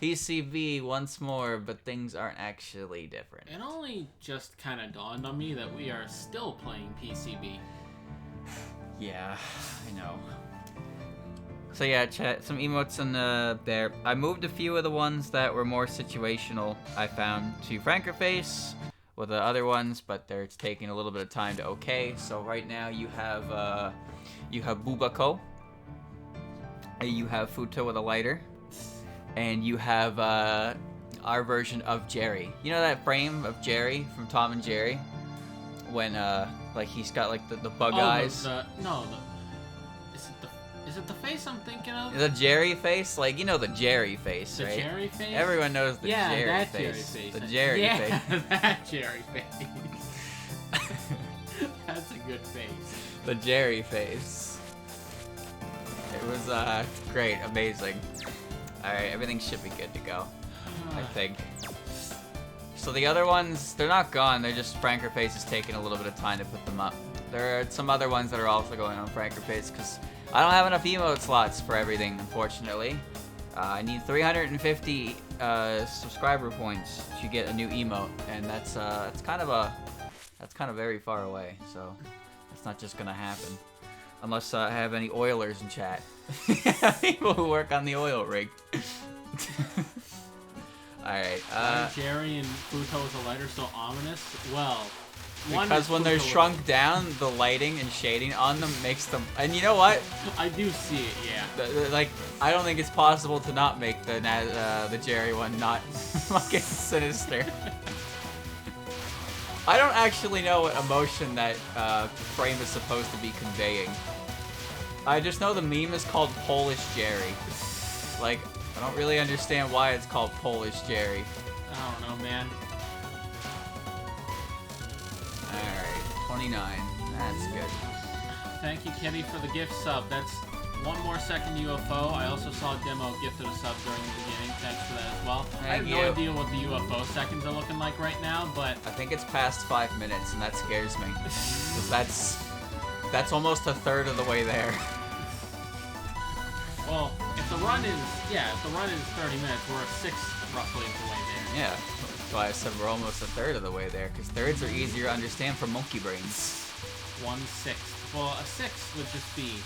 PCB once more, but things aren't actually different. It only just kind of dawned on me that we are still playing PCB. Yeah, I know. So yeah, chat, some emotes in there. I moved a few of the ones that were more situational, I found, to Frankerface with the other ones, but it's taking a little bit of time to okay. So right now you have Bubako, you have Futo with a lighter, and you have our version of Jerry. You know that frame of Jerry from Tom and Jerry? When like he's got like the bug eyes. Is it the face I'm thinking of? The Jerry face? Like, you know the Jerry face, right? The Jerry face? Everyone knows the Jerry face. Jerry face. The Jerry face. Yeah, that Jerry face. That's a good face. The Jerry face. It was great, amazing. Alright, everything should be good to go, I think. So the other ones, they're not gone, they're just Frankerface is taking a little bit of time to put them up. There are some other ones that are also going on Frankerface, because I don't have enough emote slots for everything, unfortunately. I need 350 subscriber points to get a new emote, and that's kind of very far away. So it's not just gonna happen unless I have any oilers in chat. People who work on the oil rig. All right. Jerry and Futo's a lighter so ominous. Well. Because when they're shrunk down, the lighting and shading on them makes them... And you know what? I do see it, yeah. Like, I don't think it's possible to not make the Jerry one not fucking sinister. I don't actually know what emotion that frame is supposed to be conveying. I just know the meme is called Polish Jerry. Like, I don't really understand why it's called Polish Jerry. I don't know, man. Alright, 29. That's good. Thank you, Kitty, for the gift sub. That's one more second UFO. I also saw Demo gifted a sub during the beginning. Thanks for that as well. I have no idea what the UFO seconds are looking like right now, but... I think it's past 5 minutes, and that scares me. That's almost a third of the way there. Well, if the run is 30 minutes, we're at 6 roughly of the way there. Yeah. That's why I said we're almost a third of the way there, because thirds are easier to understand for monkey brains. 1/6. Well, a sixth would just be...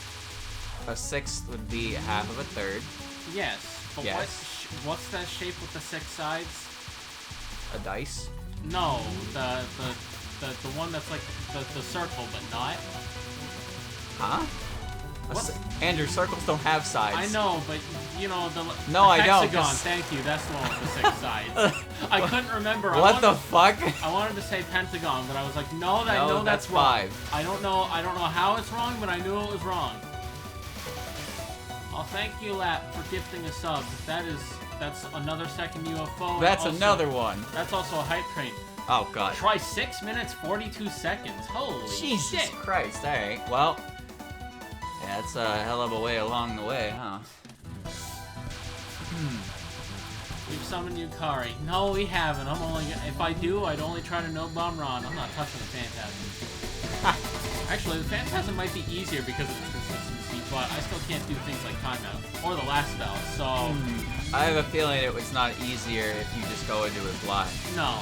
A sixth would be half of a third. Yes. But yes. What's that shape with the 6 sides? A dice? No, the one that's like the circle, but not. Huh? Andrew, circles don't have sides. I know, but you know the I don't. Hexagon. Thank you. That's the one with the 6 sides. I couldn't remember. What the fuck? I wanted to say pentagon, but I was like, no, that's wrong. 5. I don't know how it's wrong, but I knew it was wrong. Oh, thank you, Lap, for gifting a sub. That's another second UFO. That's also, another one. That's also a hype train. Oh god. Try 6 minutes 42 seconds. Holy Jesus shit. Christ. All right. Well. Yeah, that's a hell of a way along the way, huh? We've summoned Yukari. No, we haven't. If I do, I'd only try to no-bomb Ron. I'm not touching the Phantasm. Actually, the Phantasm might be easier because of its consistency, but I still can't do things like timeout or the last spell, so... I have a feeling it was not easier if you just go into it blind. No.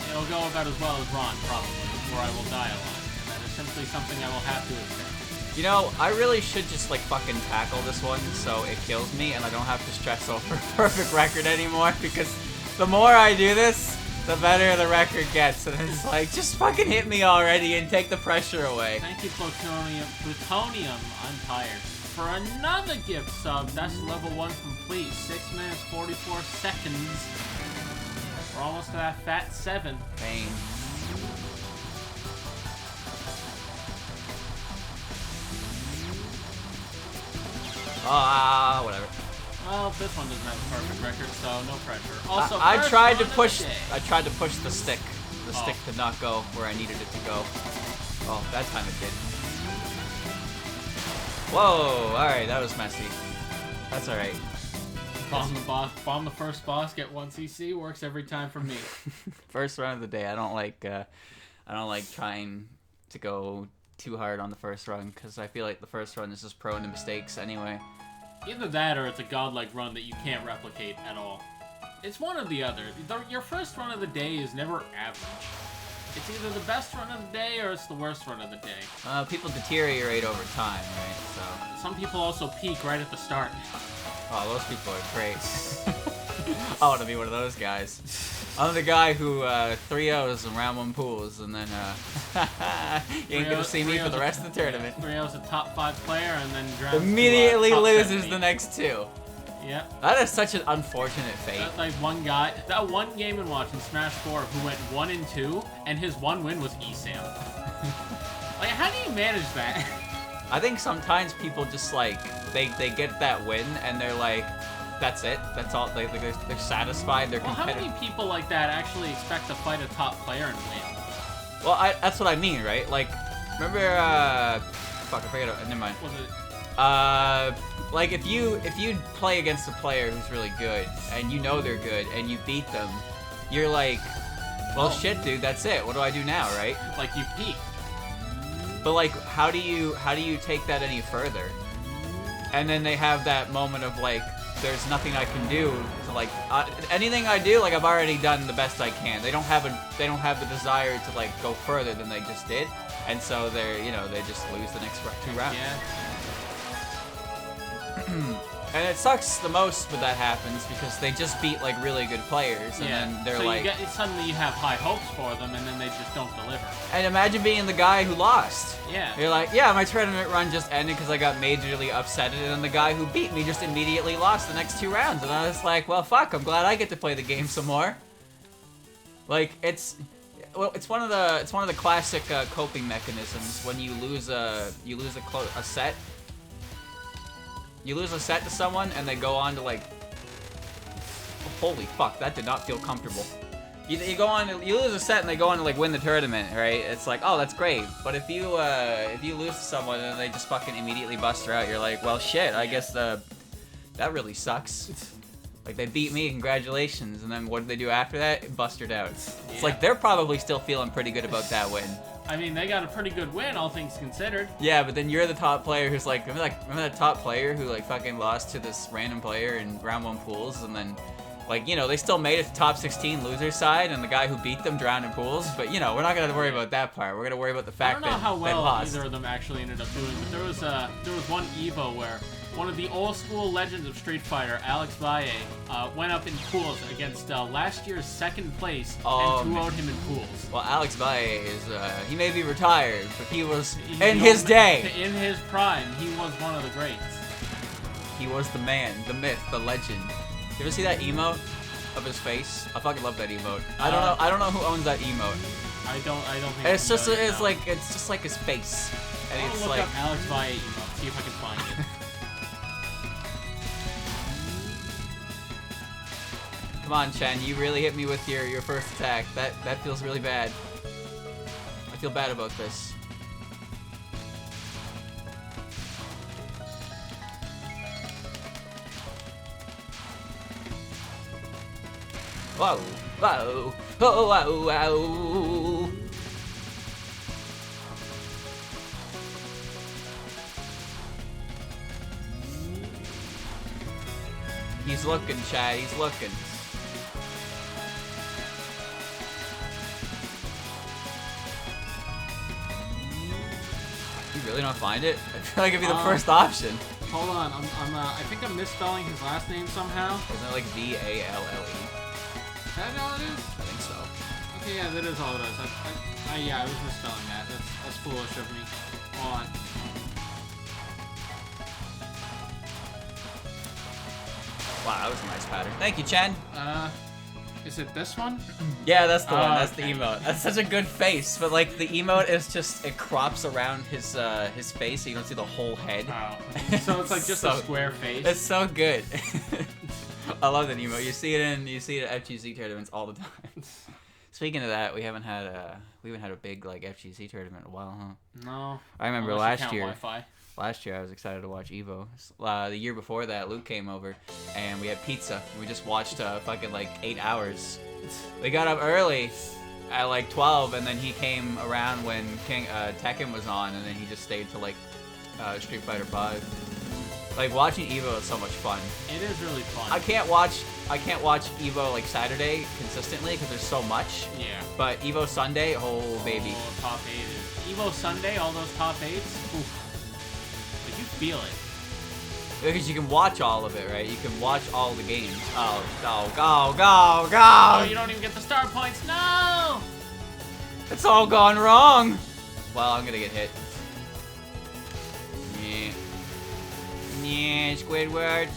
It'll go about as well as Ron, probably, before I will die a lot. And that is simply something I will have to accept. You know, I really should just, like, fucking tackle this one so it kills me and I don't have to stress over perfect record anymore, because the more I do this, the better the record gets, and it's like, just fucking hit me already and take the pressure away. Thank you, Plutonium, I'm tired, for another gift sub. That's level 1 complete. 6 minutes, 44 seconds. We're almost to that fat 7. Pain. Whatever. Well, this one doesn't have a perfect record, so no pressure. Also, I tried to push the stick. The stick did not go where I needed it to go. Oh, that time it did. Whoa! All right, that was messy. That's all right. Bomb the boss. Bomb the first boss. Get 1 CC. Works every time for me. First run of the day. I don't like trying to go too hard on the first run, because I feel like the first run is just prone to mistakes anyway. Either that or it's a godlike run that you can't replicate at all. It's one or the other. Your first run of the day is never average. It's either the best run of the day or it's the worst run of the day. People deteriorate over time, right? So. Some people also peak right at the start. Oh, those people are great. I want to be one of those guys. I'm the guy who 3-0s in round 1 pools, and then you ain't gonna see me for the rest of the tournament. 3-0's a top 5 player, and then drafts immediately to, loses 70. the next 2. Yep. That is such an unfortunate fate. Like one guy, that one game in watch in Smash 4 who went 1-2, and his one win was ESAM. Like, how do you manage that? I think sometimes people just like they get that win and they're like, that's it. That's all. They're satisfied. They're competitive. How many people like that actually expect to fight a top player and win? Well, that's what I mean, right? Like, remember? Fuck, I forget. Never mind. Was it? Like if you play against a player who's really good and you know they're good and you beat them, you're like, well, shit, dude, that's it. What do I do now, right? Like you peak. But like, how do you take that any further? And then they have that moment of like, there's nothing I can do to like anything I do, like I've already done the best I can. They don't have the desire to like go further than they just did, and so they just lose the next 2 rounds. Yeah. And it sucks the most when that happens because they just beat like really good players, and then they're so like, suddenly you have high hopes for them, and then they just don't deliver. And imagine being the guy who lost. Yeah. You're like, yeah, my tournament run just ended because I got majorly upset, and then the guy who beat me just immediately lost the next 2 rounds, and I was like, well, fuck, I'm glad I get to play the game some more. Like it's one of the classic coping mechanisms when you lose a set. You lose a set to someone, and they go on to like, holy fuck, that did not feel comfortable. You lose a set, and they go on to like win the tournament, right? It's like, oh, that's great. But if you lose to someone and they just fucking immediately bust her out, you're like, well, shit, I guess that really sucks. Like, they beat me, congratulations, and then what did they do after that? Busted out. It's like they're probably still feeling pretty good about that win. I mean, they got a pretty good win, all things considered. Yeah, but then you're the top player who's like, remember that top player who like fucking lost to this random player in round 1 pools, and then like, they still made it to top 16 loser side, and the guy who beat them drowned in pools. But we're not gonna worry about that part. We're gonna worry about the fact that I don't know how well lost. either of them actually ended up doing, but there was one Evo where one of the old school legends of Street Fighter, Alex Valle, went up in pools against last year's 2nd place and 2-0'd him in pools. Well, Alex Valle is, he may be retired, but he was, in his day. In his prime, he was one of the greats. He was the man, the myth, the legend. You ever see that emote of his face? I fucking love that emote. I don't know who owns that emote. I don't think It's just like his face. And I'll it's look like up Alex Valle emote, see if I can find it. Come on, Chen, you really hit me with your first attack. That feels really bad. I feel bad about this. Whoa, whoa, whoa, whoa, whoa. He's looking, Chad, he's looking. You really don't find it? I feel like it'd be the first option. Hold on, I think I'm misspelling his last name somehow. Isn't it like V-A-L-L-E? Is that all it is? I think so. Okay, yeah, that is all it is. I was misspelling that. That's foolish of me. Hold on. Wow, that was a nice pattern. Thank you, Chen. Is it this one? Yeah, that's the one. That's okay. the emote. That's such a good face, but like the emote is just, it crops around his face so you don't see the whole head. Oh. So it's like just a square face. It's so good. I love that emote. You see it at FGC tournaments all the time. Speaking of that, we haven't had a big like FGC tournament in a while, huh? No. I remember Unless last you year. count Wi-Fi. Last year I was excited to watch Evo. The year before that, Luke came over and we had pizza. We just watched fucking like 8 hours. We got up early at like 12, and then he came around when Tekken was on, and then he just stayed till like Street Fighter 5. Like watching Evo is so much fun. It is really fun. I can't watch Evo like Saturday consistently because there's so much. Yeah. But Evo Sunday, oh baby. Oh, top 8 Evo Sunday, all those top 8s. Oof. Like you feel it. Because you can watch all of it, right? You can watch all the games. Oh, go. Oh, you don't even get the star points. No! It's all gone wrong. Well, I'm gonna get hit. Yeah. Yeah, Squidward.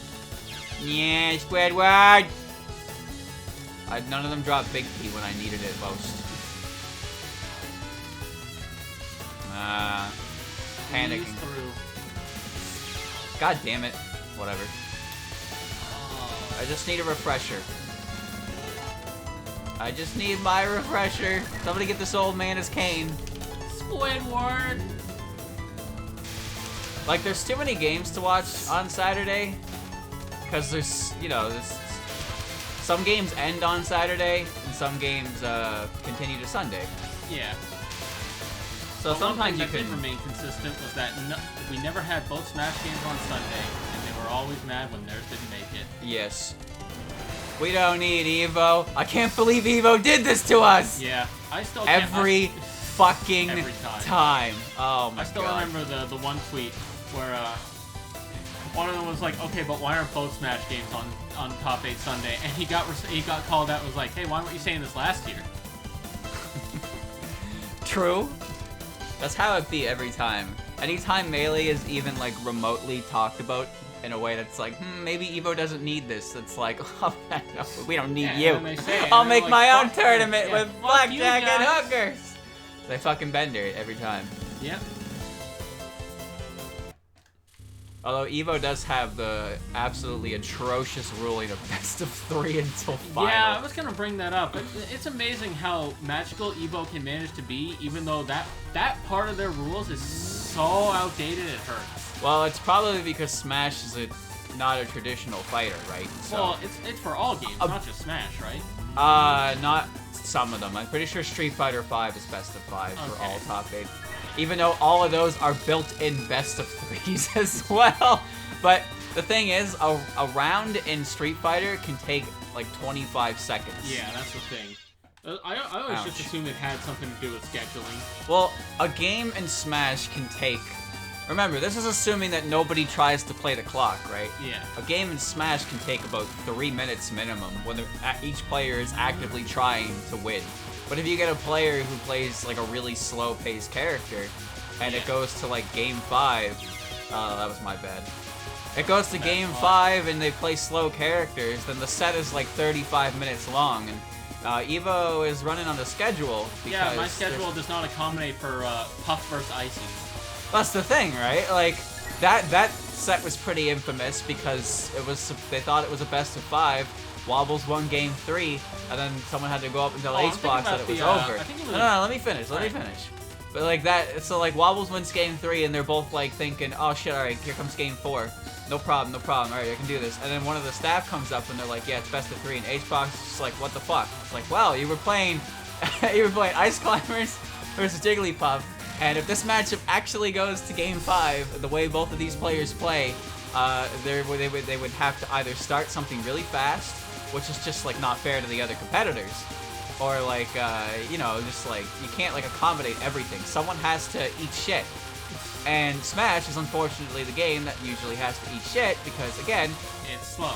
Yeah, Squidward. None of them dropped Big P when I needed it most. Panicking. Through. God damn it. Whatever. Oh. I just need a refresher. I just need my refresher. Somebody get this old man his cane. Squidward. Like, there's too many games to watch on Saturday. Because there's, you know, some games end on Saturday, and some games continue to Sunday. Yeah. So sometimes you that can did remain consistent was that we never had both Smash games on Sunday, and they were always mad when theirs didn't make it. Yes. We don't need Evo. I can't believe Evo did this to us. Yeah, I still every fucking every time. Oh my god. I still remember the one tweet where one of them was like, okay, but why aren't both Smash games on Top 8 Sunday? And he got called out and was like, hey, why weren't you saying this last year? True. That's how it be every time. Anytime Melee is even like remotely talked about in a way that's like, maybe Evo doesn't need this. It's like, oh, no, we don't need you. I'll make like, my own tournament with blackjack and hookers. They fucking bender it every time. Yep. Although Evo does have the absolutely atrocious ruling of best of 3 until final. Yeah, I was gonna bring that up. It's amazing how magical Evo can manage to be, even though that part of their rules is so outdated it hurts. Well, it's probably because Smash is not a traditional fighter, right? So, well, it's for all games, not just Smash, right? Not some of them. I'm pretty sure Street Fighter V is best of 5 for Okay. all top 8. Even though all of those are built-in best of 3s as well. But the thing is, a round in Street Fighter can take like 25 seconds. Yeah, that's the thing. I always just assumed it had something to do with scheduling. Well, a game in Smash can take... Remember, this is assuming that nobody tries to play the clock, right? Yeah. A game in Smash can take about 3 minutes minimum when each player is actively trying to win. But if you get a player who plays like a really slow-paced character, and it goes to like game 5, that was my bad. It goes to game 5 and they play slow characters, then the set is like 35 minutes long, and Evo is running on the schedule. Yeah, my schedule does not accommodate for Puff vs. Icy. That's the thing, right? Like that set was pretty infamous because they thought it was a best of 5. Wobbles won game 3, and then someone had to go up and tell H-Box that it was over. No, let me finish. Let me finish. But like that, so like Wobbles wins game 3, and they're both like thinking, oh shit, all right, here comes game 4. No problem. All right, I can do this. And then one of the staff comes up and they're like, yeah, it's best of 3, and H-Box is just like, what the fuck? It's like, well, you were playing Ice Climbers versus Jigglypuff, and if this matchup actually goes to game 5, the way both of these players play, they would have to either start something really fast, which is just like not fair to the other competitors, or like you know, just like you can't like accommodate everything. Someone has to eat shit, and Smash is unfortunately the game that usually has to eat shit because again, it's slow.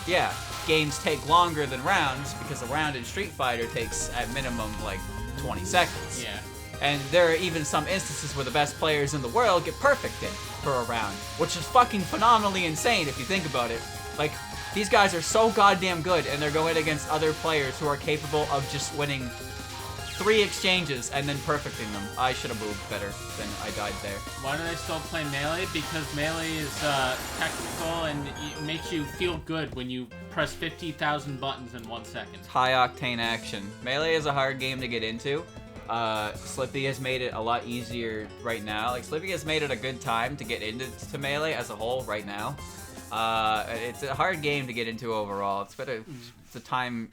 Yeah, games take longer than rounds because a round in Street Fighter takes at minimum like 20 seconds. Yeah. And there are even some instances where the best players in the world get perfected for a round, which is fucking phenomenally insane if you think about it. Like, these guys are so goddamn good, and they're going against other players who are capable of just winning 3 exchanges and then perfecting them. I should have moved better than I died there. Why do they still play Melee? Because Melee is technical and it makes you feel good when you press 50,000 buttons in 1 second. High octane action. Melee is a hard game to get into. Slippy has made it a lot easier right now. Like, Slippy has made it a good time to get into Melee as a whole right now. It's a hard game to get into overall. It's a time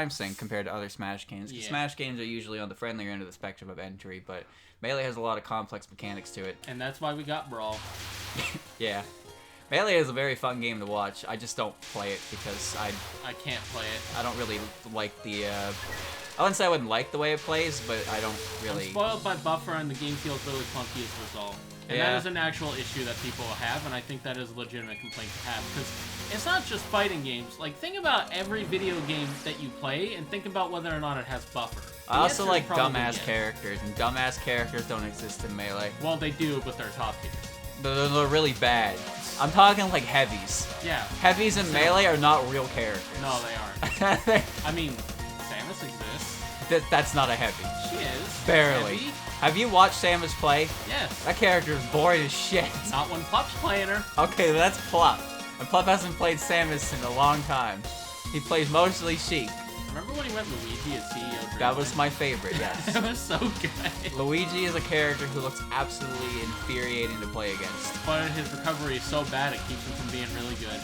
sink compared to other Smash games. Yeah. Smash games are usually on the friendlier end of the spectrum of entry, but Melee has a lot of complex mechanics to it. And that's why we got Brawl. Yeah. Melee is a very fun game to watch. I just don't play it because I can't play it. I don't really like the. I wouldn't say I wouldn't like the way it plays, but I don't really. I'm spoiled by buffer, and the game feels really clunky as a result. And that is an actual issue that people have, and I think that is a legitimate complaint to have, because it's not just fighting games. Like, think about every video game that you play, and think about whether or not it has buffer. I also like dumbass characters, and dumbass characters don't exist in Melee. Well, they do, but they're top tier. They're really bad. I'm talking like heavies. Yeah. Heavies in Melee are not real characters. No, they aren't. I mean, Samus exists. That's not a heavy. She is. Barely. Heavy. Have you watched Samus play? Yes. That character is boring as shit. Not when Plup's playing her. Okay, that's Plup. And Plup hasn't played Samus in a long time. He plays mostly Sheik. Remember when he went Luigi as CEO? That was my favorite, yes. It was so good. Luigi is a character who looks absolutely infuriating to play against. But his recovery is so bad it keeps him from being really good.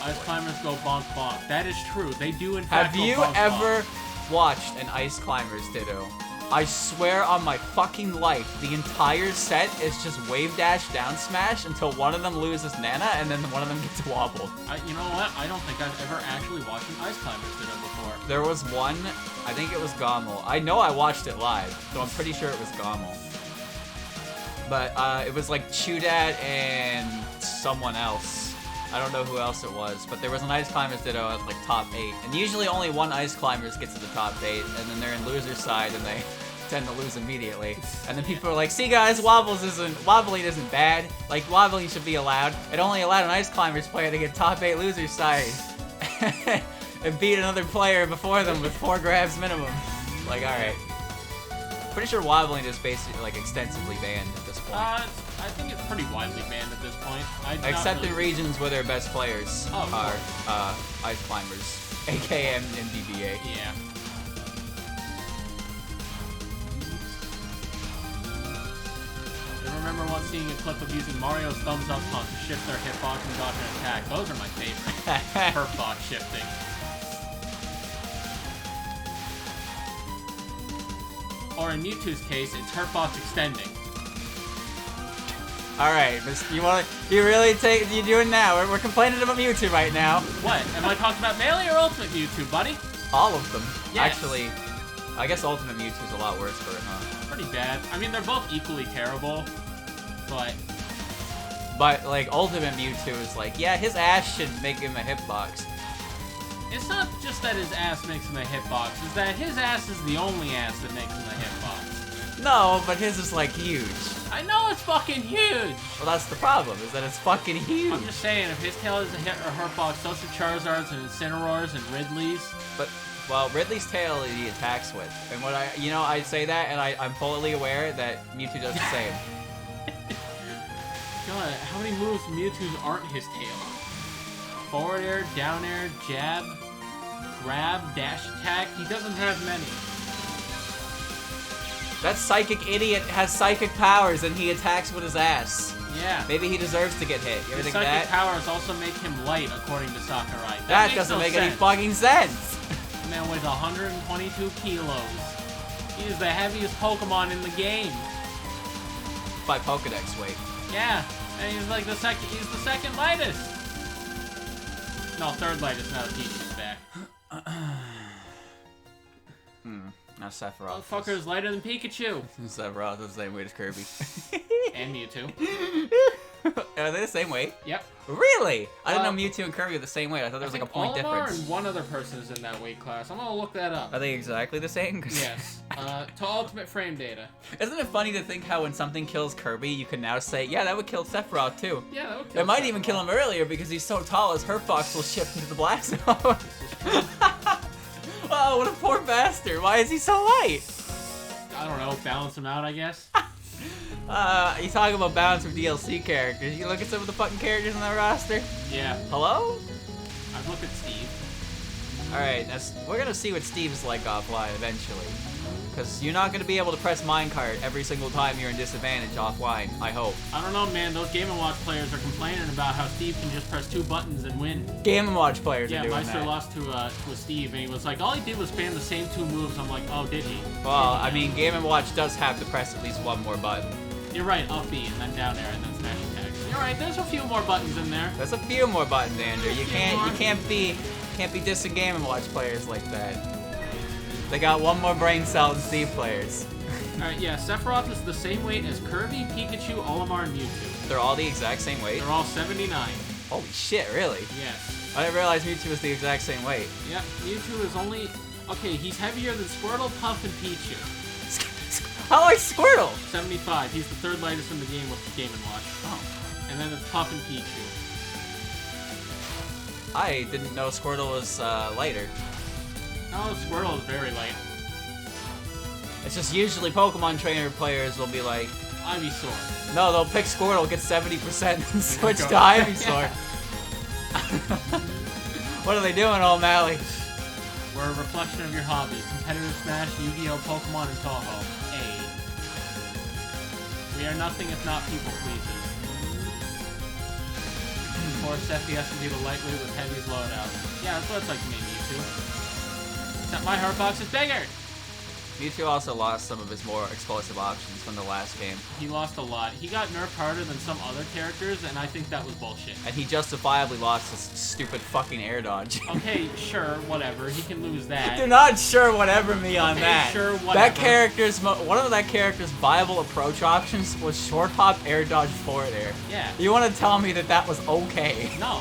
Ice climbers go bonk bonk. That is true. They do in fact. Have you bonk, ever bonk. watched an Ice Climbers Ditto? I swear on my fucking life, the entire set is just wave dash down smash until one of them loses Nana and then one of them gets wobbled. You know what? I don't think I've ever actually watched an Ice Climbers Ditto before. There was one, I think it was Gommel. I know I watched it live, so I'm pretty sure it was Gommel. But it was like Chudad and someone else. I don't know who else it was, but there was an Ice Climbers Ditto at like top 8. And usually only one Ice Climbers gets to the top 8, and then they're in loser's side and they tend to lose immediately. And then people are like, see guys, wobbling isn't bad. Like, wobbling should be allowed. It only allowed an Ice Climbers player to get top 8 loser's side. And beat another player before them with 4 grabs minimum. Like, alright. Pretty sure wobbling is basically like extensively banned at this point. I think it's pretty widely banned at this point. Except in regions where their best players are Ice Climbers, aka MDBA. Yeah. I remember once seeing a clip of using Mario's thumbs up pump to shift their hitbox and dodge an attack. Those are my favorite. Hurtbox shifting. Or in Mewtwo's case, it's Hurtbox extending. Alright, you doing now? We're complaining about Mewtwo right now. What? Am I talking about Melee or Ultimate Mewtwo, buddy? All of them. Yes. Actually, I guess Ultimate Mewtwo's a lot worse for it, huh? Pretty bad. I mean, they're both equally terrible, but... But, like, Ultimate Mewtwo is like, yeah, his ass should make him a hitbox. It's not just that his ass makes him a hitbox, it's that his ass is the only ass that makes him a hitbox. No, but his is, like, huge. I know it's fucking huge! Well, that's the problem, is that it's fucking huge. I'm just saying, if his tail is a hit or hurtbox, so should Charizard's and Incineroar's and Ridley's. But, well, Ridley's tail he attacks with. And what I say that, and I'm fully aware that Mewtwo does the same. God, how many moves Mewtwo's aren't his tail? Forward air, down air, jab, grab, dash attack. He doesn't have many. That psychic idiot has psychic powers and he attacks with his ass. Yeah. Maybe he deserves to get hit. You ever think of that? Psychic powers also make him light, according to Sakurai. That doesn't make any fucking sense. The man weighs 122 kilos. He is the heaviest Pokemon in the game. By Pokedex weight. Yeah, and he's like the second lightest. No, third lightest now that Pichu's back. Now Sephiroth. Motherfucker's lighter than Pikachu. Sephiroth is the same weight as Kirby. And Mewtwo. Are they the same weight? Yep. Really? I didn't know Mewtwo and Kirby were the same weight. I thought there was like a point difference. And one other person is in that weight class. I'm gonna look that up. Are they exactly the same? Yes. To ultimate frame data. Isn't it funny to think how when something kills Kirby, you can now say, yeah, that would kill Sephiroth too. Yeah, that would kill It might even kill him earlier because he's so tall his Hurtbox will shift into the black zone. Oh, what a poor bastard. Why is he so light? I don't know, balance him out, I guess. You talking about balance with DLC characters. You look at some of the fucking characters on that roster? Yeah. Hello? I've looked at Steve. Alright, we're gonna see what Steve's like offline eventually. Because you're not gonna be able to press minecart every single time you're in disadvantage offline, I hope. I don't know, man. Those Game & Watch players are complaining about how Steve can just press 2 buttons and win. Game & Watch players are doing Meister that. lost to Steve, and he was like, all he did was spam the same 2 moves. I'm like, oh, did he? Well, I mean, Game & Watch does have to press at least one more button. You're right, up B and then down air and then smash attacks. You're right, there's a few more buttons in there. There's a few more buttons, Andrew. You can't be dissing Game & Watch players like that. They got one more brain cell than Steve players. Alright, yeah, Sephiroth is the same weight as Kirby, Pikachu, Olimar, and Mewtwo. They're all the exact same weight? They're all 79. Holy shit, really? Yes. I didn't realize Mewtwo was the exact same weight. Yep, Mewtwo is only... Okay, he's heavier than Squirtle, Puff, and Pichu. How like Squirtle? 75. He's the third lightest in the game with Game & Watch. Oh. And then it's Puff and Pichu. I didn't know Squirtle was lighter. Oh, Squirtle is very light. It's just usually Pokemon trainer players will be like, Ivysaur. no, they'll pick Squirtle, get 70% and switch to Yeah. Ivysaur. What are they doing, O'Malley? We're a reflection of your hobby. Competitive Smash, Yu-Gi-Oh, Pokemon, and Touhou. A. We are nothing if not people pleasers. Poor Sephi has to be the lightweight with Heavy's loadout. Yeah, that's what it's like to me, Mewtwo. Except my heart box is bigger! Mewtwo also lost some of his more explosive options from the last game. He lost a lot. He got nerfed harder than some other characters, and I think that was bullshit. And he justifiably lost his stupid fucking air dodge. Okay, sure, whatever. He can lose that. You're not sure whatever me on Okay, that. sure, That whatever. character's one of that character's viable approach options was short hop, air dodge, forward air. Yeah. You want to tell me that that was okay? No.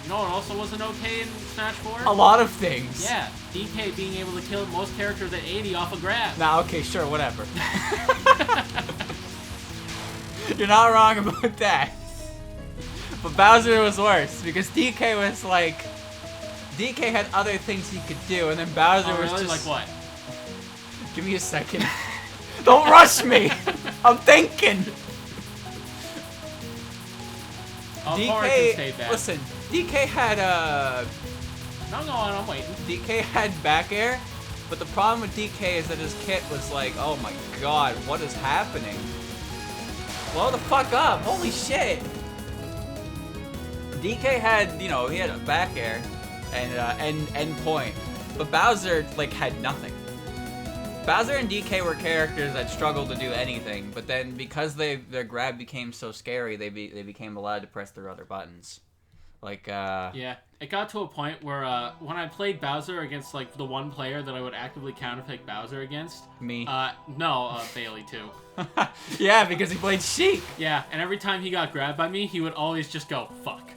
You know what also wasn't okay in Smash 4? A lot of things. Yeah, DK being able to kill most characters at 80 off a grab. Nah, okay, sure, whatever. You're not wrong about that. But Bowser was worse because DK was like, DK had other things he could do, and then Bowser Oh, was really? just Like what? Give me a second. Don't rush me. I'm thinking. Oh, Forrest can stay DK, back. listen, DK had No, go on, I'm waiting. DK had back air, but the problem with DK is that his kit was like, oh my god, what is happening? Blow the fuck up! Holy shit! DK had, you know, he had a back air and end point, but Bowser like had nothing. Bowser and DK were characters that struggled to do anything, but then because their grab became so scary, they became allowed to press their other buttons. Like, Yeah, it got to a point where when I played Bowser against like the one player that I would actively counterpick Bowser against. Me. No, Bailey too. Yeah, because he played Sheik. Yeah, and every time he got grabbed by me, he would always just go, fuck.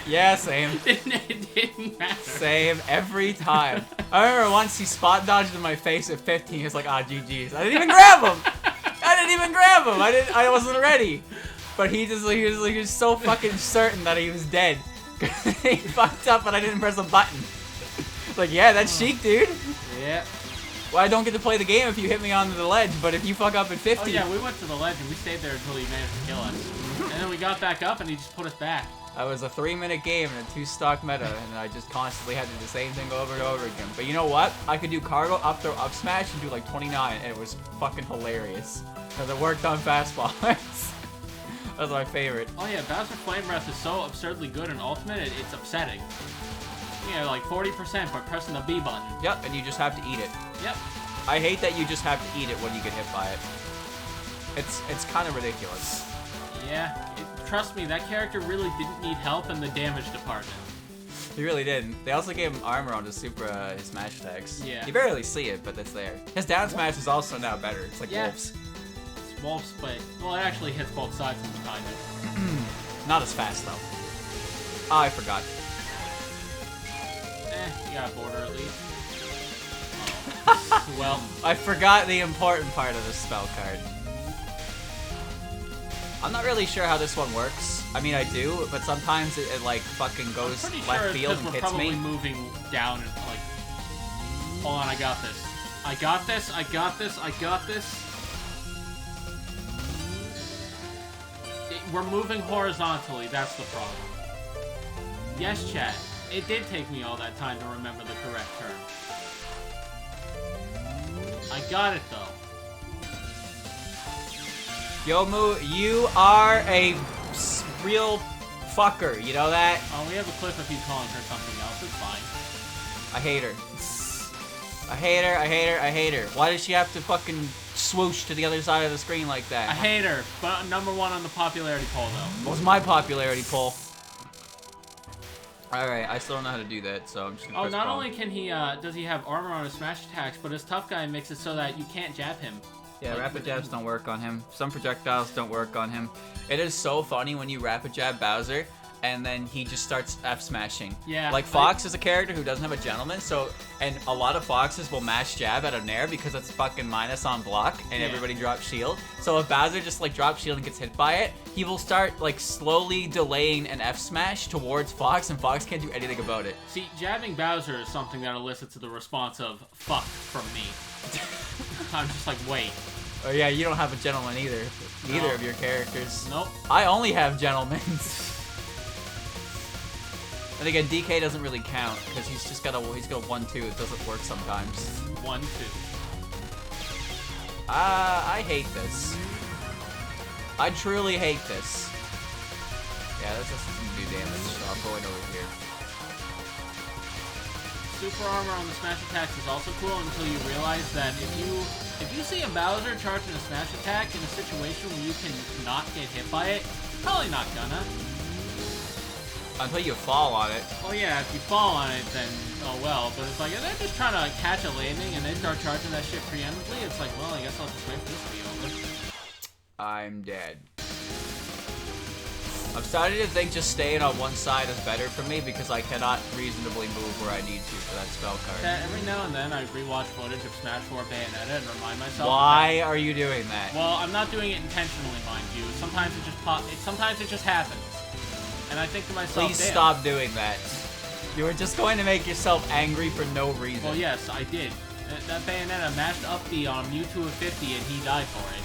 Yeah, same. It didn't matter. Same every time. I remember once he spot dodged in my face at 15. He was like, ah, GG's. I didn't even grab him. I didn't even grab him. I wasn't ready. But he was so fucking certain that he was dead. He fucked up and I didn't press a button. Like, yeah, that's Sheik, dude. Yeah. Well, I don't get to play the game if you hit me onto the ledge, but if you fuck up at 50. Oh yeah, we went to the ledge and we stayed there until he managed to kill us. And then we got back up and he just put us back. I was a 3-minute game in a 2-stock meta, and I just constantly had to do the same thing over and over again. But you know what? I could do cargo, up throw, up smash, and do like 29, and it was fucking hilarious. Because it worked on fastballs. That was my favorite. Oh yeah, Bowser Flame Breath is so absurdly good in Ultimate, it's upsetting. Yeah, like 40% by pressing the B button. Yep, and you just have to eat it. Yep. I hate that you just have to eat it when you get hit by it. It's kind of ridiculous. Yeah, trust me, that character really didn't need help in the damage department. He really didn't. They also gave him armor on his super, his smash attacks. Yeah. You barely see it, but it's there. His down smash is also now better. It's like Yeah. wolves. It's Wolf's, but, well, it actually hits both sides of the time. Not as fast, though. Oh, I forgot. You got a border at least. Oh. Well, I forgot the important part of the spell card. I'm not really sure how this one works. I mean, I do, but sometimes it like fucking goes I'm pretty left sure field it's and we're hits probably me. moving down and like. Hold on, I got this. I got this. I got this. I got this. We're moving horizontally. That's the problem. Yes, chat. It did take me all that time to remember the correct term. I got it though. Yomu, you are a real fucker. You know that? Oh, we have a clip of you calling her something else. It's fine. I hate her. I hate her. I hate her. I hate her. Why does she have to fucking swoosh to the other side of the screen like that. I hate her, but #1 on the popularity poll, though. What was my popularity poll? Alright, I still don't know how to do that, so I'm just gonna press not bomb. only can he, does he have armor on his smash attacks, but his tough guy makes it so that you can't jab him. Yeah, Like, rapid jabs don't work on him. Some projectiles don't work on him. It is so funny when you rapid jab Bowser, and then he just starts F-smashing. Yeah. Like, Fox is a character who doesn't have a gentleman, and a lot of Foxes will mash jab out of Nair because it's fucking minus on block, and Yeah. everybody drops shield. So if Bowser just, like, drops shield and gets hit by it, he will start, like, slowly delaying an F-smash towards Fox, and Fox can't do anything about it. See, jabbing Bowser is something that elicits the response of, fuck, from me. I'm just like, wait. Oh yeah, you don't have a gentleman either. Neither No. of your characters. Nope. I only have gentlemen. And again, DK doesn't really count because he's got a 1-2. It doesn't work sometimes. 1-2. I hate this. I truly hate this. Yeah, this doesn't do damage, so I'm going over here. Super armor on the smash attacks is also cool until you realize that if you see a Bowser charging a smash attack in a situation where you can not get hit by it, probably not gonna. Until you fall on it. Oh yeah, if you fall on it, then oh well. But it's like, if they're just trying to catch a landing and they start charging that shit preemptively, it's like, well, I guess I'll just wait for this to be over. I'm dead. I'm starting to think just staying on one side is better for me because I cannot reasonably move where I need to for that spell card. Yeah, every now and then I rewatch footage of Smash 4 Bayonetta and remind myself. Why are you doing that? Well, I'm not doing it intentionally, mind you. Sometimes it just sometimes it just happens, and I think to myself, Please damn. stop doing that. You are just going to make yourself angry for no reason. Well, yes, I did. That Bayonetta mashed up the Mewtwo of 50 and he died for it.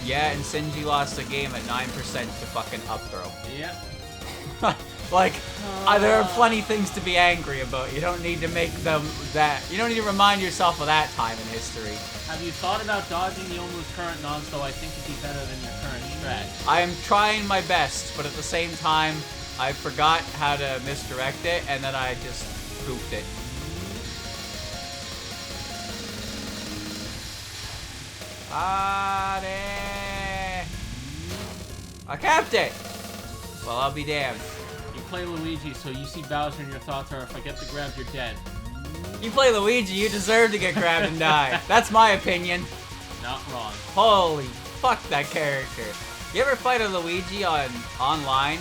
Yeah, and Sinji lost a game at 9% to fucking up throw. Yep. Like, there are plenty things to be angry about. You don't need to make them that. You don't need to remind yourself of that time in history. Have you thought about dodging the almost current nonce, though I think it'd be better than your current strat? I am trying my best, but at the same time, I forgot how to misdirect it, and then I just goofed it. I capped it! Well, I'll be damned. You play Luigi, so you see Bowser and your thoughts are, if I get the grab, you're dead. You play Luigi, you deserve to get grabbed and die. That's my opinion. Not wrong. Holy fuck that character. You ever fight a Luigi online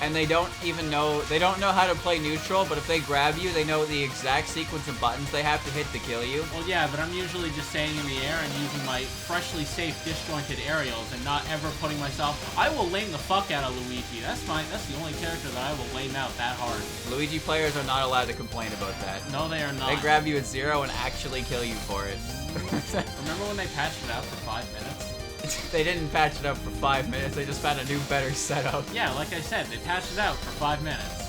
and they don't know how to play neutral, but if they grab you, they know the exact sequence of buttons they have to hit to kill you? Well, yeah, but I'm usually just staying in the air and using my freshly safe disjointed aerials and not ever putting myself... I will lame the fuck out of Luigi. That's the only character that I will lame out that hard. Luigi players are not allowed to complain about that. No, they are not. They grab you at 0 and actually kill you for it. Remember when they patched it out for 5 minutes? They didn't patch it up for 5 minutes, they just found a new, better setup. Yeah, like I said, they patched it out for 5 minutes.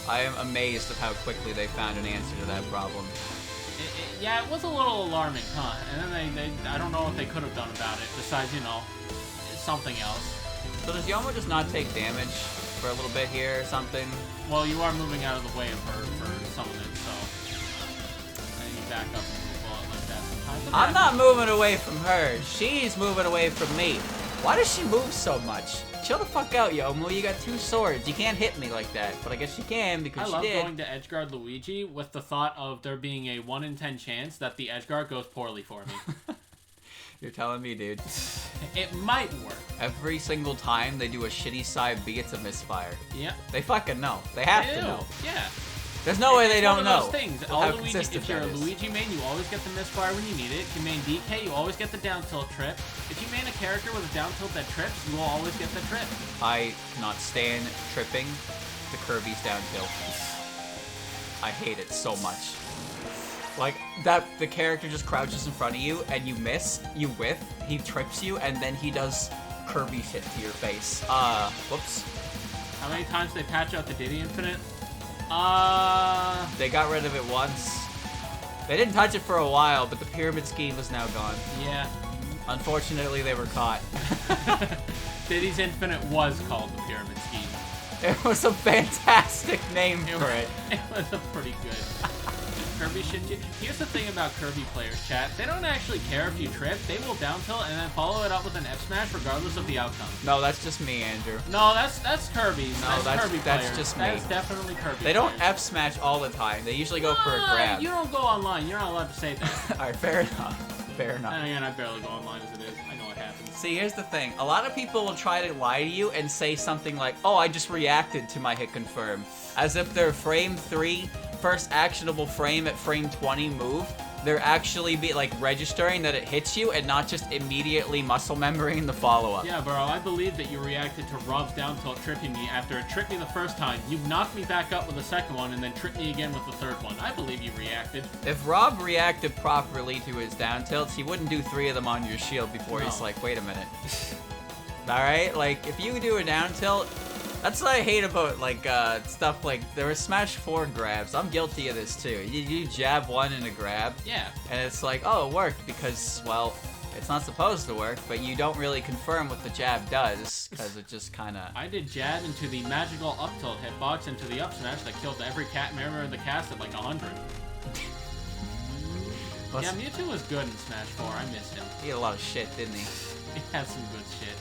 I am amazed at how quickly they found an answer to that problem. Yeah, it was a little alarming, huh? And then I don't know what they could have done about it, besides, you know, something else. So does Yomo just not take damage for a little bit here or something? Well, you are moving out of the way of her for some of it, so... And you back up and move on like that sometimes. I'm not moving away from her. She's moving away from me. Why does she move so much? Chill the fuck out, Yomu. You got 2 swords. You can't hit me like that. But I guess you can because I she did. love going to edgeguard Luigi with the thought of there being a 1 in 10 chance that the edgeguard goes poorly for me. You're telling me, dude. It might work. Every single time they do a shitty side B, it's a misfire. Yep. They fucking know. They have to know. Yeah. There's no way they don't It's know. one of those things. How All Luigi, consistent if you're a that is. Luigi main, you always get the misfire when you need it. If you main DK, you always get the down tilt trip. If you main a character with a down tilt that trips, you will always get the trip. I cannot stand tripping the Kirby's down tilt. I hate it so much. Like, the character just crouches in front of you, and you miss, you whiff, he trips you, and then he does Kirby shit to your face. Whoops. How many times they patch out the Diddy Infinite? They got rid of it once. They didn't touch it for a while, but the pyramid scheme is now gone. Yeah. Unfortunately, they were caught. Diddy's Infinite was called the Pyramid Scheme. It was a fantastic name for it. It was a pretty good Kirby Shinji. Here's the thing about Kirby players, chat. They don't actually care if you trip. They will down tilt and then follow it up with an F smash regardless of the outcome. No, that's just me, Andrew. No, that's Kirby's. No, that's Kirby that's players. just me. That's definitely Kirby. They don't players. F smash all the time. They usually go for a grab. You don't go online. You're not allowed to say that. Alright, fair enough. Fair enough. And again, I barely go online as it is. I know what happens. See, here's the thing. A lot of people will try to lie to you and say something like, oh, I just reacted to my hit confirm. As if their frame 3, first actionable frame at frame 20 move, they're actually registering that it hits you and not just immediately muscle memorying the follow-up. Yeah, bro, I believe that you reacted to Rob's down tilt tripping me after it tripped me the first time. You knocked me back up with the second one and then tripped me again with the third one. I believe you reacted. If Rob reacted properly to his down tilts, he wouldn't do 3 of them on your shield before he's like, wait a minute. Alright? Like, if you do a down tilt, that's what I hate about, stuff like, there were Smash 4 grabs. I'm guilty of this, too. You jab one in a grab. Yeah. And it's like, oh, it worked because, well, it's not supposed to work, but you don't really confirm what the jab does, because it just kind of... I did jab into the magical up tilt hitbox into the up smash that killed every member of the cast at 100. Yeah, Mewtwo was good in Smash 4. I missed him. He had a lot of shit, didn't he? He had some good shit.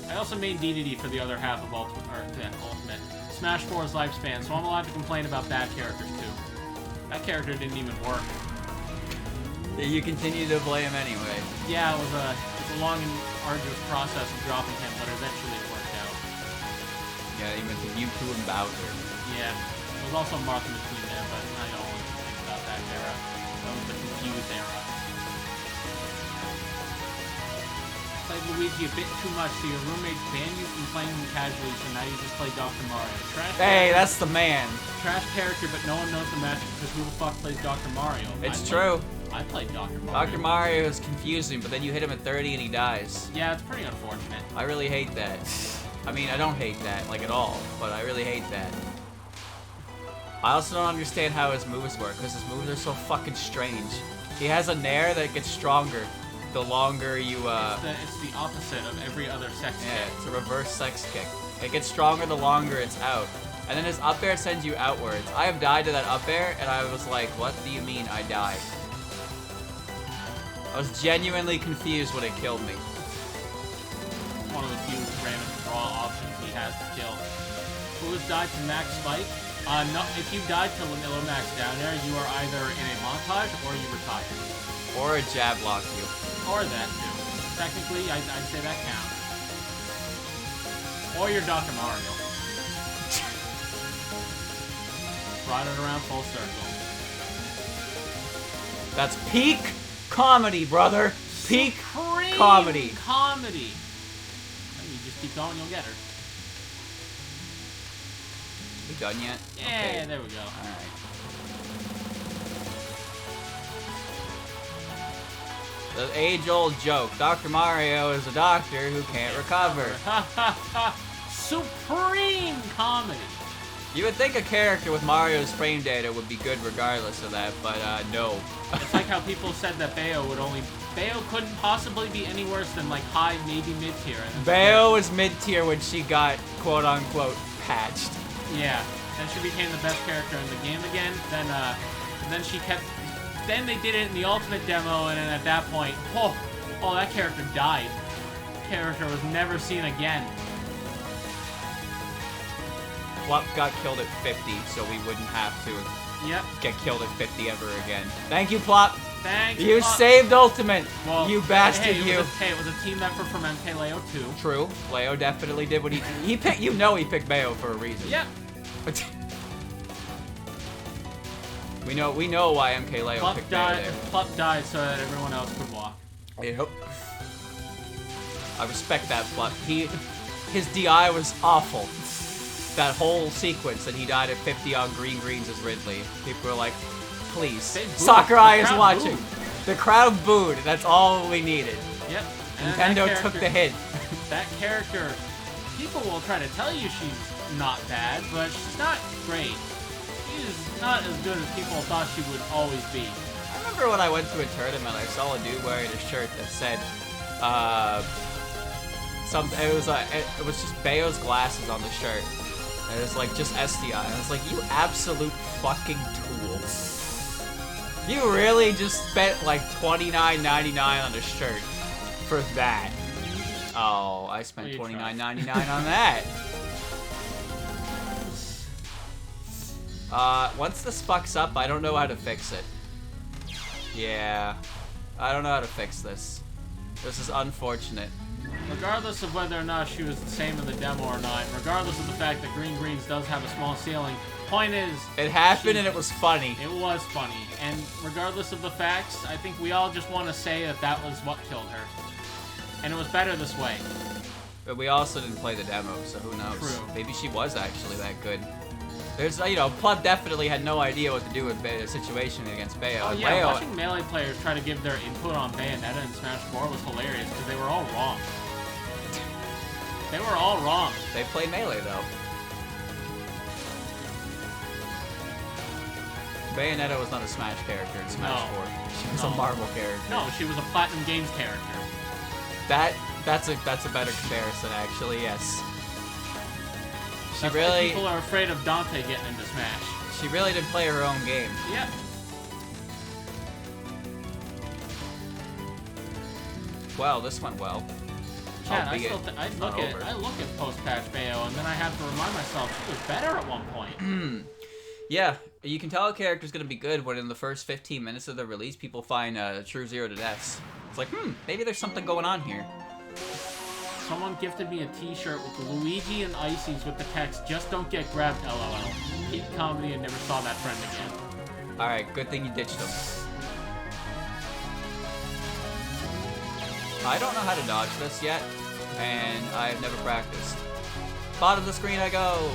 I also made DDD for the other half of Ultimate Smash 4's lifespan, so I'm allowed to complain about bad characters too. That character didn't even work. You continue to play him anyway. Yeah, it was a long and arduous process of dropping him, but eventually it worked out. Yeah, you went to Mewtwo and Bowser. Yeah, it was also Mark in between there, but I don't want to think about that era. That was the confused era. Played Luigi a bit too much, so your roommates banned you from playing him casually, so now you just play Dr. Mario. Hey, that's the man. Trash character, but no one knows the magic because who the fuck plays Dr. Mario? It's true. I played Dr. Mario. Dr. Mario is confusing, but then you hit him at 30 and he dies. Yeah, it's pretty unfortunate. I really hate that. I mean, I don't hate that, at all, but I really hate that. I also don't understand how his moves work, because his moves are so fucking strange. He has a nair that gets stronger the longer you, It's the opposite of every other sex kick. Yeah, it's a reverse sex kick. It gets stronger the longer it's out. And then his up air sends you outwards. I have died to that up air, and I was like, what do you mean I died? I was genuinely confused when it killed me. One of the few random draw options he has to kill. Who has died to Max Spike? No, if you died to Vanilla Max down there, you are either in a montage or you retire. Or a jab lock you. Or that too. Technically, I'd say that counts. Or you're Dr. Mario. Brought it around full circle. That's peak comedy, brother. Peak Supreme comedy. Comedy. You just keep going, you'll get her. We done yet? Yeah, okay. There we go. Alright. The age-old joke. Dr. Mario is a doctor who can't recover. Ha ha ha! Supreme comedy! You would think a character with Mario's frame data would be good regardless of that, but no. It's like how people said that Bayo couldn't possibly be any worse than high, maybe mid-tier. Bayo was mid-tier when she got quote-unquote patched. Yeah, then she became the best character in the game again. Then she kept. Then they did it in the Ultimate demo, and then at that point, oh, that character died. The character was never seen again. Flop got killed at 50, so we wouldn't have to get killed at 50 ever again. Thank you, Plop. Thanks. You Plop. saved Ultimate. Well, you bastard, it was a team effort from MKLeo too. True. Leo definitely did what he picked. You know he picked Bayo for a reason. Yep. we know why MKLeo picked Bayo there. Plop died so that everyone else could walk. Yep. I respect that, Plop. His DI was awful. That whole sequence that he died at 50 on greens as Ridley. People were like, please. Sakurai is watching. Booed. The crowd booed. That's all we needed. Yep. Nintendo took the hit. That character, people will try to tell you she's not bad, but she's not great. She's not as good as people thought she would always be. I remember when I went to a tournament, I saw a dude wearing a shirt that said, it was just Bayo's glasses on the shirt. And it's like, just SDI. And I was like, you absolute fucking tool. You really just spent like $29.99 on a shirt for that. Oh, I spent $29.99 on that. Once this fucks up, I don't know how to fix it. Yeah, I don't know how to fix this. This is unfortunate. Regardless of whether or not she was the same in the demo or not, regardless of the fact that Green Greens does have a small ceiling, point is... It happened and it was funny. It was funny. And regardless of the facts, I think we all just want to say that that was what killed her. And it was better this way. But we also didn't play the demo, so who knows? True. Maybe she was actually that good. There's, you know, Pleb definitely had no idea what to do with the situation against Bayo. Oh yeah, Bayo, watching Melee players try to give their input on Bayonetta and Smash 4 was hilarious because they were all wrong. They were all wrong. They play Melee, though. Bayonetta was not a Smash character in Smash 4. She was a Marvel character. No, she was a Platinum Games character. That's a better comparison, actually, yes. That's why people are afraid of Dante getting into Smash. She really did play her own game. Yeah. Well, this went well. Chad, I look at post-patch Bayo, and then I have to remind myself she was better at one point. Yeah, you can tell a character's gonna be good when in the first 15 minutes of the release, people find True Zero to Deaths. It's like, maybe there's something going on here. Someone gifted me a t-shirt with Luigi and Ices with the text, "Just don't get grabbed, LOL. Peak comedy and never saw that friend again." Alright, good thing you ditched him. I don't know how to dodge this yet, and I've never practiced. Bottom of the screen I go!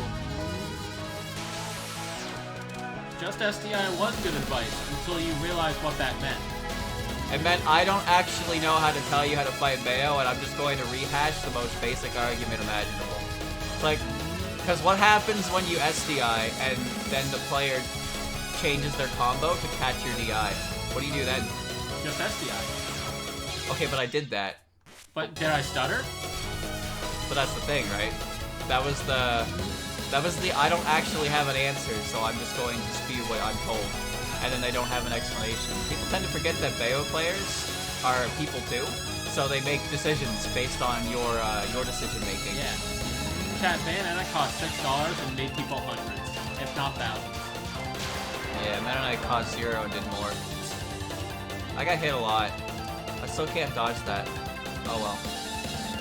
Just SDI was good advice until you realized what that meant. It meant I don't actually know how to tell you how to fight Bayo, and I'm just going to rehash the most basic argument imaginable. It's like, because what happens when you SDI and then the player changes their combo to catch your DI? What do you do then? Just SDI. Okay, but I did that. But did I stutter? But that's the thing, right? That was the I don't actually have an answer, so I'm just going to spew what I'm told. And then they don't have an explanation. People tend to forget that Bayo players are people too, so they make decisions based on your decision making. Yeah. Chat, Bayonetta cost $6 and made people hundreds, if not thousands. Yeah, Bayonetta cost 0 and did more. I got hit a lot. I still can't dodge that. Oh well.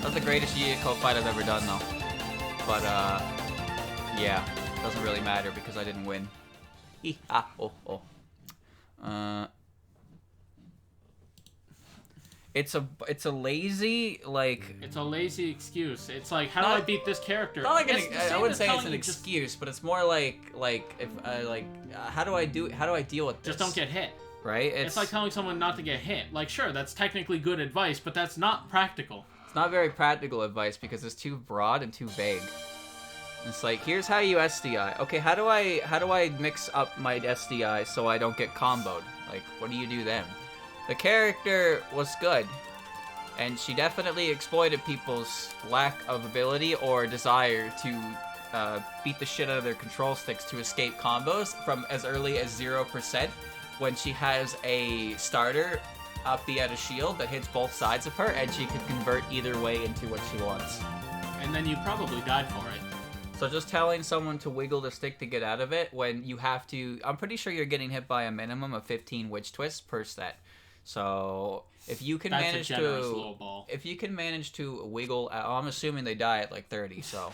That's the greatest Yoko fight I've ever done though. But yeah, doesn't really matter because I didn't win. It's a lazy, like... It's a lazy excuse. It's like, how do I beat this character? Not like I wouldn't say it's an excuse, but it's more like if how do I deal with this? Just don't get hit. Right? It's like telling someone not to get hit. Like, sure, that's technically good advice, but that's not practical. It's not very practical advice because it's too broad and too vague. It's like, here's how you SDI. Okay, how do I mix up my SDI so I don't get comboed? Like, what do you do then? The character was good, and she definitely exploited people's lack of ability or desire to beat the shit out of their control sticks to escape combos from as early as 0% when she has a starter up B at a shield that hits both sides of her, and she can convert either way into what she wants. And then you probably died for it. So just telling someone to wiggle the stick to get out of it when you have to... I'm pretty sure you're getting hit by a minimum of 15 witch twists per set. So if you can manage to... If you can manage to wiggle... I'm assuming they die at like 30, so...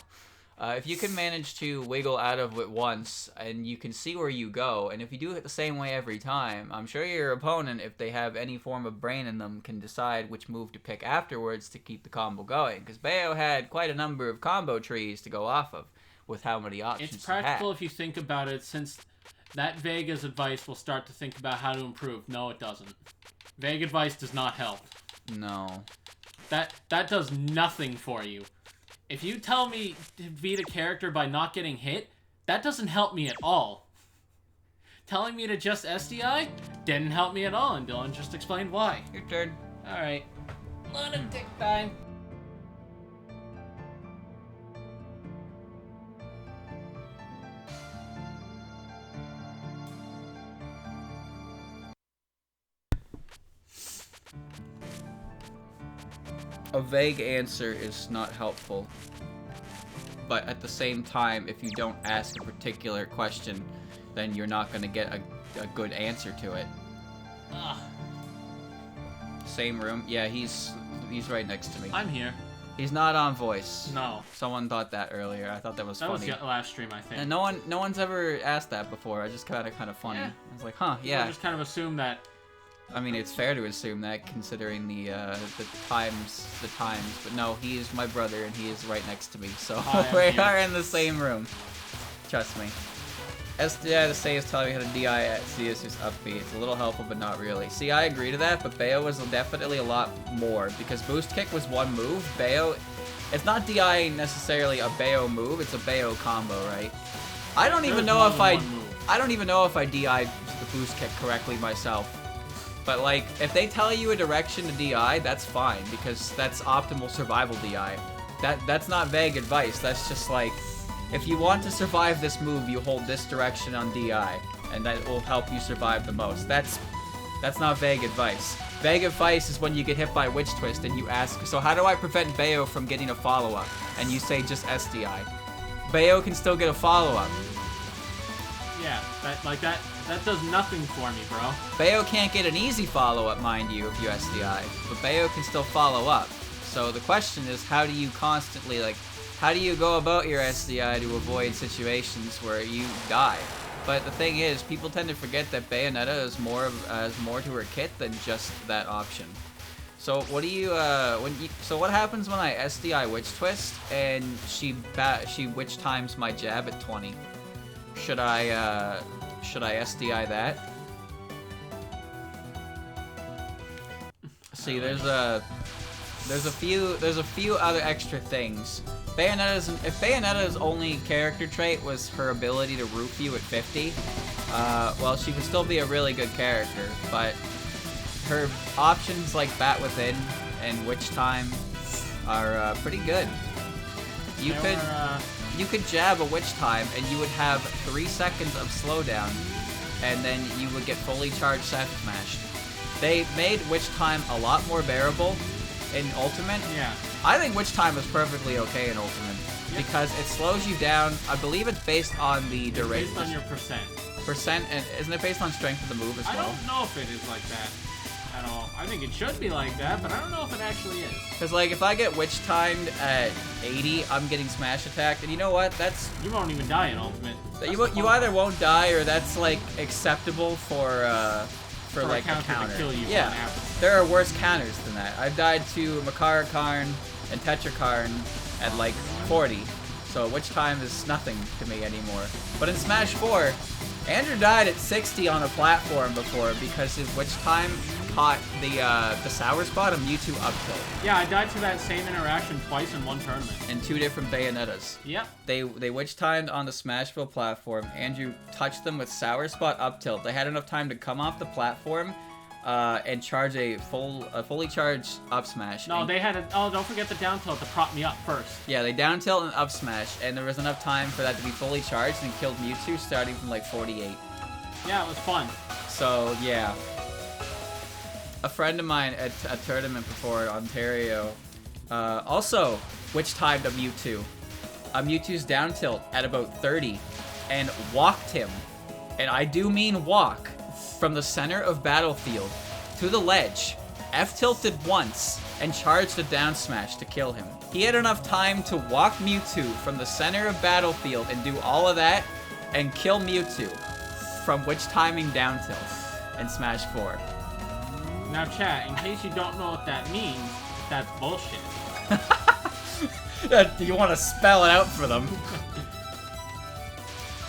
if you can manage to wiggle out of it once, and you can see where you go, and if you do it the same way every time, I'm sure your opponent, if they have any form of brain in them, can decide which move to pick afterwards to keep the combo going. Because Bayo had quite a number of combo trees to go off of, with how many options It's practical if you think about it, since that vague as advice will start to think about how to improve. No, it doesn't. Vague advice does not help. No. That does nothing for you. If you tell me to beat a character by not getting hit, that doesn't help me at all. Telling me to just SDI didn't help me at all, and Dylan just explained why. Your turn. Alright. Lot of tick time. A vague answer is not helpful. But at the same time, if you don't ask a particular question, then you're not gonna get a good answer to it. Ugh. Same room? Yeah, he's right next to me. I'm here. He's not on voice. No. Someone thought that earlier. I thought that was funny. That was the last stream, I think. And no one's ever asked that before. I just kind of funny. Yeah. I was like, huh, yeah. I just kind of assume that. I mean, it's fair to assume that considering the times. But no, he is my brother and he is right next to me. So we are in the same room. Trust me. SDI to say is telling me how to DI at CS is upbeat. It's a little helpful, but not really. See, I agree to that, but Bayo was definitely a lot more because boost kick was one move. Bayo, it's not DI necessarily a Bayo move. It's a Bayo combo, right? I don't even know if I DI the boost kick correctly myself. But like, if they tell you a direction to DI, that's fine because that's optimal survival DI. That's not vague advice. That's just like, if you want to survive this move, you hold this direction on DI, and that will help you survive the most. That's not vague advice. Vague advice is when you get hit by Witch Twist and you ask, so how do I prevent Bayo from getting a follow-up? And you say just SDI. Bayo can still get a follow-up. Yeah, that does nothing for me, bro. Bayo can't get an easy follow-up, mind you, if you SDI, but Bayo can still follow up. So the question is, how do you constantly, like, how do you go about your SDI to avoid situations where you die? But the thing is, people tend to forget that Bayonetta is more to her kit than just that option. So what do you so what happens when I SDI Witch Twist and she witch times my jab at 20? Should I SDI that? See, there's a few other extra things. If Bayonetta's only character trait was her ability to roof you at 50, well, she would still be a really good character, but her options like Bat Within and Witch Time are pretty good. You could jab a Witch Time and you would have 3 seconds of slowdown, and then you would get fully charged F Smashed. They made Witch Time a lot more bearable in Ultimate. Yeah. I think Witch Time is perfectly okay in Ultimate because it slows you down. I believe it's based on the duration. Based on your percent. Percent, and isn't it based on strength of the move as well? I don't know if it is like that at all. I think it should be like that, but I don't know if it actually is. Because like if I get Witch Timed at 80, I'm getting smash attacked, and you know what? That's you won't even die in Ultimate. You either won't die or that's like acceptable for like a counter. To kill you yeah, there are worse counters than that. I've died to Makara Karn and Tetra Karn at like 40, so Witch Time is nothing to me anymore. But in Smash 4, Andrew died at 60 on a platform before because his Witch Time caught the sour spot of Mewtwo up tilt. Yeah, I died to that same interaction twice in one tournament. In 2 different Bayonettas. Yep. They Witch Timed on the Smashville platform. Andrew touched them with sour spot up tilt. They had enough time to come off the platform and charge a fully charged up smash. No, they had don't forget the down tilt to prop me up first. Yeah, they down tilt and up smash, and there was enough time for that to be fully charged and killed Mewtwo starting from like 48. Yeah, it was fun. So yeah. A friend of mine at a tournament before in Ontario also Witch timed a Mewtwo. A Mewtwo's down tilt at about 30 and walked him, and I do mean walk, from the center of battlefield to the ledge, F-tilted once, and charged a down smash to kill him. He had enough time to walk Mewtwo from the center of battlefield and do all of that and kill Mewtwo from Witch timing down tilt in Smash 4. Now chat, in case you don't know what that means, that's bullshit. You want to spell it out for them.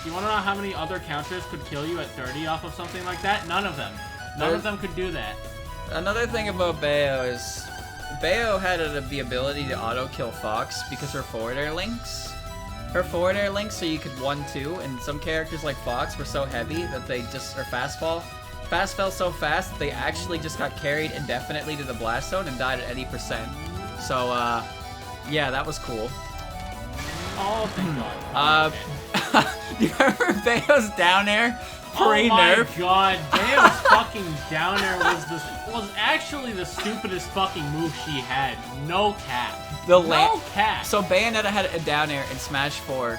You want to know how many other counters could kill you at 30 off of something like that? None of them. None of them could do that. Another thing about Bayo is Bayo had the ability to auto-kill Fox because her forward air links. Her forward air links so you could 1-2, and some characters like Fox were so heavy that they just, or fast fall. Fast fell so fast that they actually just got carried indefinitely to the blast zone and died at any percent. So, yeah, that was cool. Oh, thank God. Do you remember Bayo's down air? Pre-nerf? Oh my God, Bayo's fucking down air was actually the stupidest fucking move she had. No cap. No cap. So Bayonetta had a down air in Smash 4.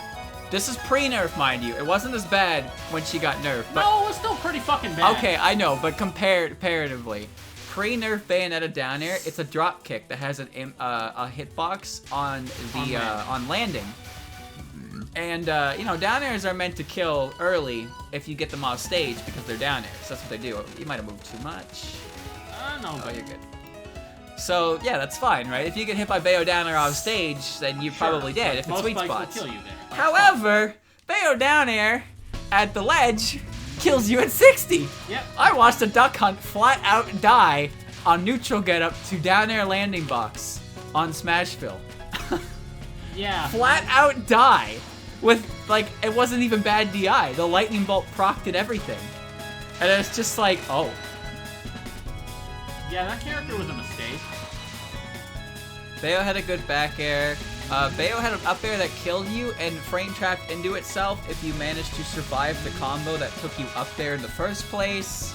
This is pre-nerf, mind you. It wasn't as bad when she got nerfed. But no, it was still pretty fucking bad. Okay, I know, but comparatively, pre-nerf Bayonetta down air, it's a drop kick that has a hitbox on the on landing. And you know, down airs are meant to kill early if you get them off stage because they're down airs. That's what they do. You might have moved too much. No, Oh, but you're good. So yeah, that's fine, right? If you get hit by Bayo down air off stage, then you're probably dead if it's most sweet spikes spots. will kill you there. However, Bayo down air at the ledge kills you at 60. Yep. I watched a duck hunt flat out die on neutral get up to down air landing box on Smashville. Yeah. Flat out die with, like, it wasn't even bad DI. The lightning bolt procced at everything. And it's just like, oh. Yeah, that character was a mistake. Bayo had a good back air. Bayo had an up air that killed you and frame trapped into itself if you managed to survive the combo that took you up there in the first place.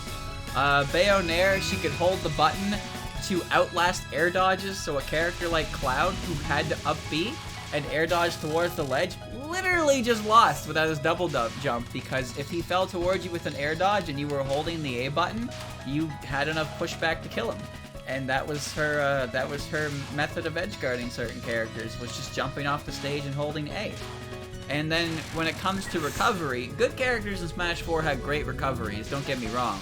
Bayo Nair, she could hold the button to outlast air dodges, so a character like Cloud, who had to up B and air dodge towards the ledge, literally just lost without his double jump, because if he fell towards you with an air dodge and you were holding the A button, you had enough pushback to kill him. And that was her method of edge guarding certain characters, was just jumping off the stage and holding A. And then when it comes to recovery, good characters in Smash 4 had great recoveries, don't get me wrong.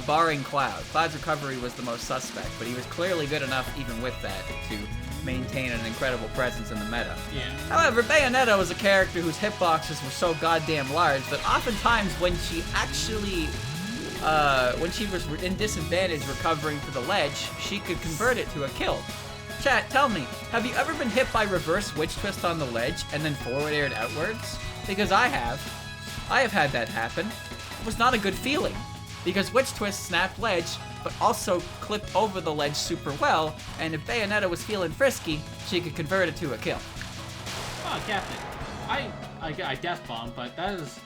Barring Cloud. Cloud's recovery was the most suspect, but he was clearly good enough even with that to maintain an incredible presence in the meta. Yeah. However, Bayonetta was a character whose hitboxes were so goddamn large that oftentimes when she actually when she was in disadvantage recovering to the ledge, she could convert it to a kill. Chat, tell me, have you ever been hit by reverse witch twist on the ledge and then forward aired outwards? Because I have. I have had that happen. It was not a good feeling, because witch twist snapped ledge, but also clipped over the ledge super well, and if Bayonetta was feeling frisky, she could convert it to a kill. Oh, Captain. I death bombed, but that's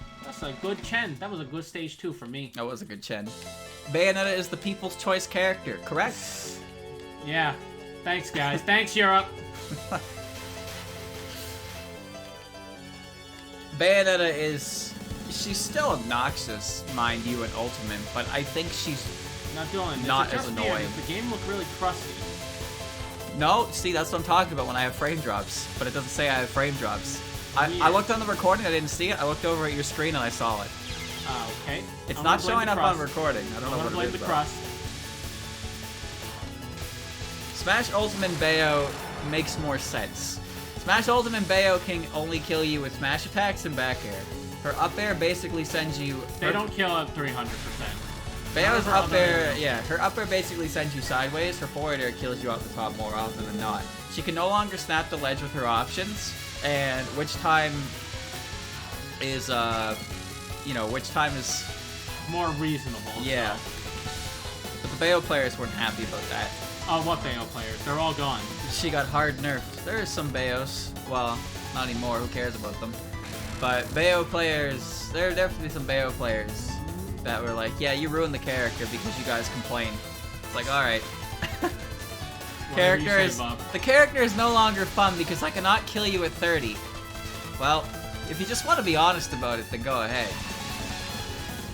a good Chen. That was a good stage 2 for me. That was a good Chen. Bayonetta is the people's choice character, correct? Yeah. Thanks, guys. Thanks, Europe. Bayonetta is... she's still obnoxious, mind you, in Ultimate, but I think she's not as annoying. The game looked really crusty. No, see, that's what I'm talking about when I have frame drops, but it doesn't say I have frame drops. I looked on the recording, I didn't see it. I looked over at your screen and I saw it. Okay. It's not showing up on recording. I don't know what it is. The crust. Smash Ultimate Bayo makes more sense. Smash Ultimate Bayo can only kill you with smash attacks and back air. Her up air basically sends you... They don't kill at 300%. Bayo's up air, yeah, her up air basically sends you sideways. Her forward air kills you off the top more often than not. She can no longer snap the ledge with her options, and which time is, which time is... more reasonable. Yeah. So. But the Bayo players weren't happy about that. Oh, what Bayo players? They're all gone. She got hard nerfed. There is some Bayos. Well, not anymore. Who cares about them? But Bayo players, there are definitely some Bayo players that were like, yeah, you ruined the character because you guys complained. It's like, alright. The character is no longer fun because I cannot kill you at 30. Well, if you just want to be honest about it, then go ahead.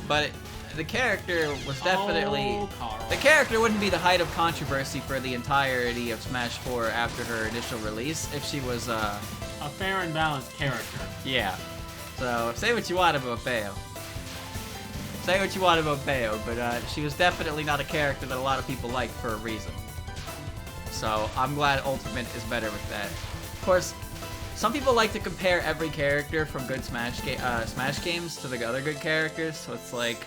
But the character was definitely... the character wouldn't be the height of controversy for the entirety of Smash 4 after her initial release if she was, a fair and balanced character. Yeah. So, say what you want about Bayo. Say what you want about Bayo, but she was definitely not a character that a lot of people liked for a reason. So, I'm glad Ultimate is better with that. Of course, some people like to compare every character from good Smash games to the other good characters, so it's like...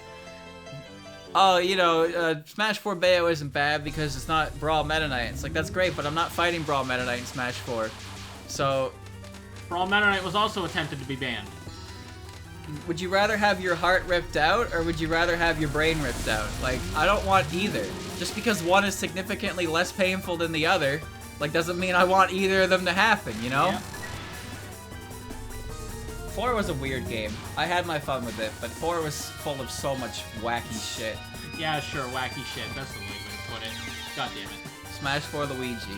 oh, Smash 4 Bayo isn't bad because it's not Brawl Meta Knight. It's like, that's great, but I'm not fighting Brawl Meta Knight in Smash 4. So... Brawl Meta Knight was also attempted to be banned. Would you rather have your heart ripped out, or would you rather have your brain ripped out? Like, I don't want either. Just because one is significantly less painful than the other, like, doesn't mean I want either of them to happen, you know? Yeah. 4 was a weird game. I had my fun with it, but 4 was full of so much wacky shit. Yeah, sure, wacky shit. That's the way to put it. God damn it. Smash 4 Luigi.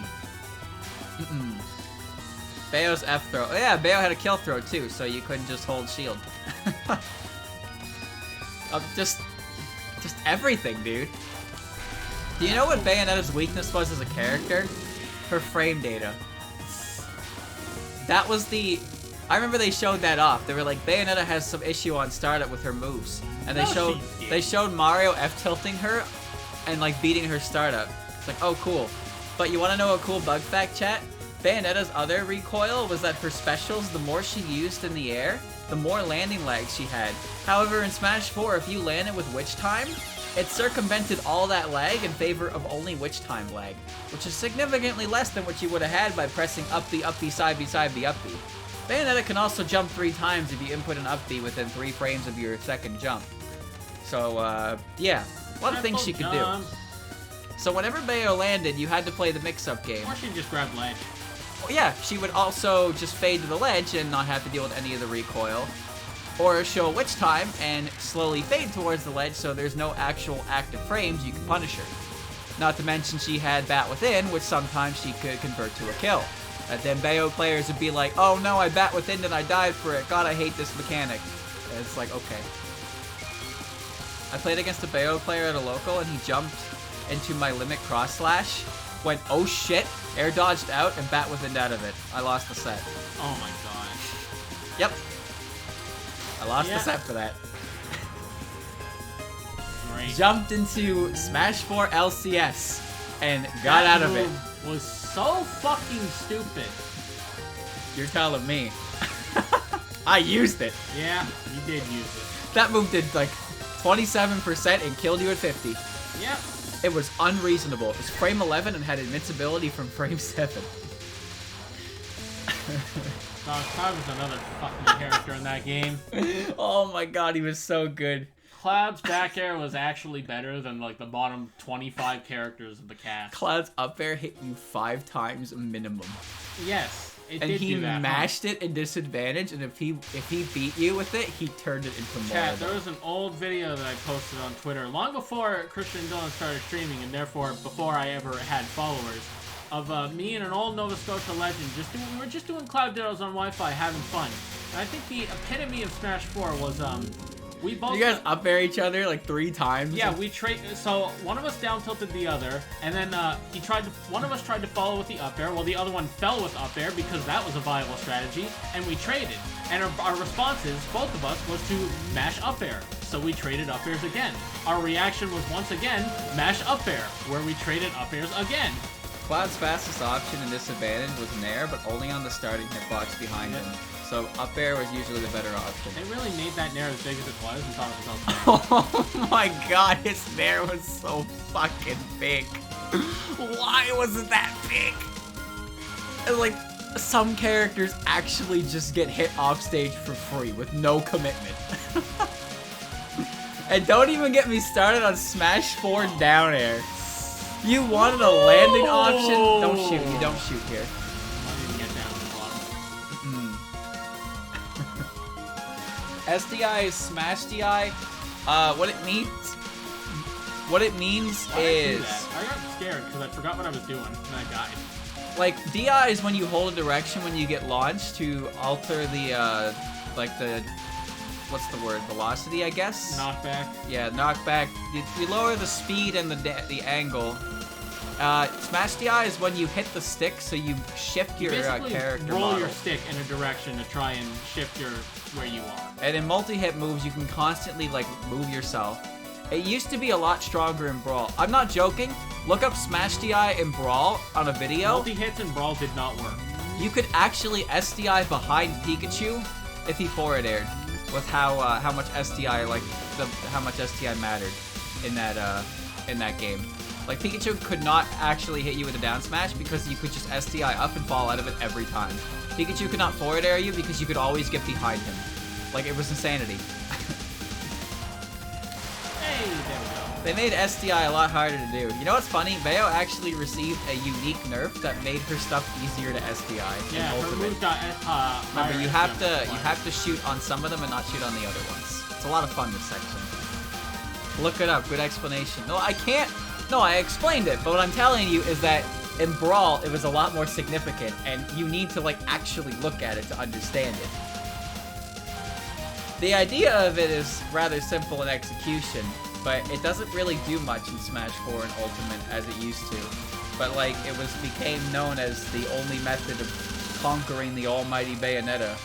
Bayo's F throw. Oh yeah, Bayo had a kill throw too, so you couldn't just hold shield. Just everything, dude. Do you know what Bayonetta's weakness was as a character? Her frame data. That was the... I remember they showed that off. They were like, Bayonetta has some issue on startup with her moves. And they showed Mario F-tilting her and like beating her startup. It's like, oh cool. But you wanna know a cool bug fact, chat? Bayonetta's other recoil was that for specials, the more she used in the air, the more landing lags she had. However, in Smash 4, if you landed with Witch Time, it circumvented all that lag in favor of only Witch Time lag, which is significantly less than what you would have had by pressing up B, side B, side B, up B. Bayonetta can also jump 3 times if you input an up B within 3 frames of your second jump. So, yeah, a lot of things she could do. So whenever Bayo landed, you had to play the mix-up game. Or she'd just grab ledge. Well, yeah, she would also just fade to the ledge and not have to deal with any of the recoil. Or show Witch Time and slowly fade towards the ledge so there's no actual active frames you can punish her. Not to mention she had Bat Within, which sometimes she could convert to a kill. And then Bayo players would be like, oh no, I Bat Within and I died for it. God, I hate this mechanic. And it's like, okay. I played against a Bayo player at a local and he jumped into my limit cross slash, went, oh shit, air dodged out, and Bat Within out of it. I lost the set. Oh my god. Yep. I lost the set for that. Great. Jumped into Smash 4 LCS and got out of it. Was so fucking stupid. You're telling me. I used it. Yeah, you did use it. That move did like 27% and killed you at 50. Yep. It was unreasonable. It was frame 11 and had invincibility from frame 7. Cloud was another fucking character in that game. Oh my god, he was so good. Cloud's back air was actually better than like the bottom 25 characters of the cast. Cloud's up air hit you 5 times minimum. Yes, it and did he do that. mashed it in disadvantage, and if he beat you with it, he turned it into more. Chat, there was an old video that I posted on Twitter long before Christian Dillon started streaming, and therefore before I ever had followers, of me and an old Nova Scotia legend. We were just doing Cloud Dittos on Wi-Fi, having fun. And I think the epitome of Smash 4 was we both. You guys up air each other like 3 times. Yeah, we so one of us down tilted the other, and then one of us tried to follow with the up air, while the other one fell with up air because that was a viable strategy, and we traded. And our responses, both of us, was to mash up air. So we traded up airs again. Our reaction was once again mash up air, where we traded up airs again. Cloud's fastest option in disadvantage was Nair, but only on the starting hitbox behind him. So up air was usually the better option. They really made that Nair as big as it was and thought it was okay. Oh my god, his Nair was so fucking big. Why was it that big? And like, some characters actually just get hit off stage for free with no commitment. And don't even get me started on Smash 4 down air. You wanted a landing option? Don't shoot. You don't shoot here. I didn't get down to the bottom. SDI is Smash DI. What it means is... I got scared because I forgot what I was doing and I died. Like, DI is when you hold a direction when you get launched to alter the, what's the word? Velocity, I guess? Knockback. Yeah, knockback. You lower the speed and the angle. Smash DI is when you hit the stick, so you shift your character roll model. your stick in a direction to try and shift your where you are. And in multi-hit moves, you can constantly like move yourself. It used to be a lot stronger in Brawl. I'm not joking. Look up Smash DI in Brawl on a video. Multi-hits in Brawl did not work. You could actually SDI behind Pikachu if he forward aired, with how much SDI how much SDI mattered in that game. Like, Pikachu could not actually hit you with a down smash because you could just SDI up and fall out of it every time. Pikachu could not forward air you because you could always get behind him. Like, it was insanity. Hey, there we go. They made SDI a lot harder to do. You know what's funny? Bayo actually received a unique nerf that made her stuff easier to SDI. Yeah, her Ultimate. moves got Remember, you have to shoot on some of them and not shoot on the other ones. It's a lot of fun, this section. Look it up. Good explanation. No, I can't. No, I explained it, but what I'm telling you is that in Brawl, it was a lot more significant, and you need to, like, actually look at it to understand it. The idea of it is rather simple in execution, but it doesn't really do much in Smash 4 and Ultimate as it used to. But, like, it became known as the only method of conquering the almighty Bayonetta.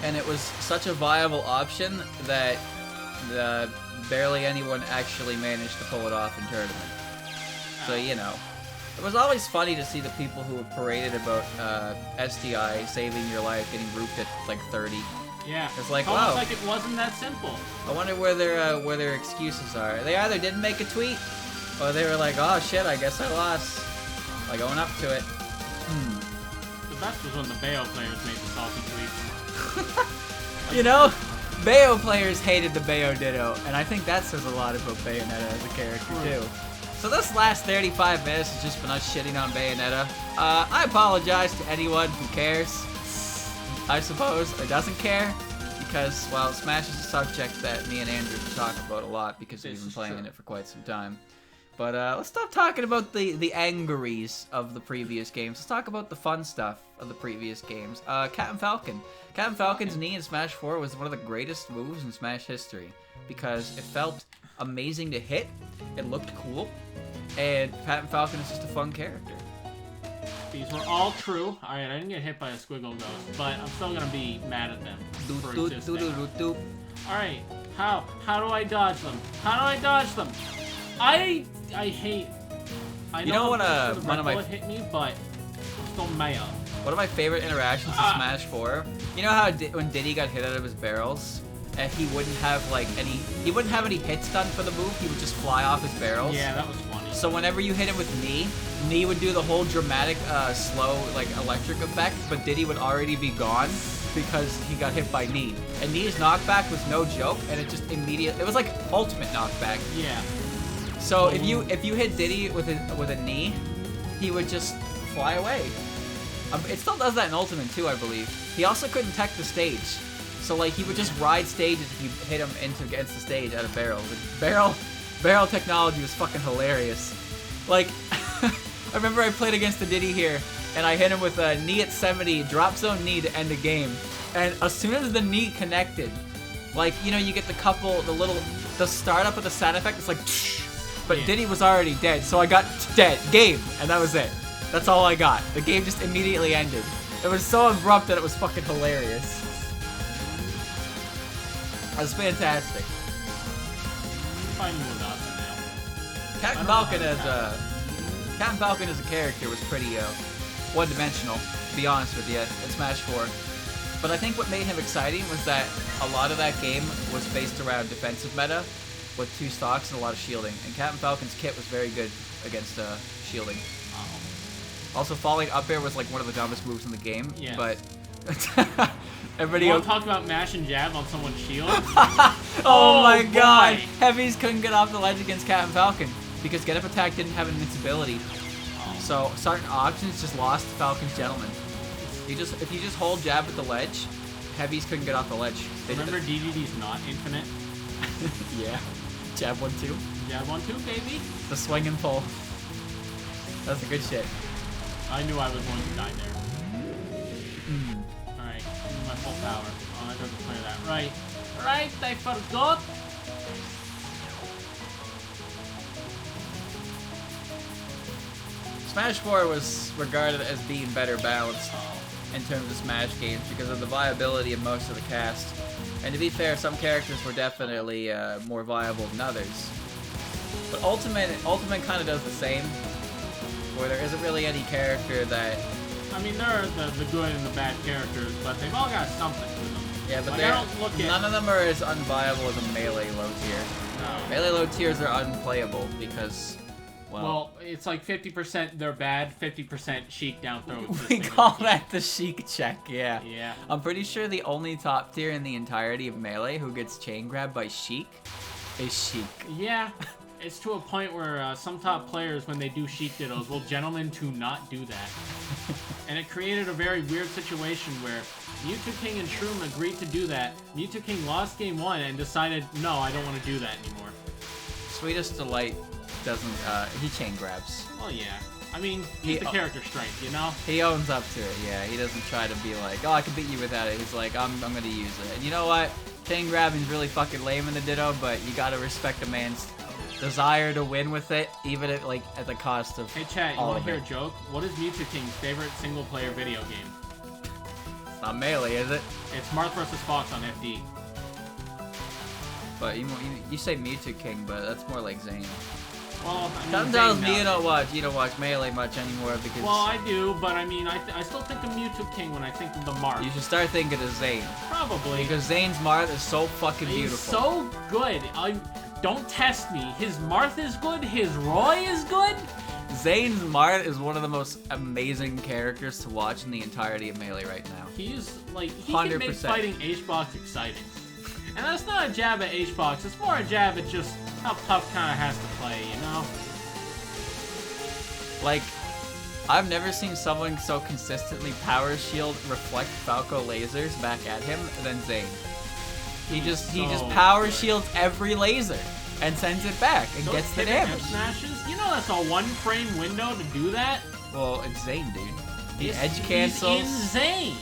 And it was such a viable option that barely anyone actually managed to pull it off in tournament. So, you know, it was always funny to see the people who have paraded about SDI saving your life getting roofed at like 30. Yeah, it's like, almost wow. like it wasn't that simple. I wonder where their excuses are. They either didn't make a tweet, or they were like, oh shit, I guess I lost. Like, going up to it. The best was when the Bayo players made the salty tweets. You know, Bayo players hated the Bayo Ditto, and I think that says a lot about Bayonetta as a character, too. So this last 35 minutes has just been us shitting on Bayonetta. I apologize to anyone who cares, I suppose, or doesn't care, because, well, Smash is a subject that me and Andrew talk about a lot because we've been playing it for quite some time. But let's stop talking about the angeries of the previous games. Let's talk about the fun stuff of the previous games. Cat and Falcon. Cat and Falcon's knee in Smash 4 was one of the greatest moves in Smash history because it felt amazing to hit, it looked cool, and Cat and Falcon is just a fun character. These were all true. Alright, I didn't get hit by a squiggle ghost, but I'm still gonna be mad at them for existing. Alright, how do I dodge them? How do I dodge them? I hate... I know one of my... hit me, but I'm still mad. One of my favorite interactions in Smash 4, you know how when Diddy got hit out of his barrels, and he wouldn't have any hits done for the move, he would just fly off his barrels? Yeah, that was funny. So whenever you hit him with Knee would do the whole dramatic, slow, like, electric effect, but Diddy would already be gone because he got hit by Knee. And Knee's knockback was no joke, and it just it was like ultimate knockback. Yeah. So if you hit Diddy with a Knee, he would just fly away. It still does that in Ultimate too, I believe. He also couldn't tech the stage. So, like, he would just ride stages if you hit him against the stage out of barrels. Like, barrel technology was fucking hilarious. Like, I remember I played against the Diddy here, and I hit him with a knee at 70, drop zone knee to end the game. And as soon as the knee connected, like, you know, you get the startup of the sound effect, it's like, but yeah. Diddy was already dead, so I got dead. Game. And that was it. That's all I got. The game just immediately ended. It was so abrupt that it was fucking hilarious. That was fantastic. Cat and Falcon as a character was pretty one-dimensional, to be honest with you, in Smash 4. But I think what made him exciting was that a lot of that game was based around defensive meta with 2 stocks and a lot of shielding. And Cat and Falcon's kit was very good against shielding. Also, falling up air was like one of the dumbest moves in the game, yeah. But everybody want to talk about mash and jab on someone's shield? Oh my god! Heavies couldn't get off the ledge against Cat and Falcon because Get Up Attack didn't have invincibility. So certain options just lost to Falcon's Gentleman. If you just hold jab at the ledge, Heavies couldn't get off the ledge. Remember DDD's not infinite? Yeah. Jab 1-2. Jab 1-2, baby. The swing and pull. That's a good shit. I knew I was going to die there. Alright, my full power. Oh, that doesn't clear that. Right, I forgot! Smash 4 was regarded as being better balanced in terms of Smash games because of the viability of most of the cast. And to be fair, some characters were definitely more viable than others. But Ultimate kind of does the same, where there isn't really any character that... I mean, there are the good and the bad characters, but they've all got something to them. Yeah, but like, none of them are as unviable as a Melee low tier. No. Melee low tiers are unplayable because, well, it's like 50% they're bad, 50% Sheik down throw. We call that the Sheik check, yeah. Yeah. I'm pretty sure the only top tier in the entirety of Melee who gets chain grabbed by Sheik is chic. Yeah, it's to a point where some top players, when they do Sheik Dittos, will gentlemen to not do that. And it created a very weird situation where Mewtwo King and Shroom agreed to do that. Mewtwo King lost game 1 and decided, no, I don't want to do that anymore. Sweetest Delight doesn't, he chain grabs. Well, yeah. I mean, he's the character strength, you know? He owns up to it, yeah. He doesn't try to be like, oh, I can beat you without it. He's like, I'm gonna use it. And you know what? Chain grabbing's really fucking lame in the Ditto, but you gotta respect a man's desire to win with it, even at, like, at the cost of Hey, chat, you all wanna of hear it. a joke? What is Mewtwo King's favorite single-player video game? It's not Melee, is it? It's Marth vs. Fox on FD. But you say Mewtwo King, but that's more like Zane. Well, I mean, Sometimes tells Zane me you nowadays. don't watch Melee much anymore because Well, I do, but I mean, I still think of Mewtwo King when I think of the Marth. you should start thinking of Zane. Probably. Because Zane's Marth is so fucking He's beautiful. so good. Don't test me. His Marth is good. His Roy is good. Zane's Marth is one of the most amazing characters to watch in the entirety of Melee right now. He's like, he can make 100%. fighting H-Box exciting. And that's not a jab at H-Box. It's more a jab at just how tough kind of has to play, you know? Like, I've never seen someone so consistently power shield reflect Falco lasers back at him than Zane. He just power good. shields every laser and sends it back and Those gets the pivot damage. F smashes, you know that's a 1-frame window to do that? Well, it's Zane, dude. He He's- edge cancels. He's insane.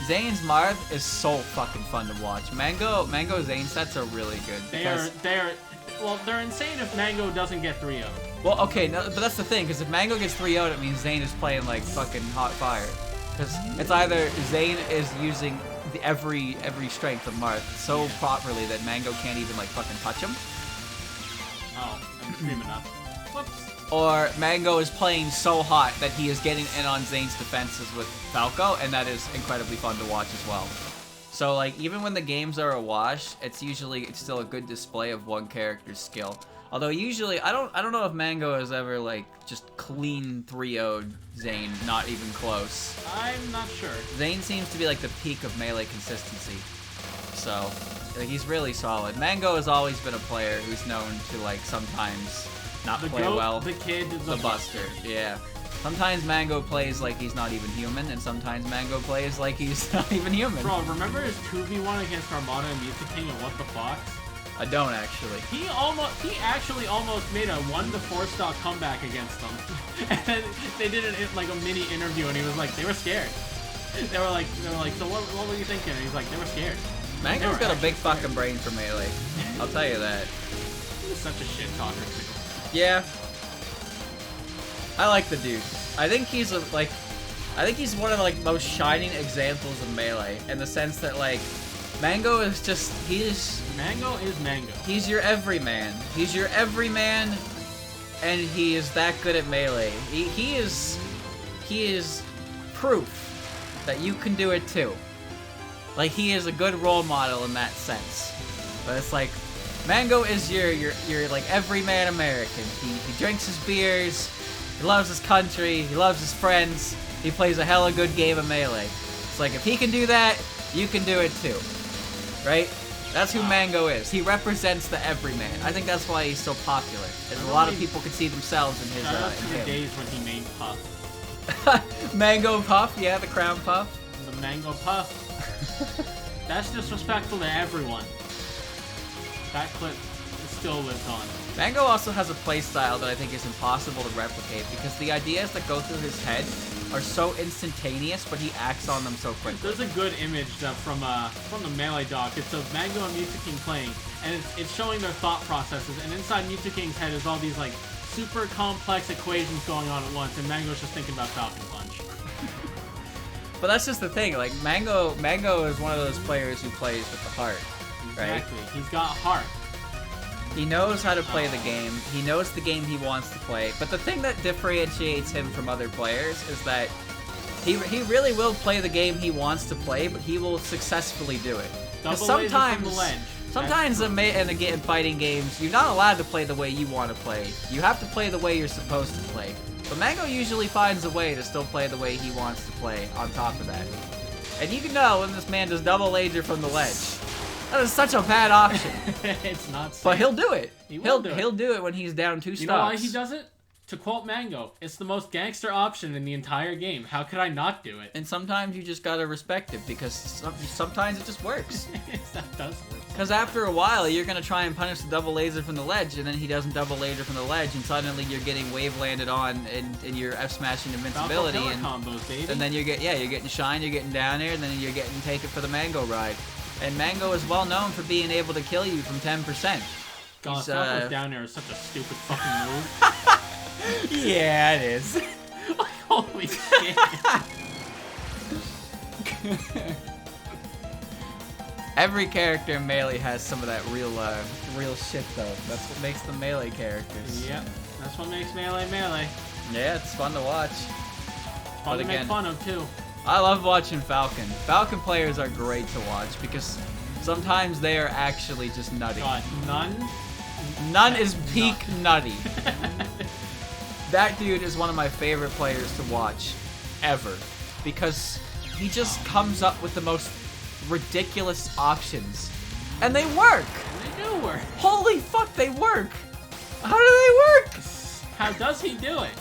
Zane's Marth is so fucking fun to watch. Mango Zane sets are really good. They're insane if Mango doesn't get 3-0. Well, okay, no, but that's the thing, because if Mango gets 3-0'd, it means Zane is playing like fucking hot fire. Because it's either Zane is using every strength of Marth so properly that Mango can't even like fucking touch him, Oh, I'm screaming up. Whoops. or Mango is playing so hot that he is getting in on Zane's defenses with Falco, and that is incredibly fun to watch as well. So like, even when the games are a wash, it's still a good display of one character's skill. Although usually, I don't know if Mango has ever like just clean 3-0'd Zane, not even close. I'm not sure. Zane seems to be like the peak of Melee consistency. So, like, he's really solid. Mango has always been a player who's known to like sometimes not The play goat, well. the kid, The Buster, yeah. Sometimes Mango plays like he's not even human, and sometimes Mango plays like he's not even human. Bro, remember his 2v1 against Armada and Mewtwo King and What the Fox? I don't actually. He actually almost made a 1-4 stock comeback against them. And they did like a mini interview, and he was like, they were scared. They were like, so what were you thinking? And he's like, they were scared. Mango's got a big fucking brain for Melee. I'll tell you that. He's such a shit talker too. Yeah. I like the dude. I think he's one of the like most shining examples of Melee in the sense that like Mango is just Mango is Mango. He's your everyman. He's your everyman, and he is that good at Melee. He is proof that you can do it too. Like, he is a good role model in that sense. But it's like, Mango is your like everyman American. He drinks his beers, he loves his country, he loves his friends, he plays a hella good game of Melee. It's like, if he can do that, you can do it too. Right? That's who Mango is. He represents the everyman. I think that's why he's so popular. Because a lot of people could see themselves in his Shout out to in the him. days when he made Puff. Mango Puff, yeah, the Crown Puff. The Mango Puff. That's disrespectful to everyone. That clip still lives on. Mango also has a playstyle that I think is impossible to replicate because the ideas that go through his head are so instantaneous, but he acts on them so quickly. There's a good image from the Melee doc. It's of Mango and Mewtwo King playing, and it's showing their thought processes. And inside Mewtwo King's head is all these like super complex equations going on at once, and Mango's just thinking about Falcon Punch. But that's just the thing. Like Mango is one of those players who plays with the heart, right? Exactly. He's got heart. He knows how to play the game. He knows the game he wants to play. But the thing that differentiates him from other players is that he really will play the game he wants to play, but he will successfully do it. Because sometimes in fighting games, you're not allowed to play the way you want to play. You have to play the way you're supposed to play. But Mango usually finds a way to still play the way he wants to play on top of that. And you can know when this man does double laser from the ledge. That is such a bad option. It's not safe. But he'll do it. He'll do it. He'll do it when he's down 2 stocks. You know why he does it? To quote Mango, it's the most gangster option in the entire game. How could I not do it? And sometimes you just gotta respect it because sometimes it just works. That does work. Because after a while, you're gonna try and punish the double laser from the ledge, and then he doesn't double laser from the ledge, and suddenly you're getting wave landed on, and you're F smashing invincibility, and combos, baby. And then you're getting shine, you're getting down there, and then you're getting take it for the Mango ride. And Mango is well known for being able to kill you from 10%. God, Falco's down there is such a stupid fucking move. Yeah, it is. Holy shit. Every character in Melee has some of that real shit, though. That's what makes them Melee characters. Yep, that's what makes Melee Melee. Yeah, it's fun to watch. Fun to make fun of, too. I love watching Falcon. Falcon players are great to watch because sometimes they are actually just nutty. God, None is peak nutty. That dude is one of my favorite players to watch ever because he just comes up with the most ridiculous options. And they work! They do work. Holy fuck, they work! How do they work? How does he do it?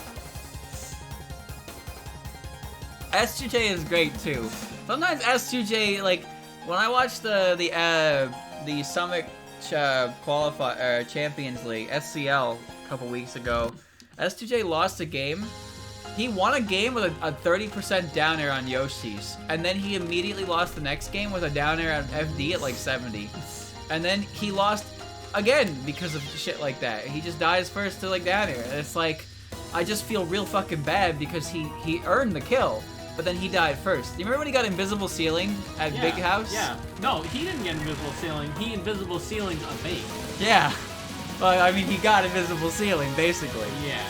S2J is great too. Sometimes S2J, like, when I watch the Summit Champions League, SCL, a couple weeks ago, S2J lost a game. He won a game with a 30% down air on Yoshi's, and then he immediately lost the next game with a down air on FD at like 70. And then he lost again because of shit like that. He just dies first to like down air. And it's like, I just feel real fucking bad because he earned the kill, but then he died first. You remember when he got invisible ceiling at Big House? Yeah. No, he didn't get invisible ceiling. He invisible ceilinged a bait. Yeah. Well, I mean, he got invisible ceiling, basically. Yeah.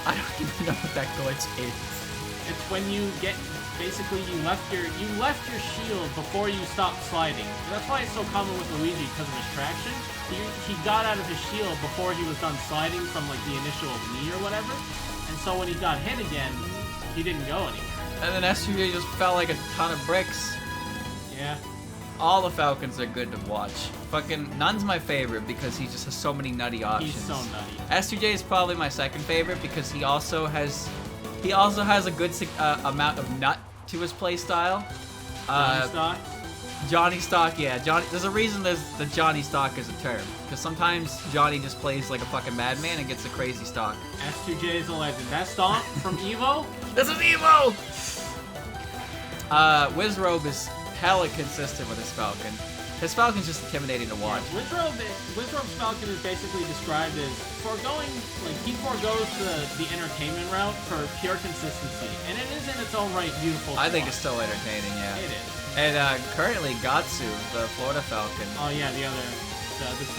I don't even know what that glitch is. It's when you get, basically you left your shield before you stopped sliding. And that's why it's so common with Luigi because of his traction. He got out of his shield before he was done sliding from like the initial knee or whatever. And so when he got hit again, he didn't go anywhere. And then SUJ just fell like a ton of bricks. Yeah. All the Falcons are good to watch. Fucking Nun's my favorite because he just has so many nutty options. He's so nutty. S2J is probably my second favorite because he also has a good amount of nut to his playstyle. Johnny Stock? Johnny Stock, yeah. There's a reason the Johnny Stock is a term. Because sometimes Johnny just plays like a fucking madman and gets a crazy stock. S2J is a legend. That stomp from Evo? This is Evo! Wizrobe is hella consistent with his Falcon. His Falcon's just intimidating to watch. Yeah, Wizrobe's Falcon is basically described as he forgoes the entertainment route for pure consistency. And it is in its own right beautiful. I think it's still entertaining, yeah. It is. And currently Gatsu, the Florida Falcon. Oh yeah, the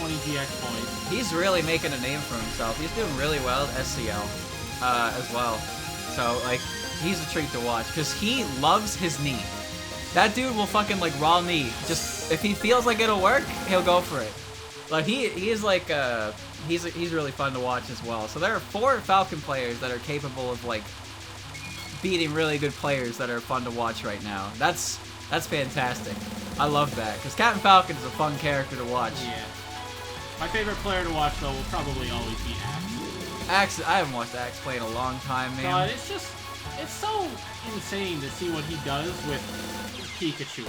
20GX boys. He's really making a name for himself. He's doing really well at SCL as well. So like, he's a treat to watch because he loves his knee. That dude will fucking like raw knee. Just if he feels like it'll work, he'll go for it. Like he is like he's really fun to watch as well. So there are 4 Falcon players that are capable of like beating really good players that are fun to watch right now. That's fantastic. I love that because Captain Falcon is a fun character to watch. Yeah. My favorite player to watch though will probably always be Axe. Axe, I haven't watched Axe play in a long time, man. God, it's so insane to see what he does with Pikachu.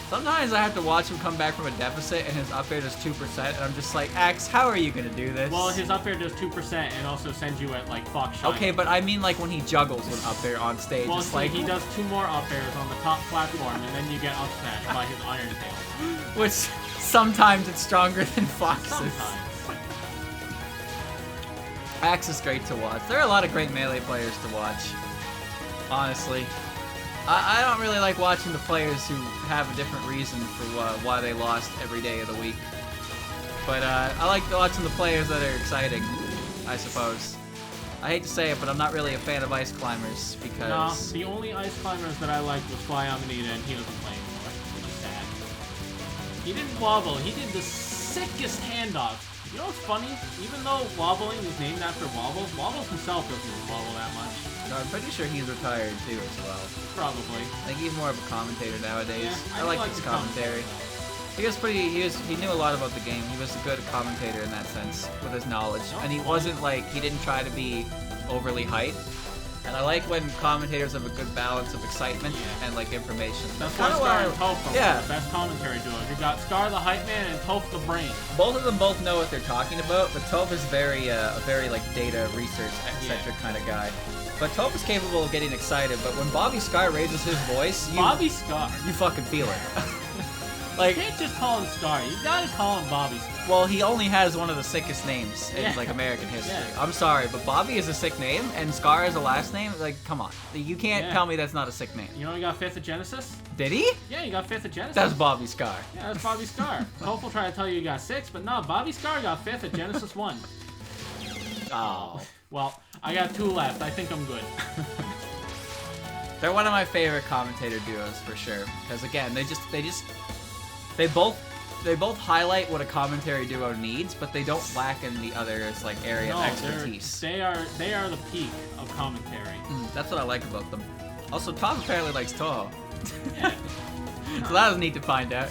Sometimes I have to watch him come back from a deficit and his up air does 2%, and I'm just like, Axe, how are you gonna do this? Well, his up air does 2% and also sends you at like Fox Shine. Okay, but I mean like when he juggles with up air on stage. Well, it's like he does 2 more up airs on the top platform, and then you get up smash by his Iron Tail. Which sometimes it's stronger than Fox's. Sometimes. Axe is great to watch. There are a lot of great Melee players to watch. Honestly. I don't really like watching the players who have a different reason for why they lost every day of the week. But I like watching the players that are exciting, I suppose. I hate to say it, but I'm not really a fan of Ice Climbers because... No, the only Ice Climbers that I liked was Fly Amanita, and he doesn't play anymore, which is sad. He didn't wobble. He did the sickest handoffs. You know what's funny? Even though wobbling is named after Wobbles, Wobbles himself doesn't even wobble that much. No, I'm pretty sure he's retired too as well. Probably. I think he's more of a commentator nowadays. Yeah, I like his commentary. He knew a lot about the game. He was a good commentator in that sense with his knowledge, and he wasn't like he didn't try to be overly hyped. And I like when commentators have a good balance of excitement and like information. That's why Scar and Toph yeah. are the best commentary duo. You got Scar the hype man and Toph the brain. Both of them both know what they're talking about, but Toph is a very like data research eccentric kind of guy. But Toph is capable of getting excited, but when Bobby Scar raises his voice, Bobby Scar, you fucking feel it. Like, you can't just call him Scar. You gotta call him Bobby Scar. Well, he only has one of the sickest names in like American history. Yeah. I'm sorry, but Bobby is a sick name, and Scar is a last name. Like, come on, you can't tell me that's not a sick name. You know he got 5th at Genesis? Did he? Yeah, he got 5th at Genesis. That's Bobby Scar. Yeah, that's Bobby Scar. Hope will try to tell you he got 6, but no, Bobby Scar got 5th at Genesis 1. Oh. Well, I got 2 left. I think I'm good. They're one of my favorite commentator duos for sure. Because again, they both highlight what a commentary duo needs, but they don't lack in the other's like area of expertise. They are the peak of commentary. That's what I like about them. Also, Tom apparently likes Touhou. Yeah. So that was neat to find out.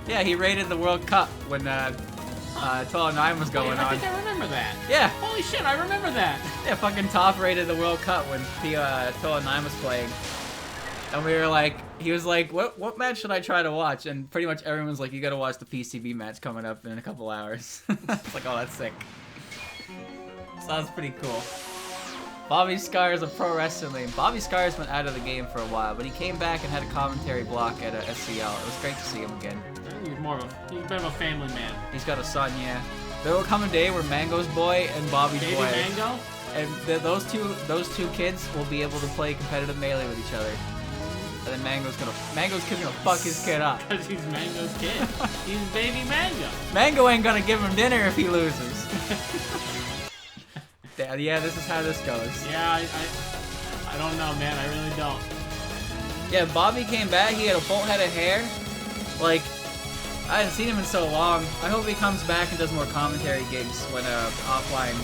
Yeah, he rated the World Cup when Touhou 9 was going on. I think I remember that. Yeah. Holy shit, I remember that. Yeah, fucking Toph rated the World Cup when Touhou 9 was playing. And we were like, he was like, what match should I try to watch? And pretty much everyone's like, you gotta watch the PCB match coming up in a couple hours. It's like, oh, that's sick. Sounds pretty cool. Bobby Scar is a pro wrestling. Bobby Scar's been out of the game for a while, but he came back and had a commentary block at SCL. It was great to see him again. He's a bit of a family man. He's got a son, yeah. There will come a day where Mango's boy and Bobby's Baby boy. Mango? And those two kids will be able to play competitive melee with each other. And then Mango's kid's gonna fuck his kid up. Because he's Mango's kid. He's baby Mango. Mango ain't gonna give him dinner if he loses. Yeah, this is how this goes. Yeah, I don't know, man. I really don't. Yeah, Bobby came back. He had a full head of hair. Like, I hadn't seen him in so long. I hope he comes back and does more commentary gigs when offline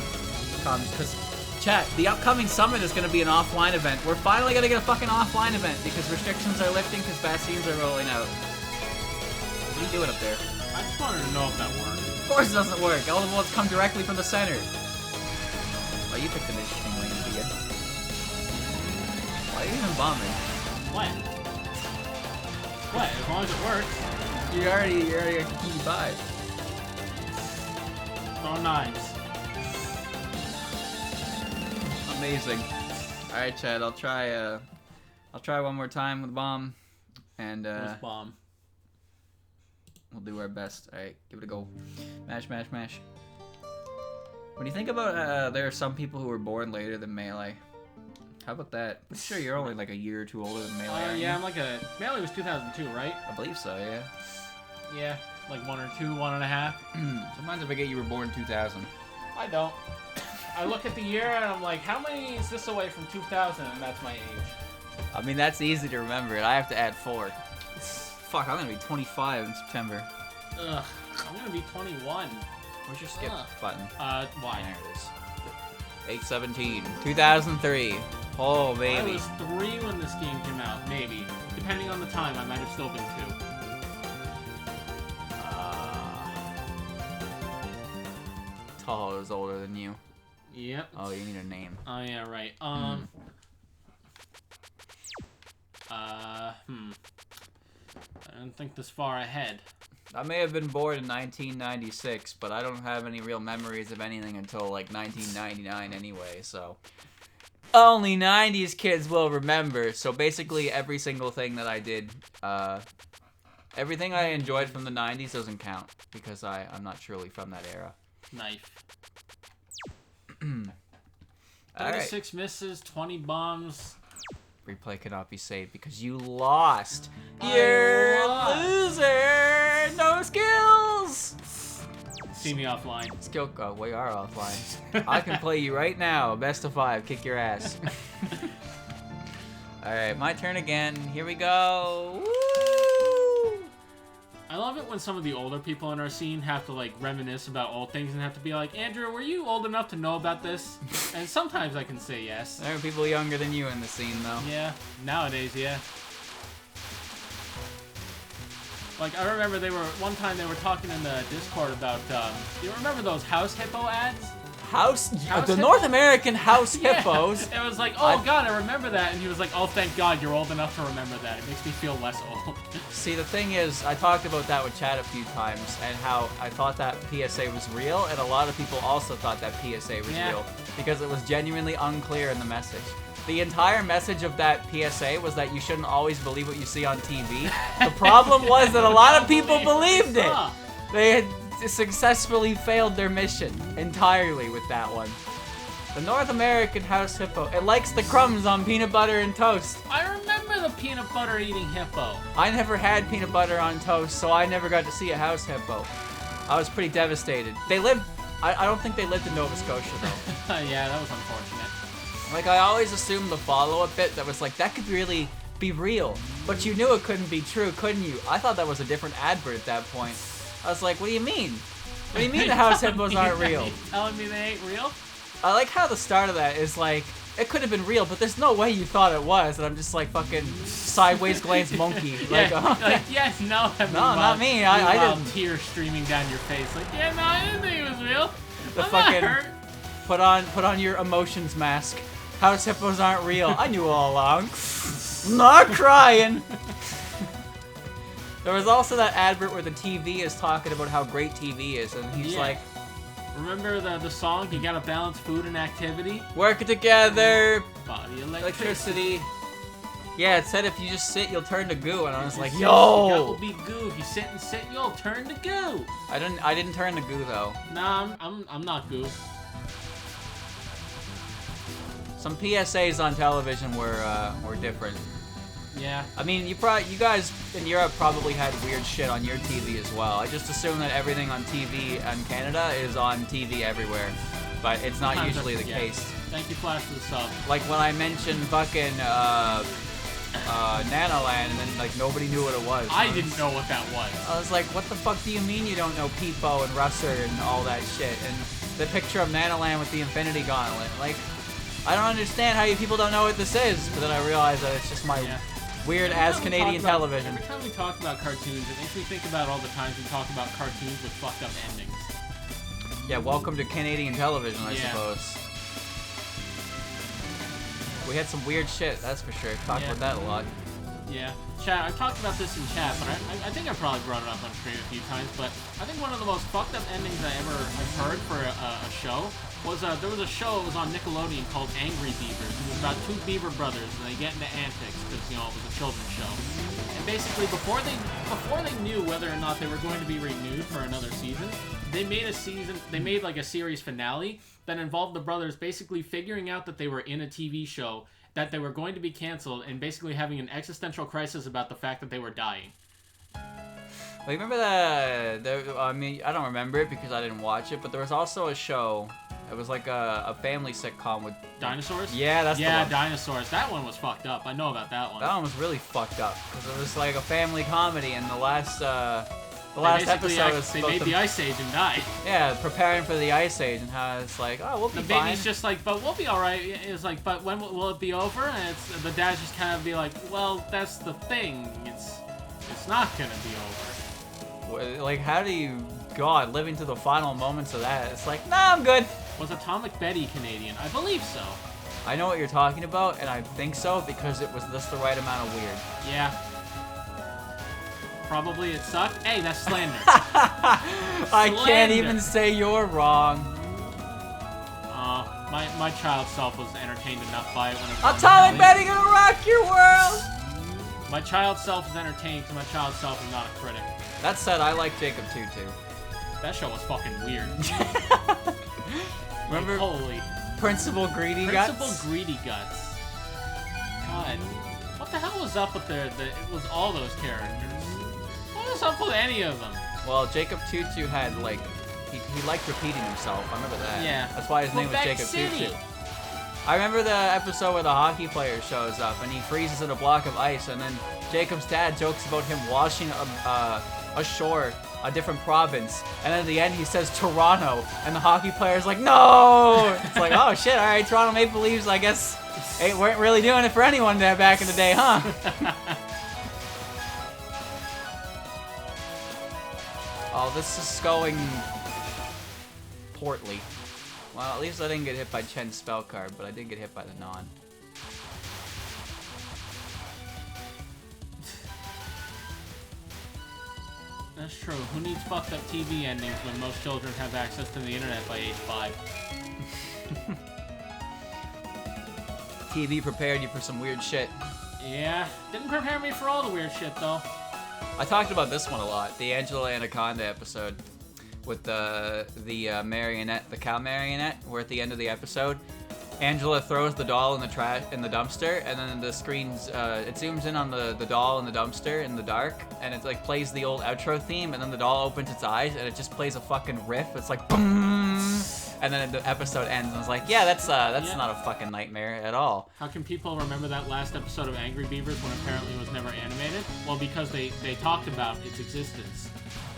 comes. Because, chat, the upcoming summit is going to be an offline event. We're finally going to get a fucking offline event because restrictions are lifting because vaccines are rolling out. What are you doing up there? I just wanted to know if that worked. Of course it doesn't work. All the bullets come directly from the center. Oh, you picked an interesting lane to begin. Why are you even bombing? What? What? As long as it works. You're already a key 5. Throw 9s. Amazing. Alright, Chad, I'll try one more time with bomb. And With bomb. We'll do our best. Alright, give it a go. Mash, mash, mash. When you think about there are some people who were born later than Melee. How about that? I'm sure you're only like a year or two older than Melee, aren't yeah, you? I'm like Melee was 2002, right? I believe so, yeah. Yeah, like 1 or 2, 1.5. Sometimes I forget you were born in 2000. I don't. I look at the year and I'm like, how many is this away from 2000? And that's my age. I mean, that's easy to remember. I have to add 4. Fuck, I'm gonna be 25 in September. Ugh, I'm gonna be 21. Where's your skip button? Why? There it is. 8/17, 2003. Oh, baby. I was 3 when this game came out, maybe. Depending on the time, I might have still been 2. Touhou is older than you. Yep. Oh, you need a name. Oh, yeah, right. I didn't think this far ahead. I may have been born in 1996, but I don't have any real memories of anything until like 1999 anyway, so. Only 90s kids will remember, so basically every single thing that I did, everything I enjoyed from the 90s doesn't count, because I'm not truly from that era. Knife. 36 Alright. misses, 20 bombs. Replay cannot be saved because you lost. You're a loser! No skills! See me offline. Skill. Oh, we are offline. I can play you right now. Best of 5. Kick your ass. Alright, my turn again. Here we go. Woo! I love it when some of the older people in our scene have to like reminisce about old things and have to be like, Andrew, were you old enough to know about this? And sometimes I can say yes. There are people younger than you in the scene, though. Yeah, nowadays, yeah. Like, I remember one time they were talking in the Discord about, you remember those house hippo ads? The North American house hippos. It was like, oh god, I remember that. And he was like, oh, thank god, you're old enough to remember that. It makes me feel less old. See, the thing is, I talked about that with Chad a few times, and how I thought that PSA was real, and a lot of people also thought that PSA was real, because it was genuinely unclear in the message. The entire message of that PSA was that you shouldn't always believe what you see on TV. The problem was that a lot of people believed it. They had successfully failed their mission entirely with that one. The North American house hippo. It likes the crumbs on peanut butter and toast. I remember the peanut butter eating hippo. I never had peanut butter on toast, so I never got to see a house hippo. I was pretty devastated. They lived... I don't think they lived in Nova Scotia, though. Yeah, that was unfortunate. Like, I always assumed the follow-up bit that was like, that could really be real. But you knew it couldn't be true, couldn't you? I thought that was a different advert at that point. I was like, what do you mean? What do you mean the house hippos aren't real? You telling me they ain't real? I like how the start of that is like, it could have been real, but there's no way you thought it was. And I'm just like fucking sideways glazed monkey. Like, yes, no, not me. I didn't. Tears streaming down your face. Like, yeah, no, I didn't think it was real. The I'm fucking not hurt. put on your emotions mask. House hippos aren't real. I knew all along. Not crying. There was also that advert where the TV is talking about how great TV is, and he's like, remember the song, you gotta balance food and activity? Work it together. Body Electricity. Yeah, it said if you just sit, you'll turn to goo, and I was like, yo! That will be goo. If you sit and sit, you'll turn to goo. I didn't turn to goo, though. Nah, I'm not goo. Some PSAs on television were different. Yeah. I mean, you guys in Europe probably had weird shit on your TV as well. I just assume that everything on TV in Canada is on TV everywhere, but it's not usually the case. Thank you, Flash, for the sub. Like when I mentioned fucking Nanoland, and then like nobody knew what it was. I didn't know what that was. I was like, what the fuck do you mean you don't know Peepo and Russer and all that shit? And the picture of Nanoland with the Infinity Gauntlet, like. I don't understand how you people don't know what this is, but then I realized that it's just my weird ass Canadian television. Every time we talk about cartoons, it makes me think about all the times we talk about cartoons with fucked up endings. Yeah, welcome to Canadian television, I suppose. We had some weird shit, that's for sure. Talked about that a lot. Yeah. Chat, I've talked about this in chat, but I think I probably brought it up on stream a few times, but I think one of the most fucked up endings I've heard for a show was, there was a show, it was on Nickelodeon called Angry Beavers. It was about two beaver brothers, and they get into antics, because, you know, it was a children's show. And basically, before they knew whether or not they were going to be renewed for another season, they made like a series finale that involved the brothers basically figuring out that they were in a TV show, that they were going to be canceled, and basically having an existential crisis about the fact that they were dying. Well, you remember I mean, I don't remember it because I didn't watch it, but there was also a show. It was like a family sitcom with... Dinosaurs? Yeah, that's the one. Yeah, Dinosaurs. That one was fucked up. I know about that one. That one was really fucked up, because it was like a family comedy, and the last episode was they made the Ice Age and died. Yeah, preparing for the Ice Age, and how it's like, oh, we'll be fine. The baby's just like, but we'll be alright. It's like, but when will it be over? And the dad's just kind of be like, well, that's the thing. It's not gonna be over. Like, how do you... God, living to the final moments of that, it's like, nah, I'm good. Was Atomic Betty Canadian? I believe so. I know what you're talking about, and I think so because it was just the right amount of weird. Yeah. Probably it sucked. Hey, that's slander. I can't even say you're wrong. My child self was entertained enough by it when it was Atomic Betty gonna rock your world! My child self is entertained because my child self is not a critic. That said, I like Jacob Tutu. That show was fucking weird. Remember holy. Principal Greedy Guts? Principal Greedy Guts. God. What the hell was up with it was all those characters? What was up with any of them? Well, Jacob Tutu had, like, he liked repeating himself. I remember that. Yeah. That's why his name was Jacob Tutu. I remember the episode where the hockey player shows up and he freezes in a block of ice, and then Jacob's dad jokes about him washing ashore a different province, and then at the end he says Toronto, and the hockey player's like, no! It's like, oh shit, alright, Toronto Maple Leafs, I guess, weren't really doing it for anyone there back in the day, huh? Oh, this is going portly. Well, at least I didn't get hit by Chen's spell card, but I did get hit by the non. That's true. Who needs fucked up TV endings when most children have access to the internet by age 5? TV prepared you for some weird shit. Yeah, didn't prepare me for all the weird shit though. I talked about this one a lot, the Angela Anaconda episode with the marionette, the cow marionette, where at the end of the episode, Angela throws the doll in the dumpster, and then the screens, it zooms in on the doll in the dumpster in the dark, and it like plays the old outro theme, and then the doll opens its eyes, and it just plays a fucking riff. It's like boom, and then the episode ends, and I was like, yeah, that's not a fucking nightmare at all. How can people remember that last episode of Angry Beavers when apparently it was never animated? Well, because they talked about its existence.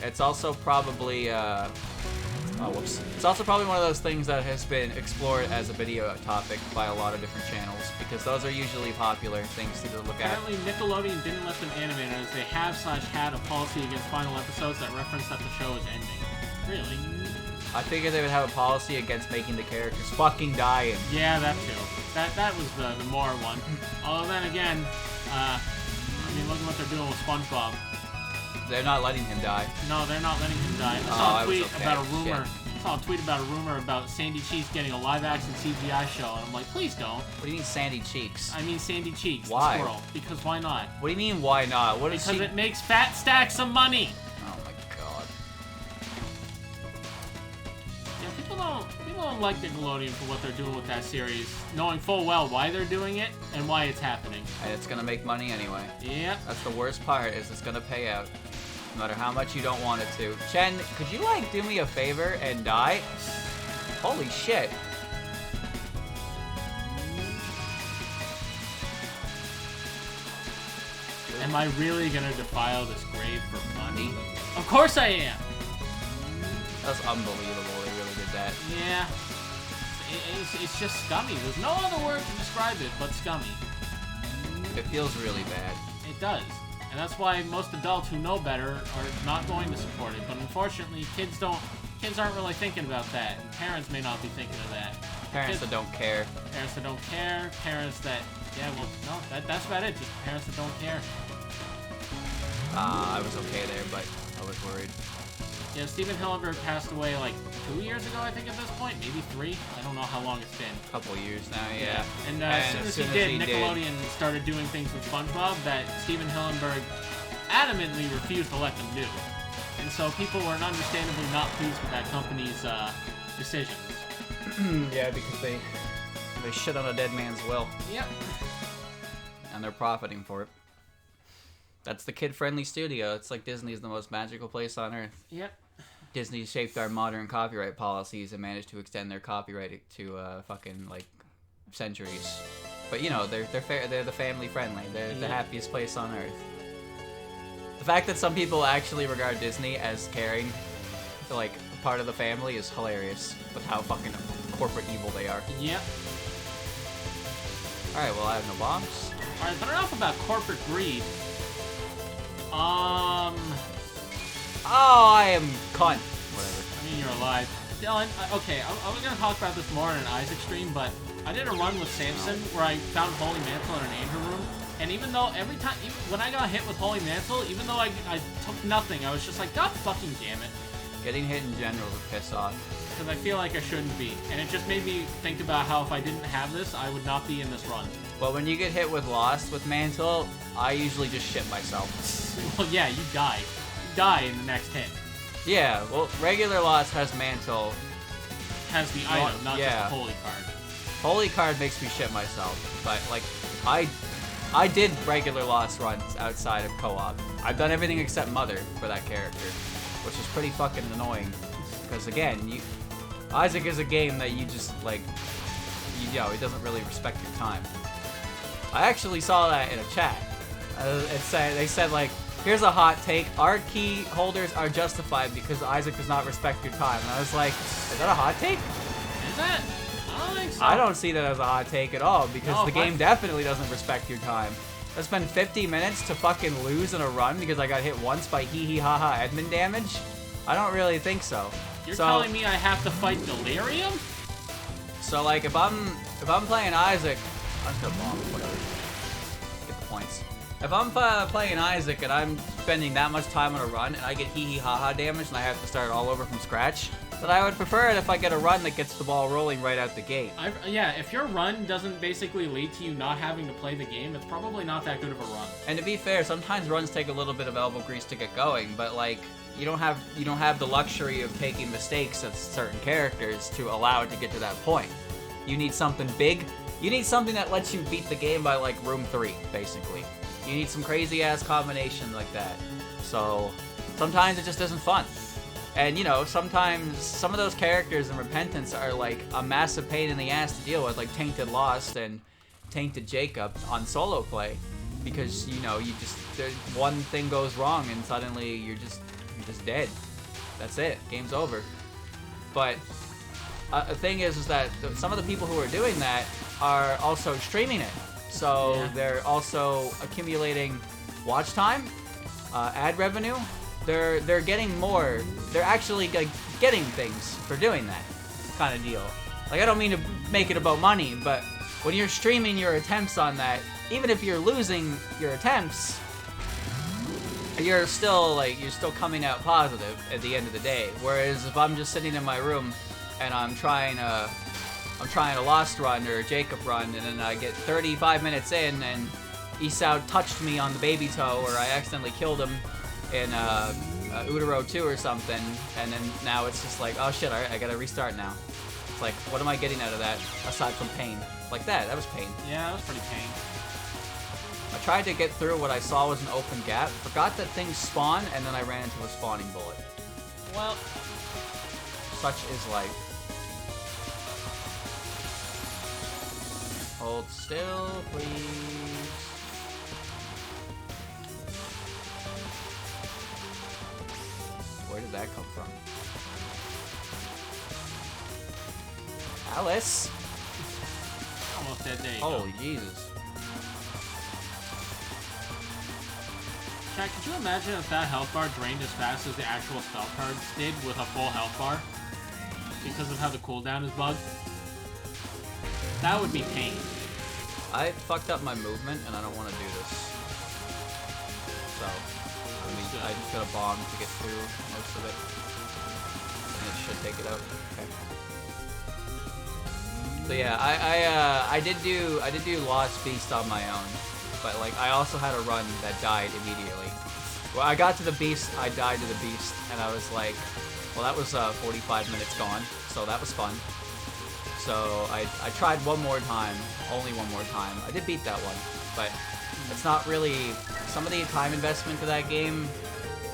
It's also probably it's also probably one of those things that has been explored as a video topic by a lot of different channels, because those are usually popular things to look at. Apparently Nickelodeon didn't let them animate it, as they have/had a policy against final episodes that reference that the show is ending. Really? I figured they would have a policy against making the characters fucking dying. Yeah, that too. That was the more one. Although then again, I mean, look at what they're doing with SpongeBob. They're not letting him die. No, they're not letting him die. I saw a tweet about a rumor. I saw a tweet about a rumor about Sandy Cheeks getting a live-action CGI show, and I'm like, please don't. What do you mean Sandy Cheeks? I mean Sandy Cheeks, why? the squirrel. Because why not? What do you mean why not? What is because it makes fat stacks of money. Oh my god. Yeah, people don't like Nickelodeon for what they're doing with that series, knowing full well why they're doing it and why it's happening. And it's gonna make money anyway. Yep. That's the worst part, is it's gonna pay out. No matter how much you don't want it to. Chen, could you, like, do me a favor and die? Holy shit. Am I really gonna defile this grave for money? Of course I am! That's unbelievable, they really did that. Yeah. It's just scummy. There's no other word to describe it but scummy. It feels really bad. It does. And that's why most adults who know better are not going to support it. But unfortunately, kids aren't really thinking about that. And parents may not be thinking of that. Parents that don't care. Parents that don't care. Parents that, yeah, well, no, that's about it. Just parents that don't care. I was okay there, but I was worried. Yeah, Steven Hillenburg passed away like 2 years ago, I think, at this point. Maybe 3. I don't know how long it's been. A couple years now, yeah. And as soon as he did, Nickelodeon started doing things with SpongeBob that Steven Hillenburg adamantly refused to let them do. And so people were understandably not pleased with that company's decisions. Yeah, because they shit on a dead man's will. Yep. And they're profiting for it. That's the kid-friendly studio. It's like Disney is the most magical place on earth. Yep. Disney shaped our modern copyright policies and managed to extend their copyright to fucking like centuries. But you know, they're the family friendly. They're the happiest place on earth. The fact that some people actually regard Disney as caring to like part of the family is hilarious with how fucking corporate evil they are. Yep. All right, well I have no bombs. All right, but enough about corporate greed. Oh, I am cunt. Whatever. I mean, you're alive. Dylan, okay, I was going to talk about this more in an Isaac stream, but I did a run with Samson where I found Holy Mantle in an Andrew room, and even though every time, when I got hit with Holy Mantle, even though I took nothing, I was just like, God fucking damn it. Getting hit in general would piss off. Because I feel like I shouldn't be, and it just made me think about how if I didn't have this, I would not be in this run. Well, when you get hit with Lost with Mantle, I usually just shit myself. Well, yeah, you die. You die in the next hit. Yeah, well, regular Lost has Mantle. Has the item, not just the Holy card. Holy card makes me shit myself, but, like, I did regular Lost runs outside of co-op. I've done everything except Mother for that character, which is pretty fucking annoying. Because, again, Isaac is a game that you just, like, it doesn't really respect your time. I actually saw that in a chat. They said, like, here's a hot take. Our key holders are justified because Isaac does not respect your time. And I was like, is that a hot take? Is that? I don't think so. I don't see that as a hot take at all because the game definitely doesn't respect your time. I spent 50 minutes to fucking lose in a run because I got hit once by hee-hee-ha-ha admin damage. I don't really think so. You're telling me I have to fight Delirium? So like if I'm playing Isaac, I'm just gonna bomb, whatever. Get the points. If I'm playing Isaac and I'm spending that much time on a run and I get hee hee ha ha damage and I have to start all over from scratch, then I would prefer it if I get a run that gets the ball rolling right out the gate. Yeah, if your run doesn't basically lead to you not having to play the game, it's probably not that good of a run. And to be fair, sometimes runs take a little bit of elbow grease to get going, but like you don't have the luxury of taking mistakes of certain characters to allow it to get to that point. You need something big. You need something that lets you beat the game by like room 3, basically. You need some crazy ass combination like that. So sometimes it just isn't fun. And you know, sometimes some of those characters in Repentance are like a massive pain in the ass to deal with, like Tainted Lost and Tainted Jacob on solo play, because you know one thing goes wrong and suddenly you're just dead. That's it. Game's over. But the thing is that some of the people who are doing that are also streaming it. So yeah. They're also accumulating watch time, ad revenue. They're getting more. They're actually like getting things for doing that kind of deal. Like I don't mean to make it about money, but when you're streaming your attempts on that, even if you're losing your attempts, you're still coming out positive at the end of the day. Whereas if I'm just sitting in my room and I'm trying a Lost run or a Jacob run, and then I get 35 minutes in and Isao touched me on the baby toe, or I accidentally killed him in Utero 2 or something, and then now it's just like, oh shit, I gotta restart now. It's like, what am I getting out of that aside from pain? Like that was pain. Yeah, that was pretty pain. I tried to get through what I saw was an open gap, forgot that things spawn, and then I ran into a spawning bullet. Well, such is life. Hold still, please. Where did that come from? Alice? Almost dead. There you Holy go. Jesus. Jack, could you imagine if that health bar drained as fast as the actual spell cards did with a full health bar? Because of how the cooldown is bugged? That would be pain. I fucked up my movement and I don't want to do this. So, I just got a bomb to get through most of it. And it should take it out. Okay. So yeah, I did do Lost Beast on my own. But like I also had a run that died immediately. Well, I got to the beast, I died to the beast, and I was like, well, that was 45 minutes gone, so that was fun. So I tried one more time, only one more time. I did beat that one, but it's not really, some of the time investment to that game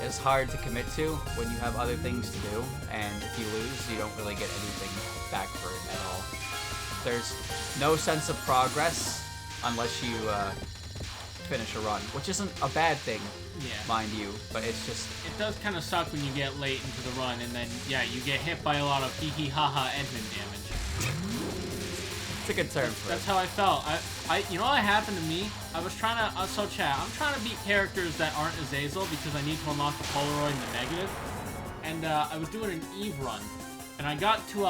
is hard to commit to when you have other things to do, and if you lose, you don't really get anything back for it at all. There's no sense of progress unless you finish a run, which isn't a bad thing, mind you, but it's just... It does kind of suck when you get late into the run, and then, yeah, you get hit by a lot of hee-hee-ha-ha admin damage. It's a good term for That's how I felt. You know what happened to me? I was trying to... so, chat, I'm trying to beat characters that aren't Azazel because I need to unlock the Polaroid and the negative, and I was doing an Eve run, and I got to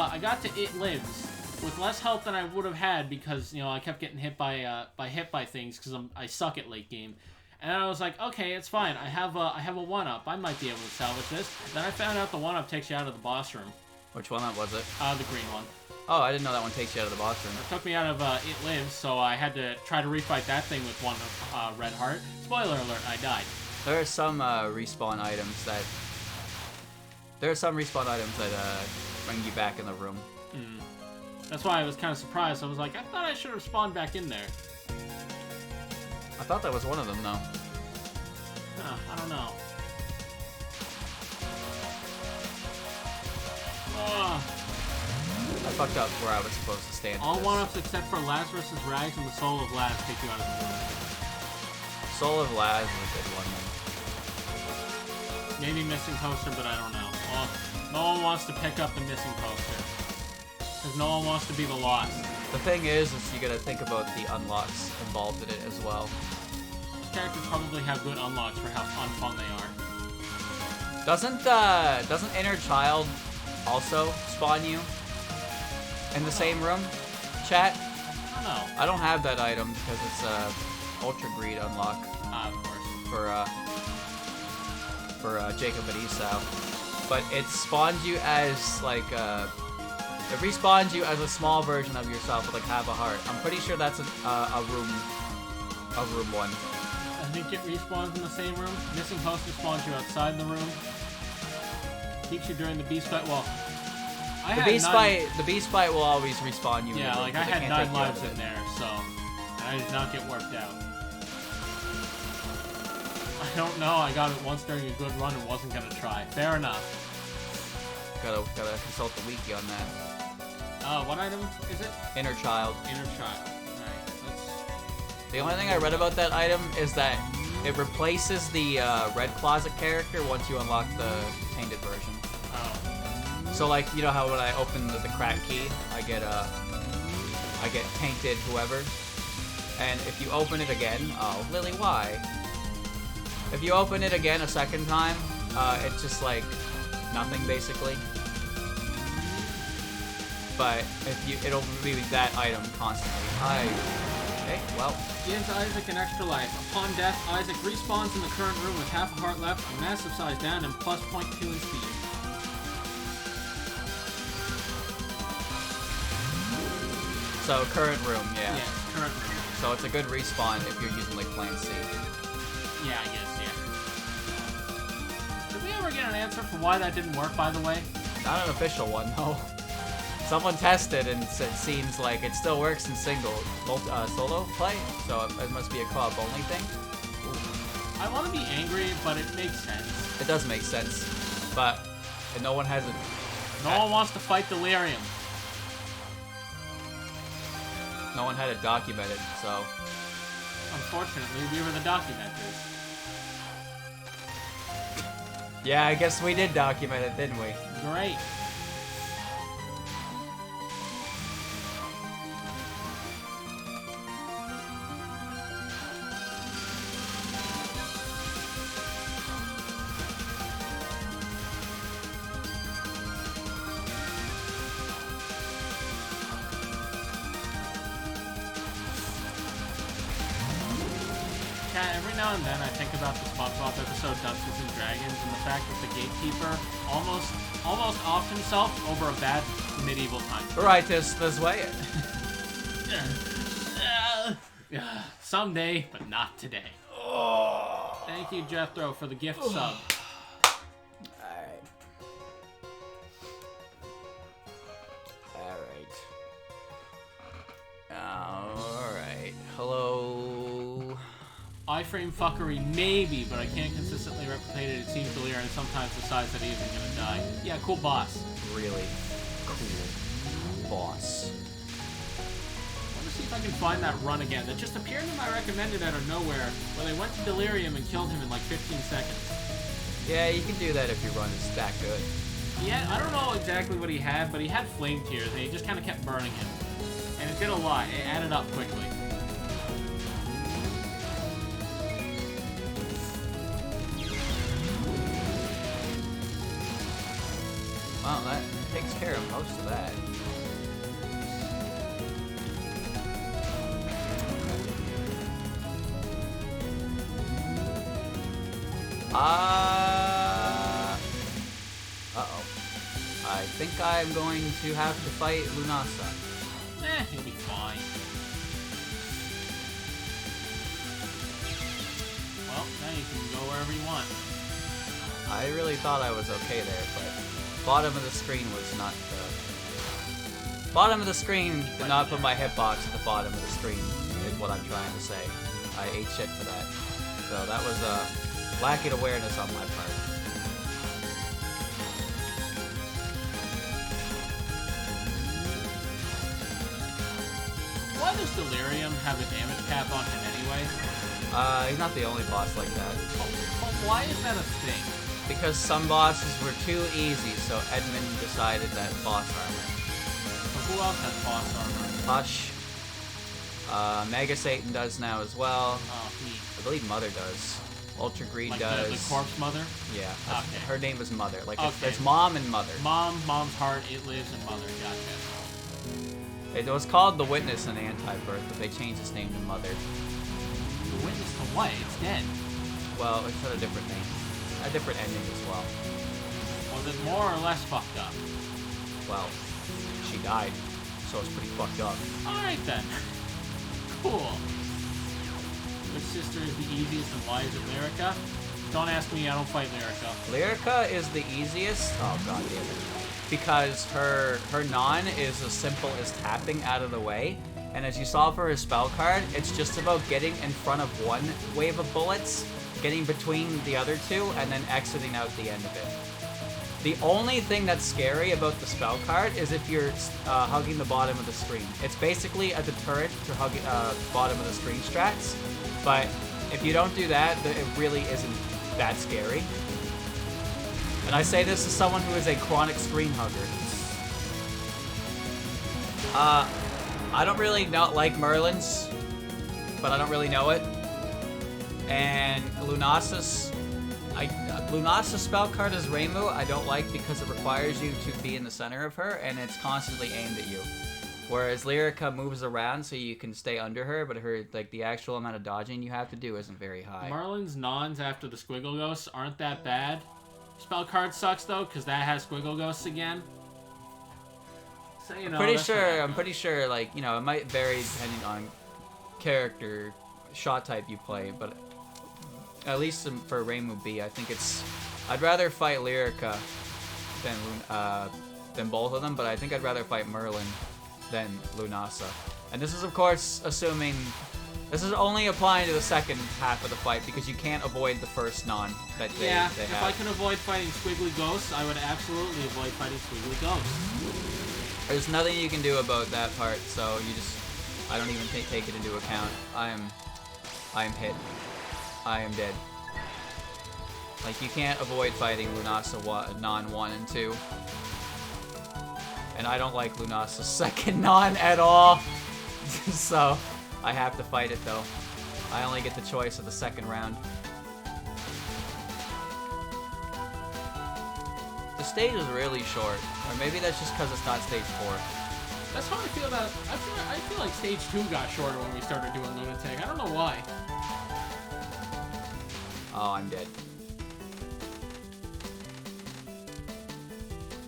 It Lives with less health than I would have had because, you know, I kept getting hit by things because I suck at late game. And then I was like, okay, it's fine. I have a 1-up. I might be able to salvage this. Then I found out the 1-up takes you out of the boss room. Which 1-up was it? The green one. Oh, I didn't know that one takes you out of the boss room. It took me out of It Lives, so I had to try to refight that thing with one red heart. Spoiler alert, I died. There are some respawn items that bring you back in the room. Mm. That's why I was kind of surprised. I was like, I thought I should have spawned back in there. I thought that was one of them, though. I don't know. I fucked up where I was supposed to stand. All 1-ups except for Lazarus' Rags and the Soul of Laz take you out of the room. Soul of Laz is a good one, then. Maybe Missing Poster, but I don't know. Well, no one wants to pick up the Missing Poster. Because no one wants to be the lost. The thing is you gotta think about the unlocks involved in it as well. These characters probably have good unlocks for how unfun they are. Doesn't Inner Child also spawn you in the same room? Chat? I don't know. I don't have that item because it's Ultra Greed unlock Of course. for Jacob and Esau. But it spawns you as like it respawns you as a small version of yourself with like half a heart. I'm pretty sure that's a room one. I think it respawns in the same room. Missing poster spawns you outside the room. Keeps you during the beast fight. Well, The beast fight will always respawn you. Yeah, like I had 9 lives in there, so I did not get worked out. I don't know. I got it once during a good run and wasn't gonna try. Fair enough. Gotta consult the wiki on that. What item is it? Inner Child. Inner Child. Alright, The only thing I read about that item is that it replaces the Red Closet character once you unlock the tainted version. Oh. So like, you know how when I open the crack key, I get tainted whoever. And if you open it again, oh, Lily, why? If you open it again a second time, it's just like nothing basically. But it'll be that item constantly. Okay, well. Gives Isaac an extra life. Upon death, Isaac respawns in the current room with half a heart left, a massive size down, and plus 0.2 in speed. So current room, yeah. Yeah, current room. So it's a good respawn if you're using like Plan C. Yeah, I guess, yeah. Did we ever get an answer for why that didn't work, by the way? Not an official one, no. Someone tested and it seems like it still works in solo play, so it must be a co-op only thing. Ooh. I want to be angry, but it makes sense. It does make sense, but no one has it. No one wants to fight Delirium. No one had it documented, so. Unfortunately, we were the documenters. Yeah, I guess we did document it, didn't we? Great. Every now and then I think about the SpongeBob episode Dungeons and Dragons and the fact that the gatekeeper almost offed himself over a bad medieval time. Right, this way it. Someday, but not today. Oh. Thank you, Jethro, for the gift sub. Alright. Hello. Iframe fuckery, maybe, but I can't consistently replicate it. It seems Delirium and sometimes decides that he isn't gonna die. Yeah, cool boss. Really cool boss. I want to see if I can find that run again. That just appeared in my recommended out of nowhere, where they went to Delirium and killed him in like 15 seconds. Yeah, you can do that if your run is that good. Yeah, I don't know exactly what he had, but he had flame tears, and he just kind of kept burning him. And it did a lot. It added up quickly. Well, that takes care of most of that. Uh-oh. I think I'm going to have to fight Lunasa. He'll be fine. Well, now you can go wherever you want. I really thought I was okay there, but bottom of the screen was not bottom of the screen did not put my hitbox at the bottom of the screen, is what I'm trying to say. I ate shit for that. So that was lacking awareness on my part. Why does Delirium have a damage cap on him anyway? He's not the only boss like that. But why is that a thing? Because some bosses were too easy, so Edmund decided that boss armor. So who else has boss armor? Hush. Mega Satan does now as well. Oh, neat. I believe Mother does. Ultra Greed Like does... the corpse mother? Yeah. Okay. Her name was Mother. Like, Okay. there's Mom and Mother. Mom's heart, it lives, and Mother. Gotcha. It was called The Witness in Anti-Birth, but they changed its name to Mother. The Witness to what? It's dead. Well, it's got a different name. A different ending as well. Was it more or less fucked up? Well, she died, so it's pretty fucked up. Alright then. Cool. Which sister is the easiest and why is it Lyrica? Don't ask me, I don't fight Lyrica. Lyrica is the easiest. Oh god damn it. Because her non is as simple as tapping out of the way. And as you saw for her spell card, it's just about getting in front of one wave of bullets, getting between the other two, and then exiting out the end of it. The only thing that's scary about the spell card is if you're hugging the bottom of the screen. It's basically a deterrent to hugging bottom of the screen strats, but if you don't do that, it really isn't that scary. And I say this as someone who is a chronic screen hugger. I don't really like Merlin's, but I don't really know it. And Lunasis, Lunasis spell card is Reimu, I don't like because it requires you to be in the center of her, and it's constantly aimed at you. Whereas Lyrica moves around so you can stay under her, but her the actual amount of dodging you have to do isn't very high. Merlin's nons after the Squiggle Ghosts aren't that bad. Spell card sucks though, because that has Squiggle Ghosts again. So, you know, I'm pretty sure, like, you know, it might vary depending on character, shot type you play, but at least for Reimu B, I think I'd rather fight Lyrica than both of them, but I think I'd rather fight Merlin than Lunasa. And this is, of course, assuming... This is only applying to the second half of the fight, because you can't avoid the first non that they have. If I can avoid fighting Squiggly Ghosts, I would absolutely avoid fighting Squiggly Ghosts. There's nothing you can do about that part, so I don't even take it into account. I am hit. I am dead. Like, you can't avoid fighting Lunasa non 1 and 2. And I don't like Lunasa's second non at all. So, I have to fight it though. I only get the choice of the second round. The stage is really short. Or maybe that's just because it's not stage 4. That's how I feel about... I feel like stage 2 got shorter when we started doing Lunatic. I don't know why. Oh, I'm dead.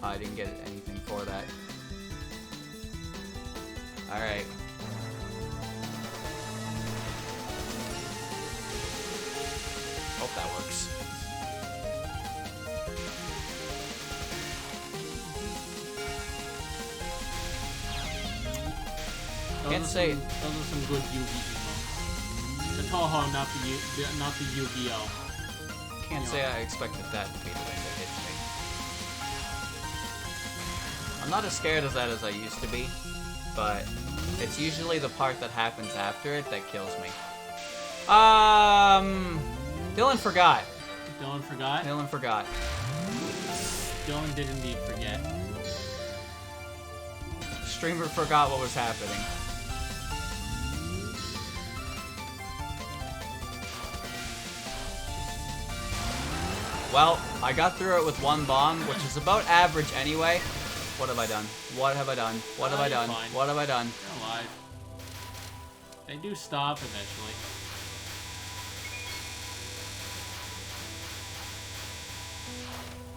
I didn't get anything for that. Alright. Hope that works. Can't say. Those are some good Yu-Gi-Oh! The Touhou, not the Yu-Gi-Oh! Can't say I expected that to be the thing that hits me. I'm not as scared of that as I used to be, but it's usually the part that happens after it that kills me. Dylan forgot. Dylan forgot? Dylan forgot. Dylan did indeed forget. Streamer forgot what was happening. Well, I got through it with one bomb, which is about average anyway. What have I done? What have I done? What have I done? Fine. What have I done? You're alive. They do stop eventually.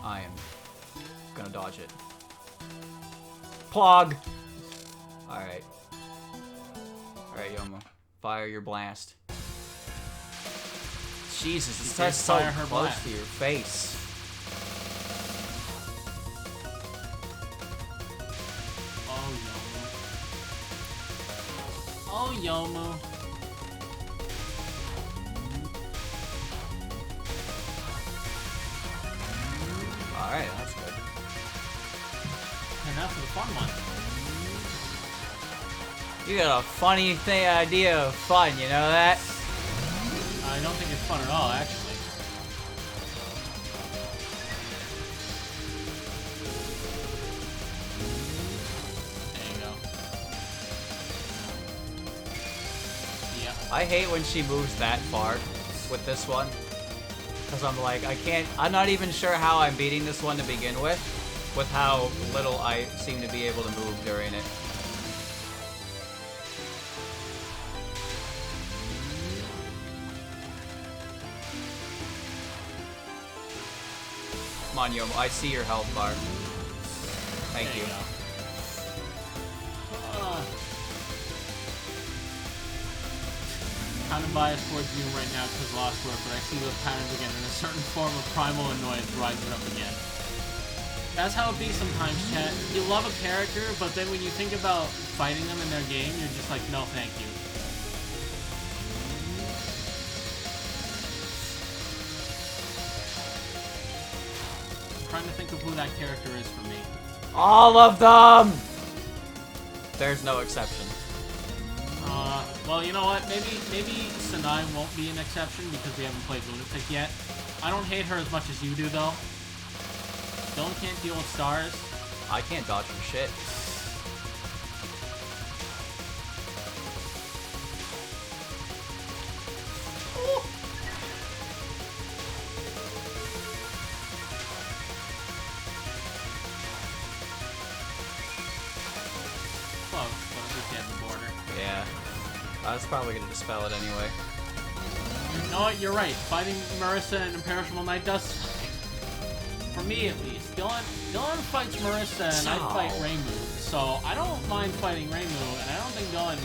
I am gonna dodge it. Plog! Alright. Alright, Yomo. Fire your blast. Jesus, it starts so close to your face. Oh, Yomo. Alright, that's good. And now for the fun one. You got a funny idea of fun, you know that? I don't think it's fun at all, actually. I hate when she moves that far with this one. Because I'm like, I'm not even sure how I'm beating this one to begin with how little I seem to be able to move during it. Come on, Yomo, I see your health bar. Thank you. Kind of biased towards you right now because Lost Work, but I see those patterns again, and a certain form of primal annoyance rises up again. That's how it be sometimes, chat. You love a character, but then when you think about fighting them in their game, you're just like, no, thank you. I'm trying to think of who that character is for me. All of them! There's no exception. Well, you know what? Maybe Sanai won't be an exception because we haven't played Lunatic yet. I don't hate her as much as you do, though. Dylan can't deal with stars. I can't dodge for shit. Close, but at least you have the border. Yeah. I was probably gonna dispel it anyway. You know what? You're right. Fighting Marissa and Imperishable Knight does something. For me, at least. Dylan fights Marissa and I fight Reimu. So I don't mind fighting Reimu, and I don't think Dylan...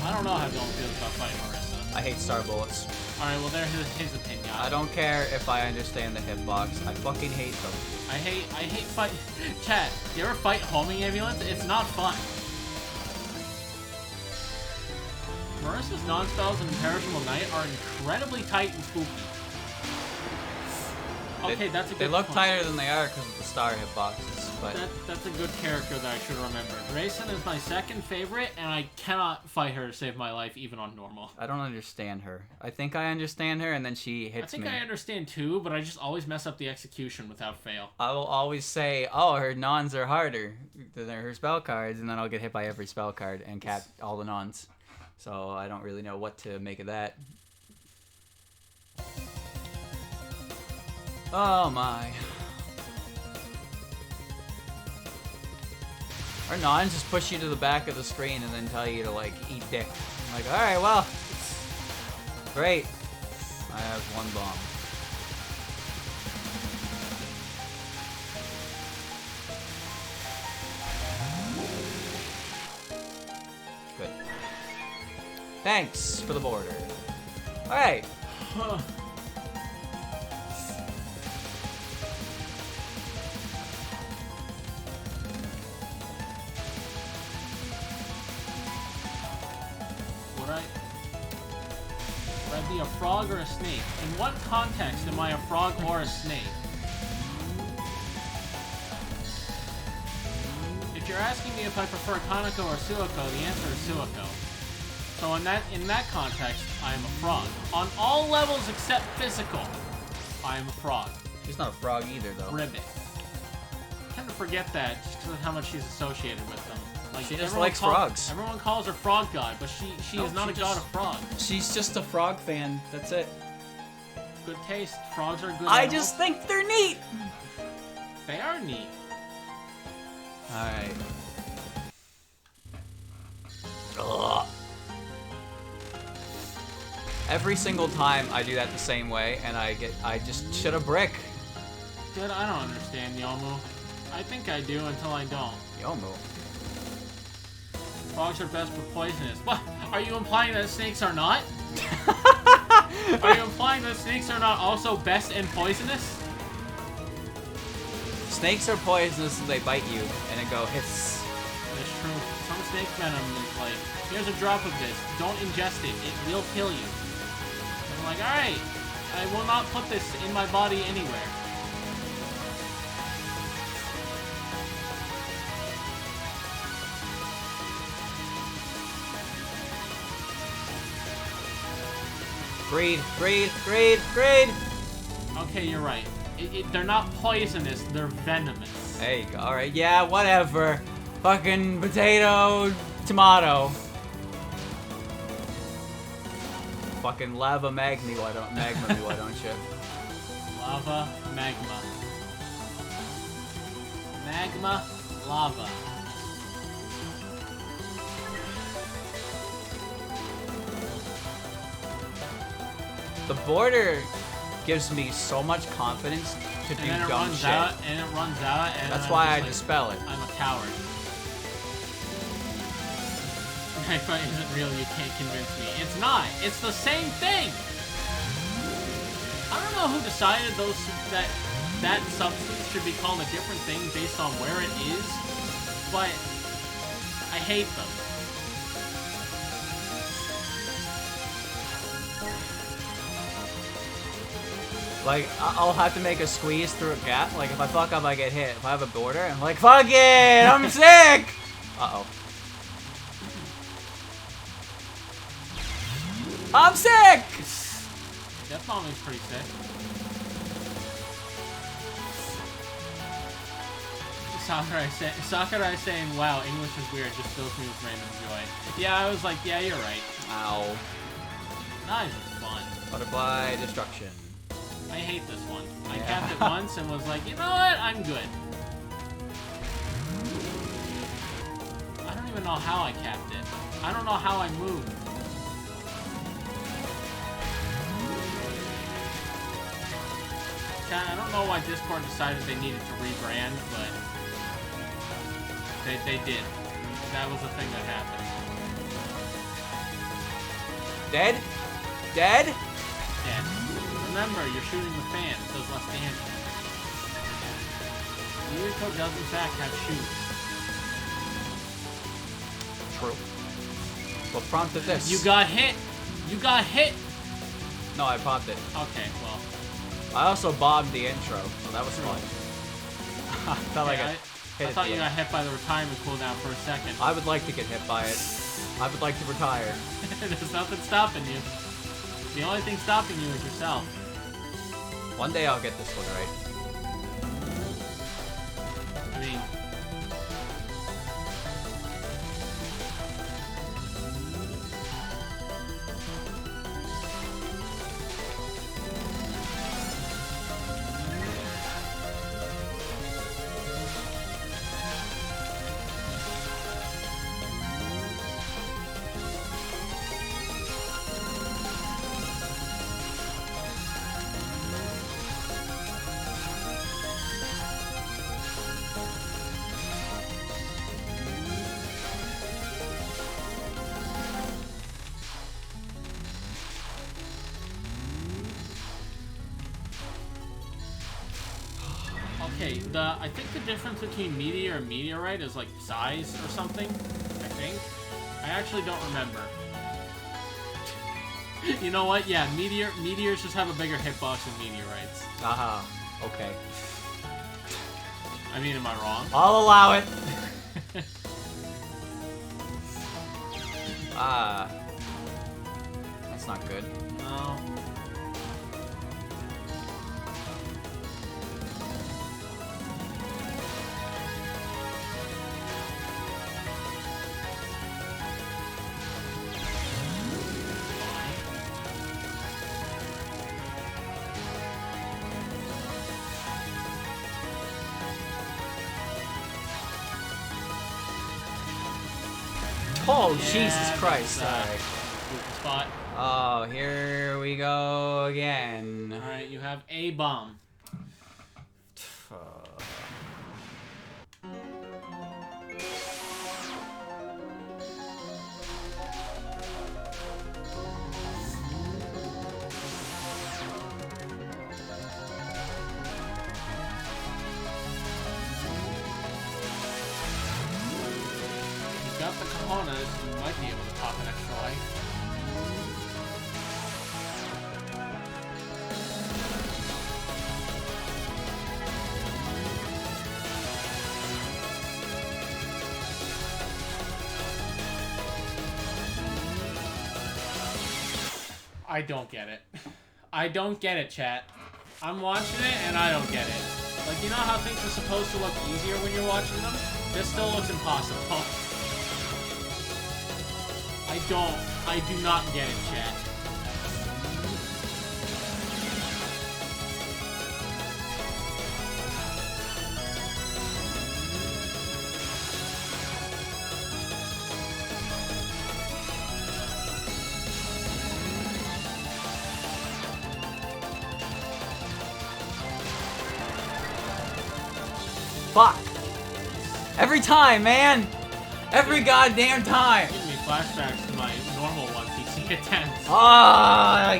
I don't know how Dylan feels about fighting Marissa. I hate star bullets. Alright, well, there's his opinion. I don't care if I understand the hitbox. I fucking hate them. I hate fight... Chat, you ever fight homing ambulance? It's not fun. Marissa's non-spells and Imperishable Knight are incredibly tight and spooky. Okay, that's a good They look point. tighter than they are because of the star hitboxes, but... That's a good character that I should remember. Grayson is my second favorite, and I cannot fight her to save my life, even on normal. I don't understand her. I think I understand her, and then she hits me. I think I understand too, but I just always mess up the execution without fail. I will always say, oh, her nons are harder than her spell cards, and then I'll get hit by every spell card and cap all the nons. So I don't really know what to make of that. Oh my. Our nons just push you to the back of the screen and then tell you to, like, eat dick. I'm like, alright, well, great. I have one bomb. Good. Thanks for the border. Alright. Would I be a frog or a snake? In what context am I a frog or a snake? If you're asking me if I prefer Kaneko or Suiko, the answer is Suiko. So in that context, I am a frog. On all levels except physical, I am a frog. She's not a frog either, though. Ribbit. I tend to forget that just because of how much she's associated with them. Like, she just likes frogs. Everyone calls her Frog God, but she is not a god of frogs. She's just a frog fan. That's it. Good taste. Frogs are good. I just think they're neat. They are neat. Alright. Ugh. Every single time I do that the same way, and I just shit a brick. Dude, I don't understand Yomu. I think I do until I don't. Yomu. Frogs are best but poisonous. What? Are you implying that snakes are not? Are you implying that snakes are not also best and poisonous? Snakes are poisonous and they bite you, and it go hiss. That's true. Some snake venom is like, here's a drop of this. Don't ingest it. It will kill you. I'm like, alright. I will not put this in my body anywhere. Greed, greed, greed, greed! Okay, you're right. They're not poisonous, they're venomous. There you go. Alright, yeah, whatever. Fucking potato, tomato. Fucking magma me, why don't you? Lava, magma. Magma, lava. The border gives me so much confidence to do And then it dumb runs shit. out, and it runs out, and That's I'm why just I like, dispel it. I'm a coward. Magma isn't real, you can't convince me. It's not. It's the same thing. I don't know who decided that substance should be called a different thing based on where it is, but I hate them. Like, I'll have to make a squeeze through a gap. Like, if I fuck up, I get hit. If I have a border, I'm like, fuck it! I'm sick! Uh-oh. I'm sick! Death bombing's pretty sick. Sakurai saying, wow, English is weird, just fills me with random joy. Yeah, I was like, yeah, you're right. Ow. Not even fun. Butterfly destruction. I hate this one. I Yeah. capped it once and was like, you know what? I'm good. I don't even know how I capped it. I don't know how I moved. I don't know why Discord decided they needed to rebrand, but they did. That was the thing that happened. Dead? Dead? Dead. Remember, you're shooting the fan. It does less damage. Yuriko does in fact have shoes. True. What prompted this? You got hit! You got hit! No, I popped it. Okay, well. I also bombed the intro, so that was fun. I felt like I hit I it thought you the got hit by the retirement cooldown for a second. I would like to get hit by it. I would like to retire. There's nothing stopping you. The only thing stopping you is yourself. One day I'll get this one right. I mean... Okay, I think the difference between meteor and meteorite is like size or something. I think. I actually don't remember. You know what? Yeah, meteors just have a bigger hitbox than meteorites. Aha. Okay. I mean, am I wrong? I'll allow it. Ah. That's not good. No. Oh, Yeah, Jesus Christ. that's, Alright. Weak spot. Oh, here we go again. Alright, you have a bomb. Got the cojones, you might be able to pop an extra life. I don't get it. I don't get it, chat. I'm watching it and I don't get it. Like, you know how things are supposed to look easier when you're watching them? This still looks impossible. I do not get it, chat. Fuck. Every time, man. Every goddamn time. Giving me flashbacks to my normal one PC attempts. I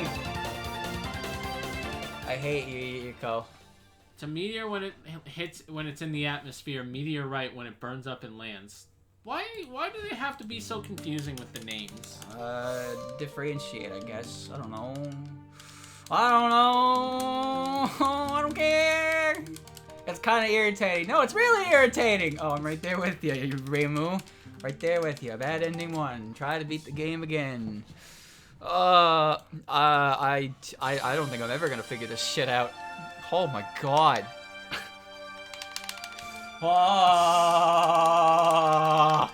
hate you, Yiko. It's a meteor when it hits when it's in the atmosphere. Meteorite when it burns up and lands. Why do they have to be so confusing with the names? Differentiate, I guess. I don't know. I don't care. It's kind of irritating. No, it's really irritating. Oh, I'm right there with you, Reimu. Right there with you. Bad ending 1. Try to beat the game again. I don't think I'm ever gonna figure this shit out. Oh my god. Oh.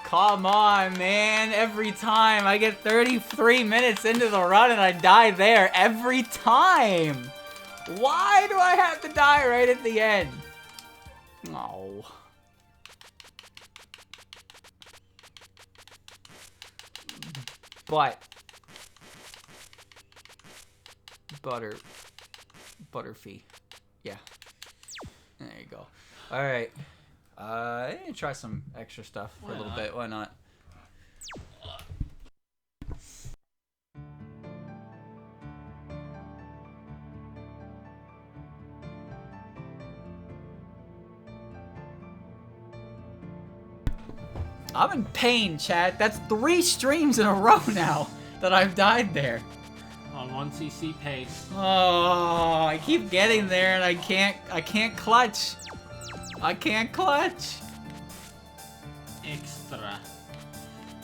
Come on, man. Every time I get 33 minutes into the run and I die there. Every time. Why do I have to die right at the end? Oh. But Butterfee. Yeah. There you go. Alright. I'm gonna try some extra stuff for a little bit. Why not? I'm in pain, chat. That's 3 streams in a row now that I've died there. On 1cc pace. Oh, I keep getting there and I can't clutch. I can't clutch. Extra.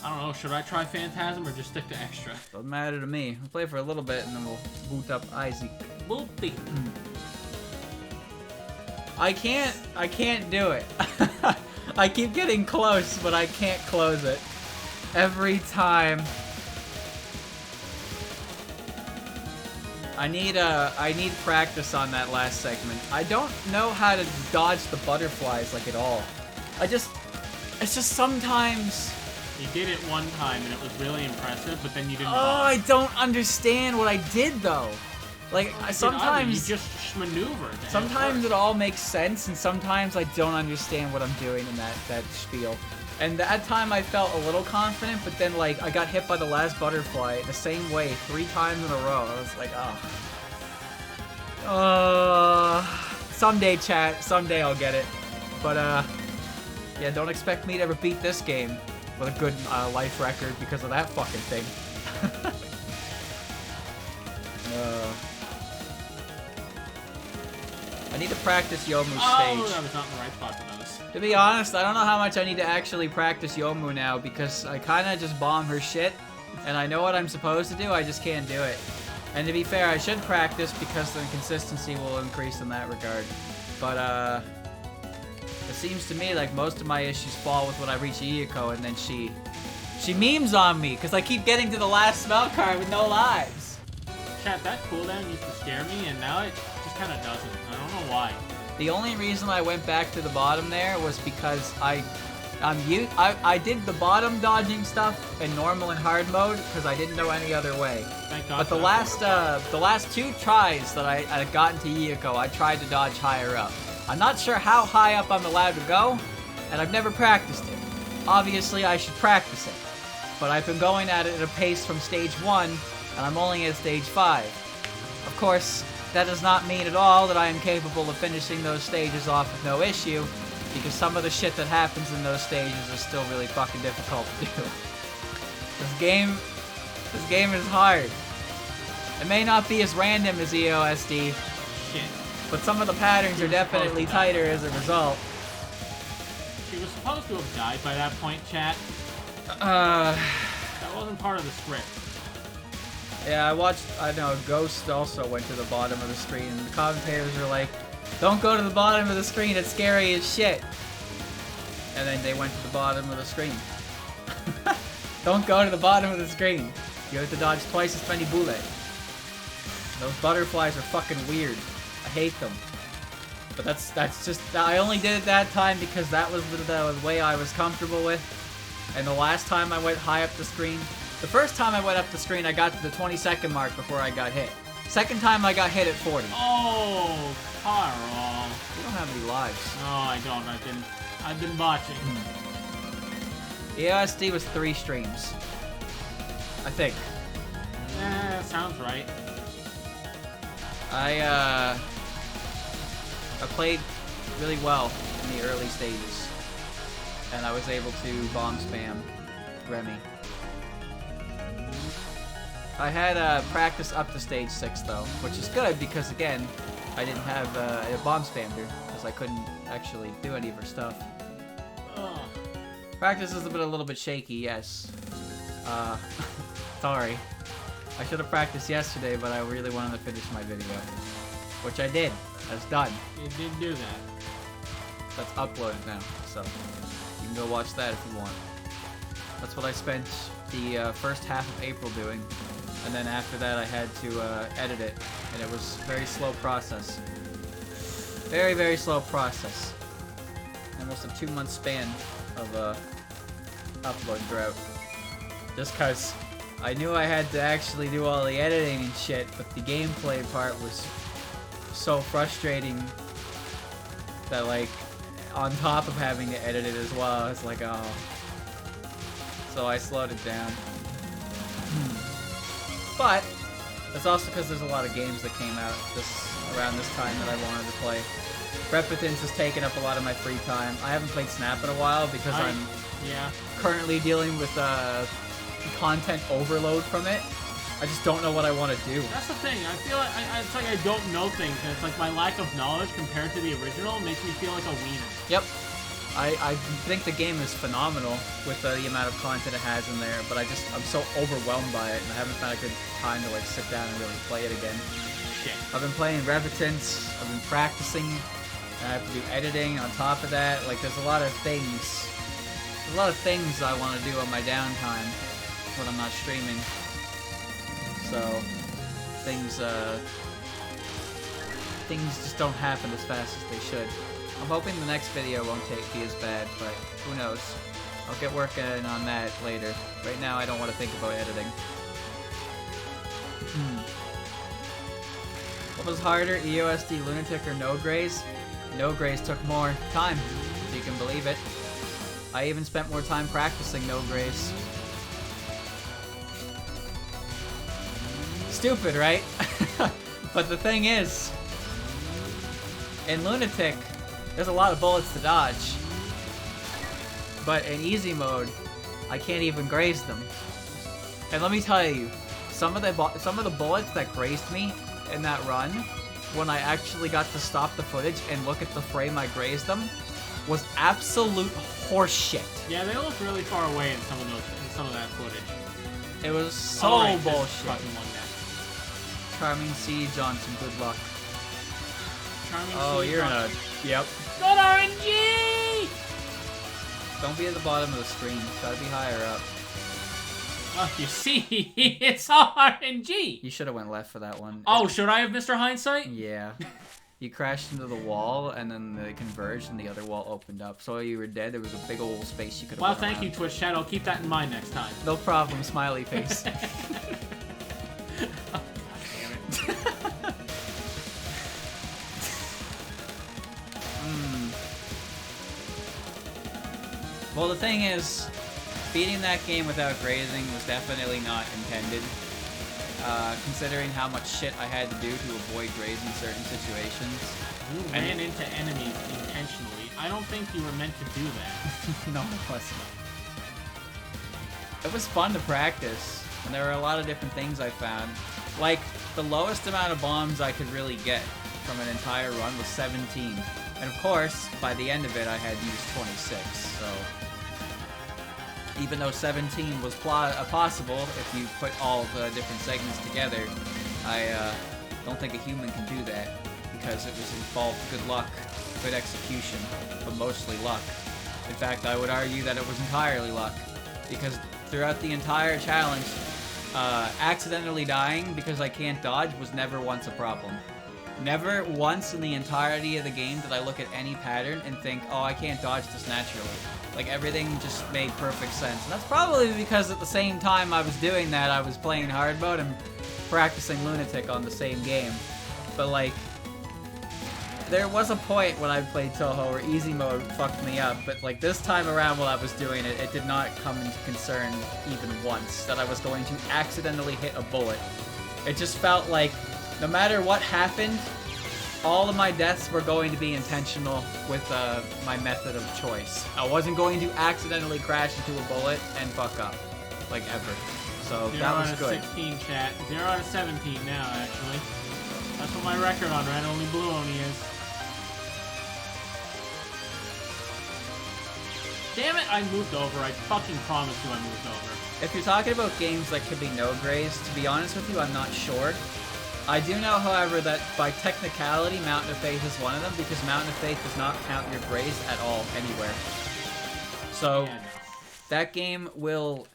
I don't know, should I try Phantasm or just stick to extra? Doesn't matter to me. We'll play for a little bit and then we'll boot up Isaac. Boopy. I can't do it. I keep getting close, but I can't close it. Every time. I need practice on that last segment. I don't know how to dodge the butterflies like at all. It's just sometimes. You did it one time and it was really impressive, but then you didn't. Oh, I don't understand what I did though. Like sometimes you just maneuvered. Sometimes it all makes sense, and sometimes I don't understand what I'm doing in that spiel. And that time I felt a little confident, but then like I got hit by the last butterfly the same way 3 times in a row. I was like, oh. Someday, chat. Someday I'll get it. But yeah, don't expect me to ever beat this game with a good life record because of that fucking thing. I need to practice Yomu's stage. Oh, I was not in the right spot for those. To be honest, I don't know how much I need to actually practice Yomu now because I kind of just bomb her shit, and I know what I'm supposed to do, I just can't do it. And to be fair, I should practice because the consistency will increase in that regard. But, it seems to me like most of my issues fall with when I reach Iyako and then she memes on me because I keep getting to the last spell card with no lives. Chat, that cooldown used to scare me, and now it just kind of doesn't. I don't know why. The only reason I went back to the bottom there was because I did the bottom dodging stuff in normal and hard mode because I didn't know any other way. Thank God. But the last 2 tries that I got into Iyako, I tried to dodge higher up. I'm not sure how high up I'm allowed to go, and I've never practiced it. Obviously, I should practice it. But I've been going at it at a pace from stage 1, and I'm only at stage 5. Of course, that does not mean at all that I am capable of finishing those stages off with no issue, because some of the shit that happens in those stages is still really fucking difficult to do. This game is hard. It may not be as random as EOSD, Shit. but some of the patterns are definitely tighter as a result. She was supposed to have died by that point, chat. That wasn't part of the script. Yeah, I know, Ghost also went to the bottom of the screen, and the commentators are like, don't go to the bottom of the screen, it's scary as shit. And then they went to the bottom of the screen. Don't go to the bottom of the screen. You have to dodge twice as many bullets. Those butterflies are fucking weird. I hate them. But that's just, I only did it that time because that was the way I was comfortable with. And the last time I went high up the screen, the first time I went up the screen, I got to the 20-second mark before I got hit. Second time I got hit at 40. Oh, Carl. have any lives. No, I don't. I've been watching. EOSD was 3 streams. I think. That sounds right. I played really well in the early stages. And I was able to bomb spam Remy. I had practice up to stage 6 though, which is good because again, I didn't have a bomb spammed her because I couldn't actually do any of her stuff. Ugh. Practice has been a little bit shaky, yes. Sorry. I should have practiced yesterday, but I really wanted to finish my video. Which I did. That's done. You did do that. That's uploaded now, so you can go watch that if you want. That's what I spent the first half of April doing. And then after that I had to edit it, and it was a very slow process. Very, very slow process. Almost a 2-month span of upload drought. Just cause I knew I had to actually do all the editing and shit, but the gameplay part was so frustrating that like, on top of having to edit it as well, it's like, oh. So I slowed it down. But that's also because there's a lot of games that came out around this time that I wanted to play. Repetence has taken up a lot of my free time. I haven't played Snap in a while because I'm currently dealing with content overload from it. I just don't know what I want to do. That's the thing. I feel like it's like I don't know things, and it's like my lack of knowledge compared to the original makes me feel like a wiener. Yep. I think the game is phenomenal with the amount of content it has in there, but I'm so overwhelmed by it, and I haven't found a good time to like sit down and really play it again. Shit. I've been playing Repetence, I've been practicing, and I have to do editing on top of that. Like, there's a lot of things. There's a lot of things I want to do on my downtime when I'm not streaming. So, things just don't happen as fast as they should. I'm hoping the next video won't be as bad, but who knows. I'll get working on that later. Right now, I don't want to think about editing. What was harder, EOSD Lunatic or No Grays? No Grays took more time, if you can believe it. I even spent more time practicing No Grays. Stupid, right? But the thing is, in Lunatic, there's a lot of bullets to dodge. But in easy mode, I can't even graze them. And let me tell you, some of the bullets that grazed me in that run, when I actually got to stop the footage and look at the frame I grazed them, was absolute horseshit. Yeah, they look really far away in some of that footage. It was so bullshit. Charming C. Johnson, good luck. Charming C. You're Johnson. Yep. Good RNG! Don't be at the bottom of the screen. Gotta be higher up. Oh, you see, it's RNG! You should have went left for that one. Oh, should I have Mr. Hindsight? Yeah. You crashed into the wall, and then they converged, and the other wall opened up. So you were dead. There was a big old space you could have Well, thank you, Twitch chat. I'll keep that in mind next time. No problem, smiley face. Well, the thing is, beating that game without grazing was definitely not intended. Considering how much shit I had to do to avoid grazing certain situations. You ran into enemies intentionally. I don't think you were meant to do that. No, it wasn't. It was fun to practice, and there were a lot of different things I found. Like, the lowest amount of bombs I could really get from an entire run was 17. And of course, by the end of it, I had used 26, so... Even though 17 was possible, if you put all the different segments together, I don't think a human can do that, because it was involved good luck, good execution, but mostly luck. In fact, I would argue that it was entirely luck, because throughout the entire challenge, accidentally dying because I can't dodge was never once a problem. Never once in the entirety of the game did I look at any pattern and think, oh, I can't dodge this naturally. Like, everything just made perfect sense. And that's probably because at the same time I was doing that, I was playing hard mode and practicing Lunatic on the same game. But, like, there was a point when I played Touhou where easy mode fucked me up, but like this time around while I was doing it, it did not come into concern even once that I was going to accidentally hit a bullet. It just felt like no matter what happened, all of my deaths were going to be intentional with my method of choice. I wasn't going to accidentally crash into a bullet and fuck up, like ever. So that was good. 0 out of 16, chat. 0 out of 17 now, actually. That's what my record on Red Only Blue Only is. Damn it, I moved over. I fucking promised you I moved over. If you're talking about games that could be no grays, to be honest with you, I'm not sure. I do know, however, that by technicality, Mountain of Faith is one of them, because Mountain of Faith does not count your grays at all anywhere. So, Yeah, no. that game will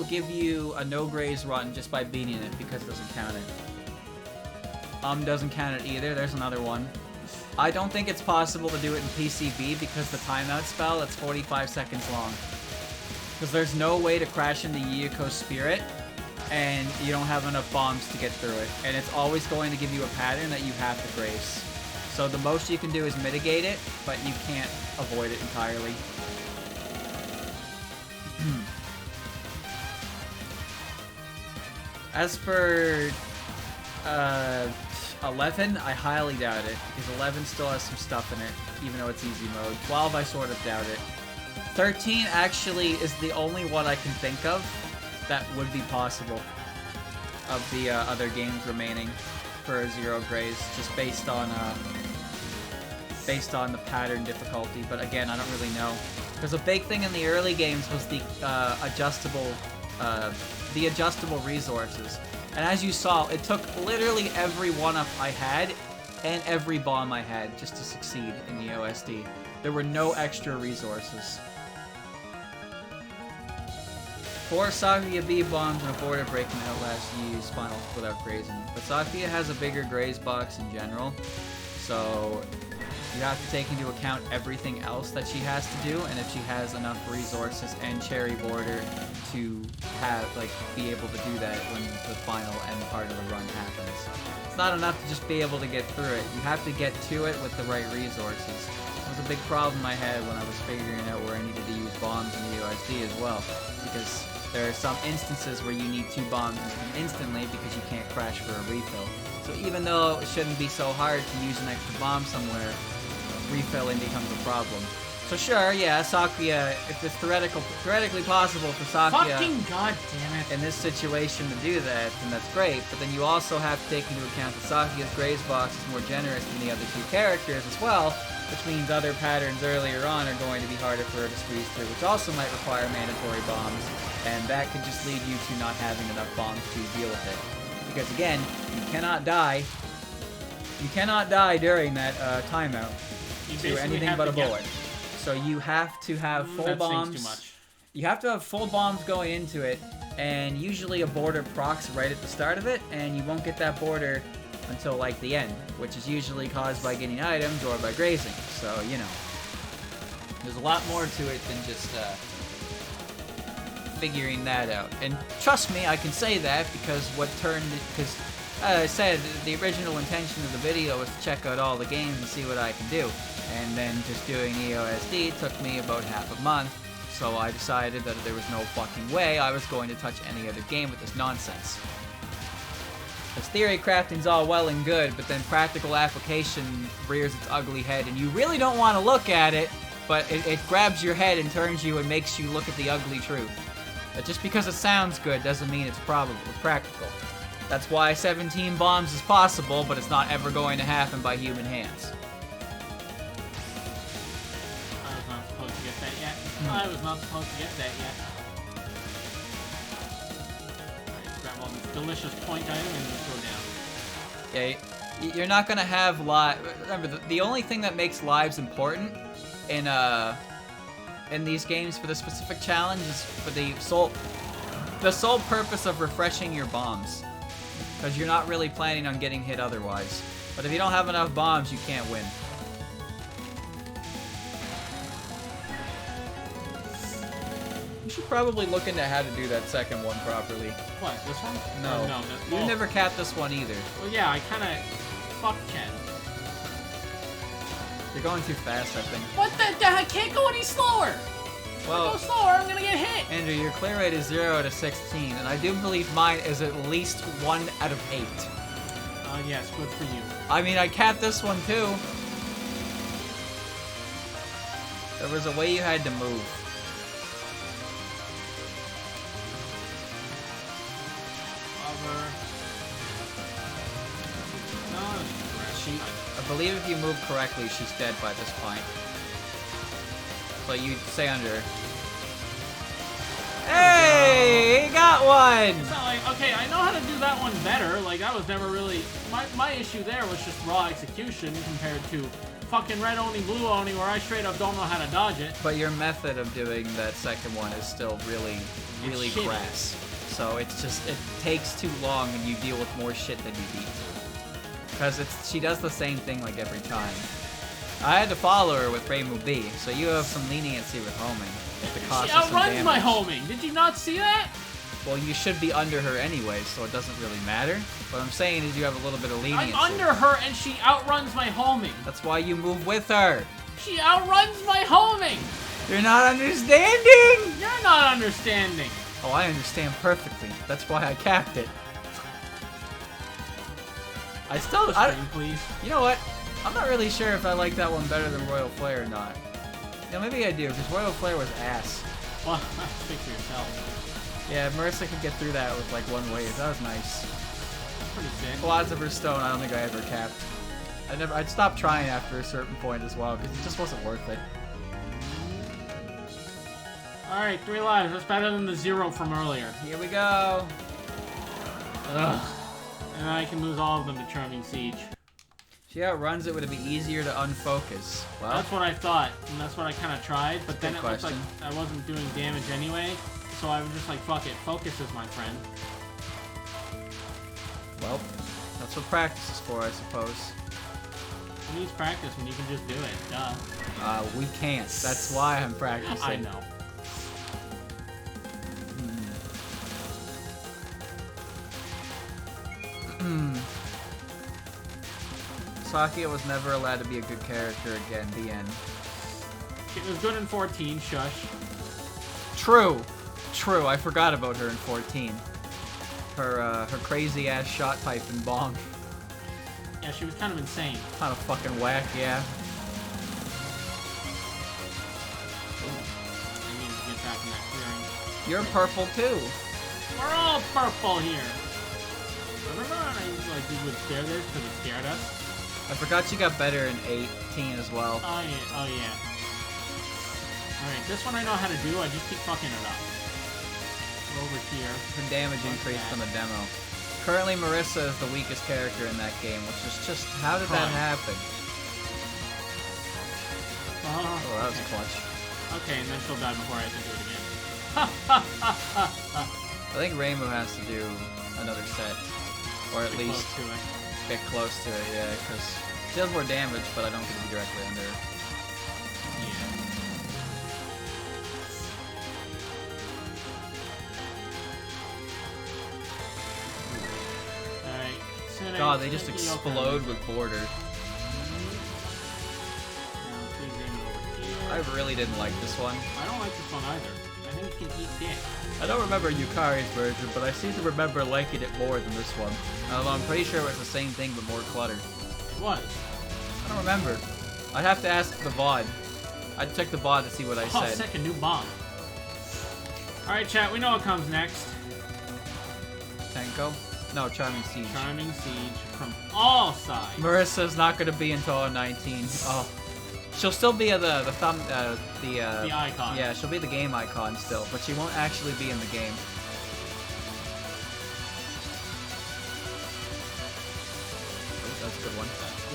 give you a no grays run just by beating it, because it doesn't count it. Doesn't count it either. There's another one. I don't think it's possible to do it in PCB because the timeout spell, it's 45 seconds long. Because there's no way to crash into Yuko's spirit, and you don't have enough bombs to get through it. And it's always going to give you a pattern that you have to grace. So the most you can do is mitigate it, but you can't avoid it entirely. As for 11, I highly doubt it, because 11 still has some stuff in it, even though it's easy mode. 12, I sort of doubt it. 13 actually is the only one I can think of that would be possible of the other games remaining for 0 grays, just based on the pattern difficulty. But again, I don't really know, because a big thing in the early games was the adjustable resources. And as you saw, it took literally every 1-up I had and every bomb I had just to succeed in the OSD. There were no extra resources. 4 Sakuya B bombs and a border break can outlast you use spinal without grazing. But Sakuya has a bigger graze box in general, so you have to take into account everything else that she has to do, and if she has enough resources and cherry border to have, like, be able to do that when the final end part of the run happens. It's not enough to just be able to get through it. You have to get to it with the right resources. It was a big problem I had when I was figuring out where I needed to use bombs in the USD as well, because there are some instances where you need 2 bombs instantly because you can't crash for a refill. So even though it shouldn't be so hard to use an extra bomb somewhere, refilling becomes a problem. So sure, yeah, Sakuya, if it's theoretically possible for Sakuya Fucking goddamn it. in this situation to do that, then that's great. But then you also have to take into account that Sakuya's graze box is more generous than the other 2 characters as well, which means other patterns earlier on are going to be harder for her to squeeze through, which also might require mandatory bombs, and that could just lead you to not having enough bombs to deal with it. Because again, you cannot die. You cannot die during that timeout to anything but a bullet. So you have to have full bombs. Too much. You have to have full bombs going into it, and usually a border procs right at the start of it, and you won't get that border until like the end, which is usually caused by getting items or by grazing. So, you know, there's a lot more to it than just figuring that out. And trust me, I can say that because as I said, the original intention of the video was to check out all the games and see what I can do. And then just doing EOSD took me about half a month, so I decided that there was no fucking way I was going to touch any other game with this nonsense. Because theory crafting's all well and good, but then practical application rears its ugly head, and you really don't want to look at it, but it grabs your head and turns you and makes you look at the ugly truth. But just because it sounds good doesn't mean it's probable or practical. That's why 17 bombs is possible, but it's not ever going to happen by human hands. I was not supposed to get that yet. Alright, grab all this delicious point item and just go down. Yeah, you're not gonna have remember, the only thing that makes lives important in these games for the specific challenge is for the sole purpose of refreshing your bombs. Because you're not really planning on getting hit otherwise. But if you don't have enough bombs, you can't win. You should probably look into how to do that second one properly. What, this one? No. No, You never capped this one either. Well, yeah, I kinda... Fuck Ken. You're going too fast, I think. What the? I can't go any slower. If I Well, go slower, I'm gonna get hit. Andrew, your clear rate is 0 out of 16, and I do believe mine is at least 1 out of 8. Yes, good for you. I mean, I capped this one too. There was a way you had to move. Cover. I believe if you move correctly, she's dead by this point. So you stay under. Hey, he got one! It's not like, okay, I know how to do that one better. Like, I was never really... My issue there was just raw execution compared to fucking red Oni, blue Oni, where I straight up don't know how to dodge it. But your method of doing that second one is still really shitty. crass. So it's just, it takes too long and you deal with more shit than you beat. Because she does the same thing like every time. I had to follow her with Reimu B, so you have some leniency with homing. She outruns my homing. Did you not see that? Well, you should be under her anyway, so it doesn't really matter. What I'm saying is you have a little bit of leniency. I'm under her and she outruns my homing. That's why you move with her. She outruns my homing. You're not understanding! You're not understanding. Oh, I understand perfectly. That's why I capped it. I still... Please. You know what? I'm not really sure if I like that one better than Royal Flare or not. You know, maybe I do, because Royal Flare was ass. Well, speak for yourself. Yeah, Marissa could get through that with like one wave. That was nice. Pretty sick. Lots of her stone, I don't think I ever capped. I'd stopped trying after a certain point as well, because it just wasn't worth it. Alright, 3 lives. That's better than the 0 from earlier. Here we go. Ugh. And I can lose all of them to Charming Siege. She outruns it, would it be easier to unfocus? Well, That's what I thought, and that's what I kind of tried, but then Good it looked like question. I wasn't doing damage anyway, so I was just like, fuck it, focus is my friend. well, that's what practice is for, I suppose. Who needs practice when you can just do it? Duh. We can't. That's why I'm practicing. I know. Sakia was never allowed to be a good character again. The end. It was good in 14, shush. True. True. I forgot about her in 14. Her crazy ass shot pipe and bong. Yeah, she was kind of insane. Kind of fucking whack, yeah. I needed to get back in that clearing. You're purple too. We're all purple here. Remember when we would scare this because it scared us? I forgot you got better in 18 as well. Oh yeah, oh yeah. Alright, this one I know how to do, I just keep fucking it up. Go over here. Her damage increased on the demo. Currently, Marissa is the weakest character in that game, which is just, how did that happen? Oh, that was clutch. Okay, and then she'll die before I have to do it again. I think Reimu has to do another set. Or at least Close to it. get close to it, yeah, because she does more damage, but I don't get to be directly under her. Alright. God, they just explode with border. I really didn't like this one. I don't like this one either. I think it can eat dick. I don't remember Yukari's version, but I seem to remember liking it more than this one. Although I'm pretty sure it was the same thing, but more cluttered. It was. I don't remember. I'd have to ask the VOD. I'd check the VOD to see what I Oh, said. sick, a new bomb. Alright, chat, we know what comes next. Tenko? No, Charming Siege. Charming Siege from all sides. Marissa's not going to be until 19. Oh. She'll still be the thumb, the icon. Yeah, she'll be the game icon still, but she won't actually be in the game. Oh, that's a good one.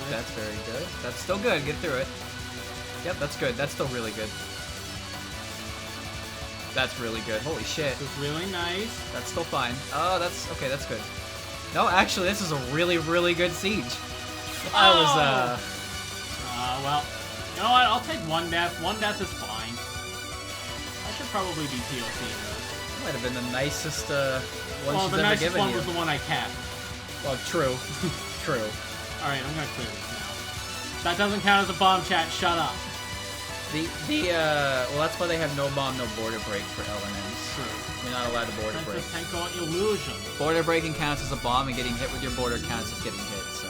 That's very good. That's still good. Get through it. Yep, that's good. That's still really good. That's really good. Holy shit. This is really nice. That's still fine. Oh, that's okay. That's good. No, actually, this is a really, really good siege. That was well, you know what? I'll take one death. One death is fine. I should probably be POC. Might have been the nicest one Well, she's the ever nicest given one you. was the one I capped. Well, true. True. Alright, I'm gonna clear this now. That doesn't count as a bomb, chat. Shut up. Well, that's why they have no bomb, no border break for LNMs. True. You're not allowed to border break. That's just Tenko illusion. Border breaking counts as a bomb, and getting hit with your border counts as getting hit, so.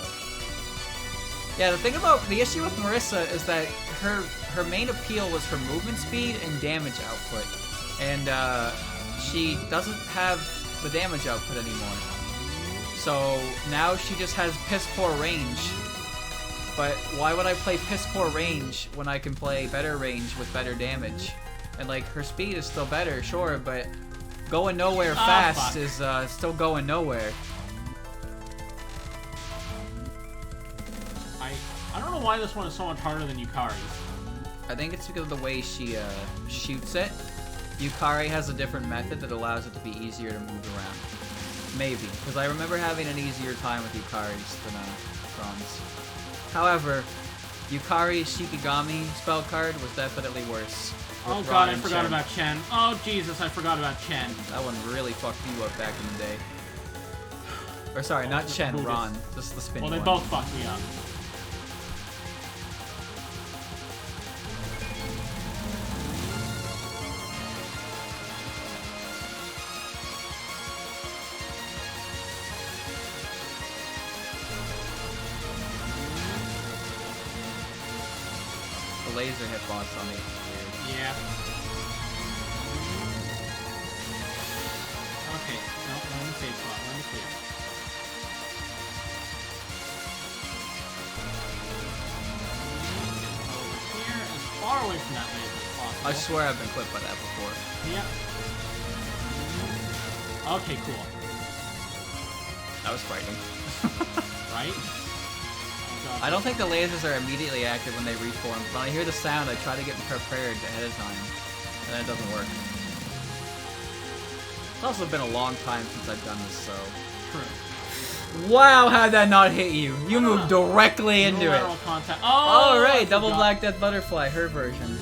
Yeah, the issue with Marissa is that her main appeal was her movement speed and damage output. And, she doesn't have the damage output anymore. So, now she just has piss poor range. But why would I play piss poor range when I can play better range with better damage? And like, her speed is still better, sure, but going nowhere fast is still going nowhere. I don't know why this one is so much harder than Yukari's. I think it's because of the way she shoots it. Yukari has a different method that allows it to be easier to move around. Maybe, because I remember having an easier time with Yukari's than Ron's. However, Yukari's Shikigami spell card was definitely worse. Oh god, I forgot about Chen. Oh Jesus, I forgot about Chen. That one really fucked you up back in the day. Or sorry, not Chen, Ron. Just the spinning one. Well, they both fucked me up. Laser hitbox on me. Yeah. Okay. No, let me save spot. Let me clear. Over here, as far away from that laser as possible. I swear I've been clipped by that before. Yeah. Okay, cool. That was frightening. Right? I don't think the lasers are immediately active when they reform. When I hear the sound, I try to get prepared ahead of time, and then it doesn't work. It's also been a long time since I've done this, so... True. Wow, how'd that not hit you? You moved directly into it. Contact. Oh, right, double black death butterfly, her version.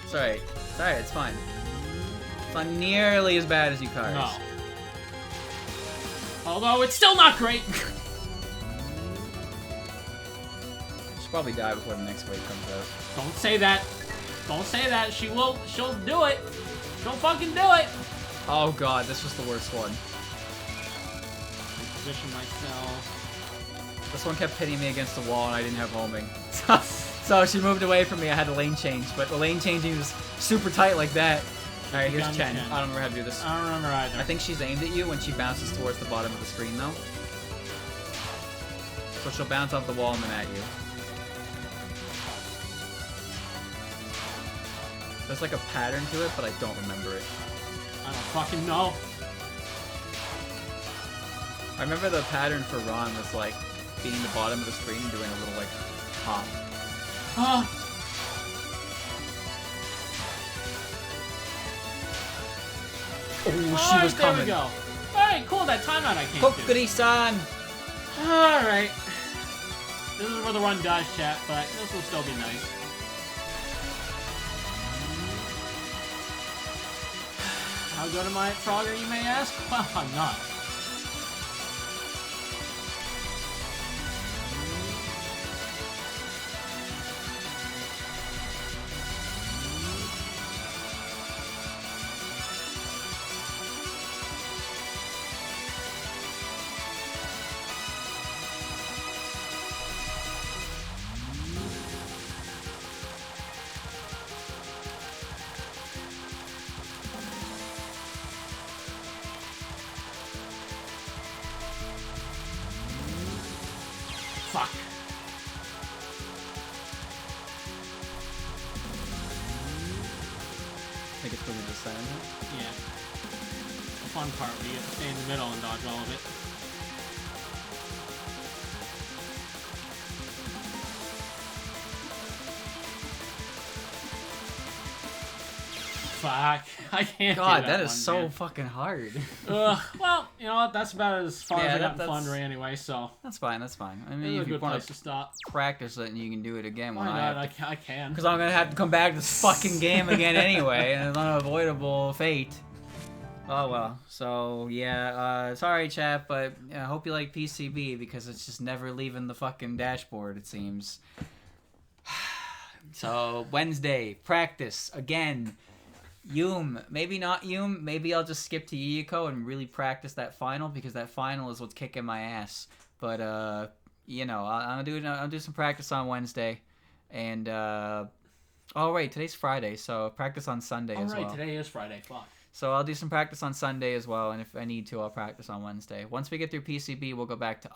It's alright. It's alright, it's fine. It's not nearly as bad as Yukari's. No. Although it's still not great. She'll probably die before the next wave comes out. Don't say that. Don't say that. She will. She'll do it. She'll fucking do it. Oh god, this was the worst one. Position myself. This one kept hitting me against the wall and I didn't have homing. So she moved away from me. I had to lane change, but the lane changing was super tight like that. Alright, here's Chen. I don't remember how to do this. I don't remember either. I think she's aimed at you when she bounces towards the bottom of the screen, though. So she'll bounce off the wall and then at you. There's like a pattern to it, but I don't remember it. I don't fucking know. I remember the pattern for Ron was like being the bottom of the screen and doing a little like hop. Oh. Oh, she was coming. There we go. Alright, cool, that timeout I came Kokuri-san! to. Alright. This is where the run dies, chat, but this will still be nice. How good am I at Frogger, you may ask? Well, I'm not. Fuck. I think it's really the center now. Yeah. The fun part where you get to stay in the middle and dodge all of it. Fuck. I can't God, do that that is one, so dude. fucking hard. Well, you know what? That's about as far as I got in that's Flundery anyway, so... That's fine, that's fine. I This mean, is a if you good want place to to stop. practice it and you can do it again when Why I not? have to. I can. Because I'm going to have to come back to this fucking game again anyway, and it's an unavoidable fate. Oh well. So yeah, sorry chat, but I hope you like PCB because it's just never leaving the fucking dashboard, it seems. So Wednesday, practice again. Maybe not maybe I'll just skip to Yuyuko and really practice that final because that final is what's kicking my ass. But I'll do some practice on Wednesday, and oh wait, today's Friday, so practice on Sunday as well. All right, today is Friday. Fuck. So I'll do some practice on Sunday as well, and if I need to, I'll practice on Wednesday. Once we get through PCB, we'll go back to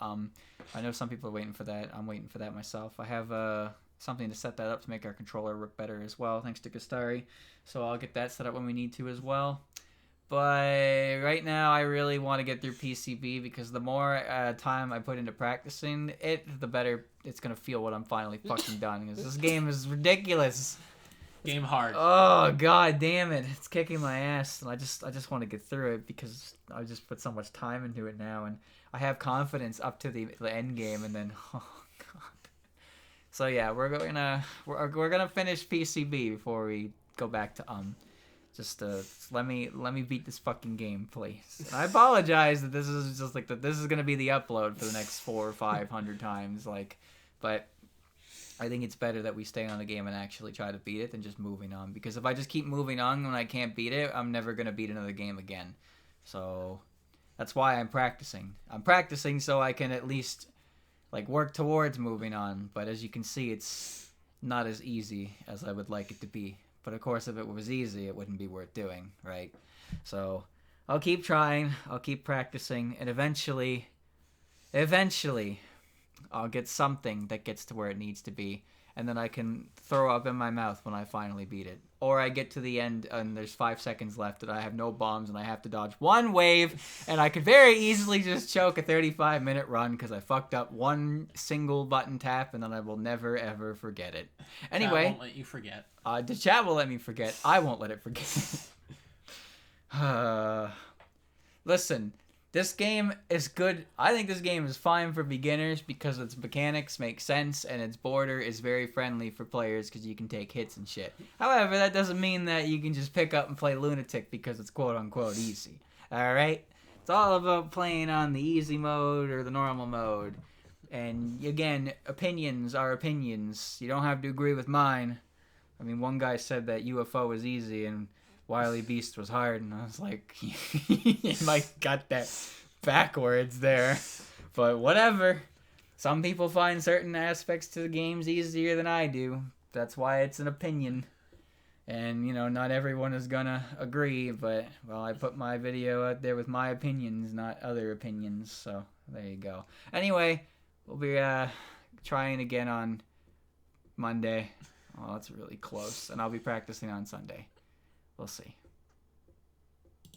I know some people are waiting for that. I'm waiting for that myself. I have something to set that up to make our controller work better as well, thanks to Gustari. So I'll get that set up when we need to as well. But right now, I really want to get through PCB because the more time I put into practicing it, the better it's going to feel when I'm finally fucking done. Because this game is ridiculous. Game hard. Oh god damn it! It's kicking my ass, and I just want to get through it because I just put so much time into it now, and I have confidence up to the end game, and then oh god. So yeah, we're gonna finish PCB before we go back to Just let me beat this fucking game, please. And I apologize that this is just like this is gonna be the upload for the next 400 or 500 times, but. I think it's better that we stay on the game and actually try to beat it than just moving on. Because if I just keep moving on when I can't beat it, I'm never going to beat another game again. So that's why I'm practicing. I'm practicing so I can at least work towards moving on. But as you can see, it's not as easy as I would like it to be. But of course, if it was easy, it wouldn't be worth doing, right? So I'll keep trying. I'll keep practicing. And eventually... I'll get something that gets to where it needs to be, and then I can throw up in my mouth when I finally beat it. Or I get to the end, and there's 5 seconds left, and I have no bombs, and I have to dodge one wave, and I could very easily just choke a 35-minute run because I fucked up one single button tap, and then I will never, ever forget it. Anyway, Chat won't let you forget. The chat will let me forget. I won't let it forget. Listen. This game is good. I think this game is fine for beginners because its mechanics make sense and its border is very friendly for players because you can take hits and shit. However, that doesn't mean that you can just pick up and play Lunatic because it's quote-unquote easy. Alright? It's all about playing on the easy mode or the normal mode. And again, opinions are opinions. You don't have to agree with mine. I mean, one guy said that UFO was easy and Wily Beast was hard, and I was like, you might got that backwards there. But whatever. Some people find certain aspects to the games easier than I do. That's why it's an opinion. And, not everyone is gonna agree, but, well, I put my video out there with my opinions, not other opinions, so there you go. Anyway, we'll be trying again on Monday. Oh, that's really close. And I'll be practicing on Sunday. We'll see.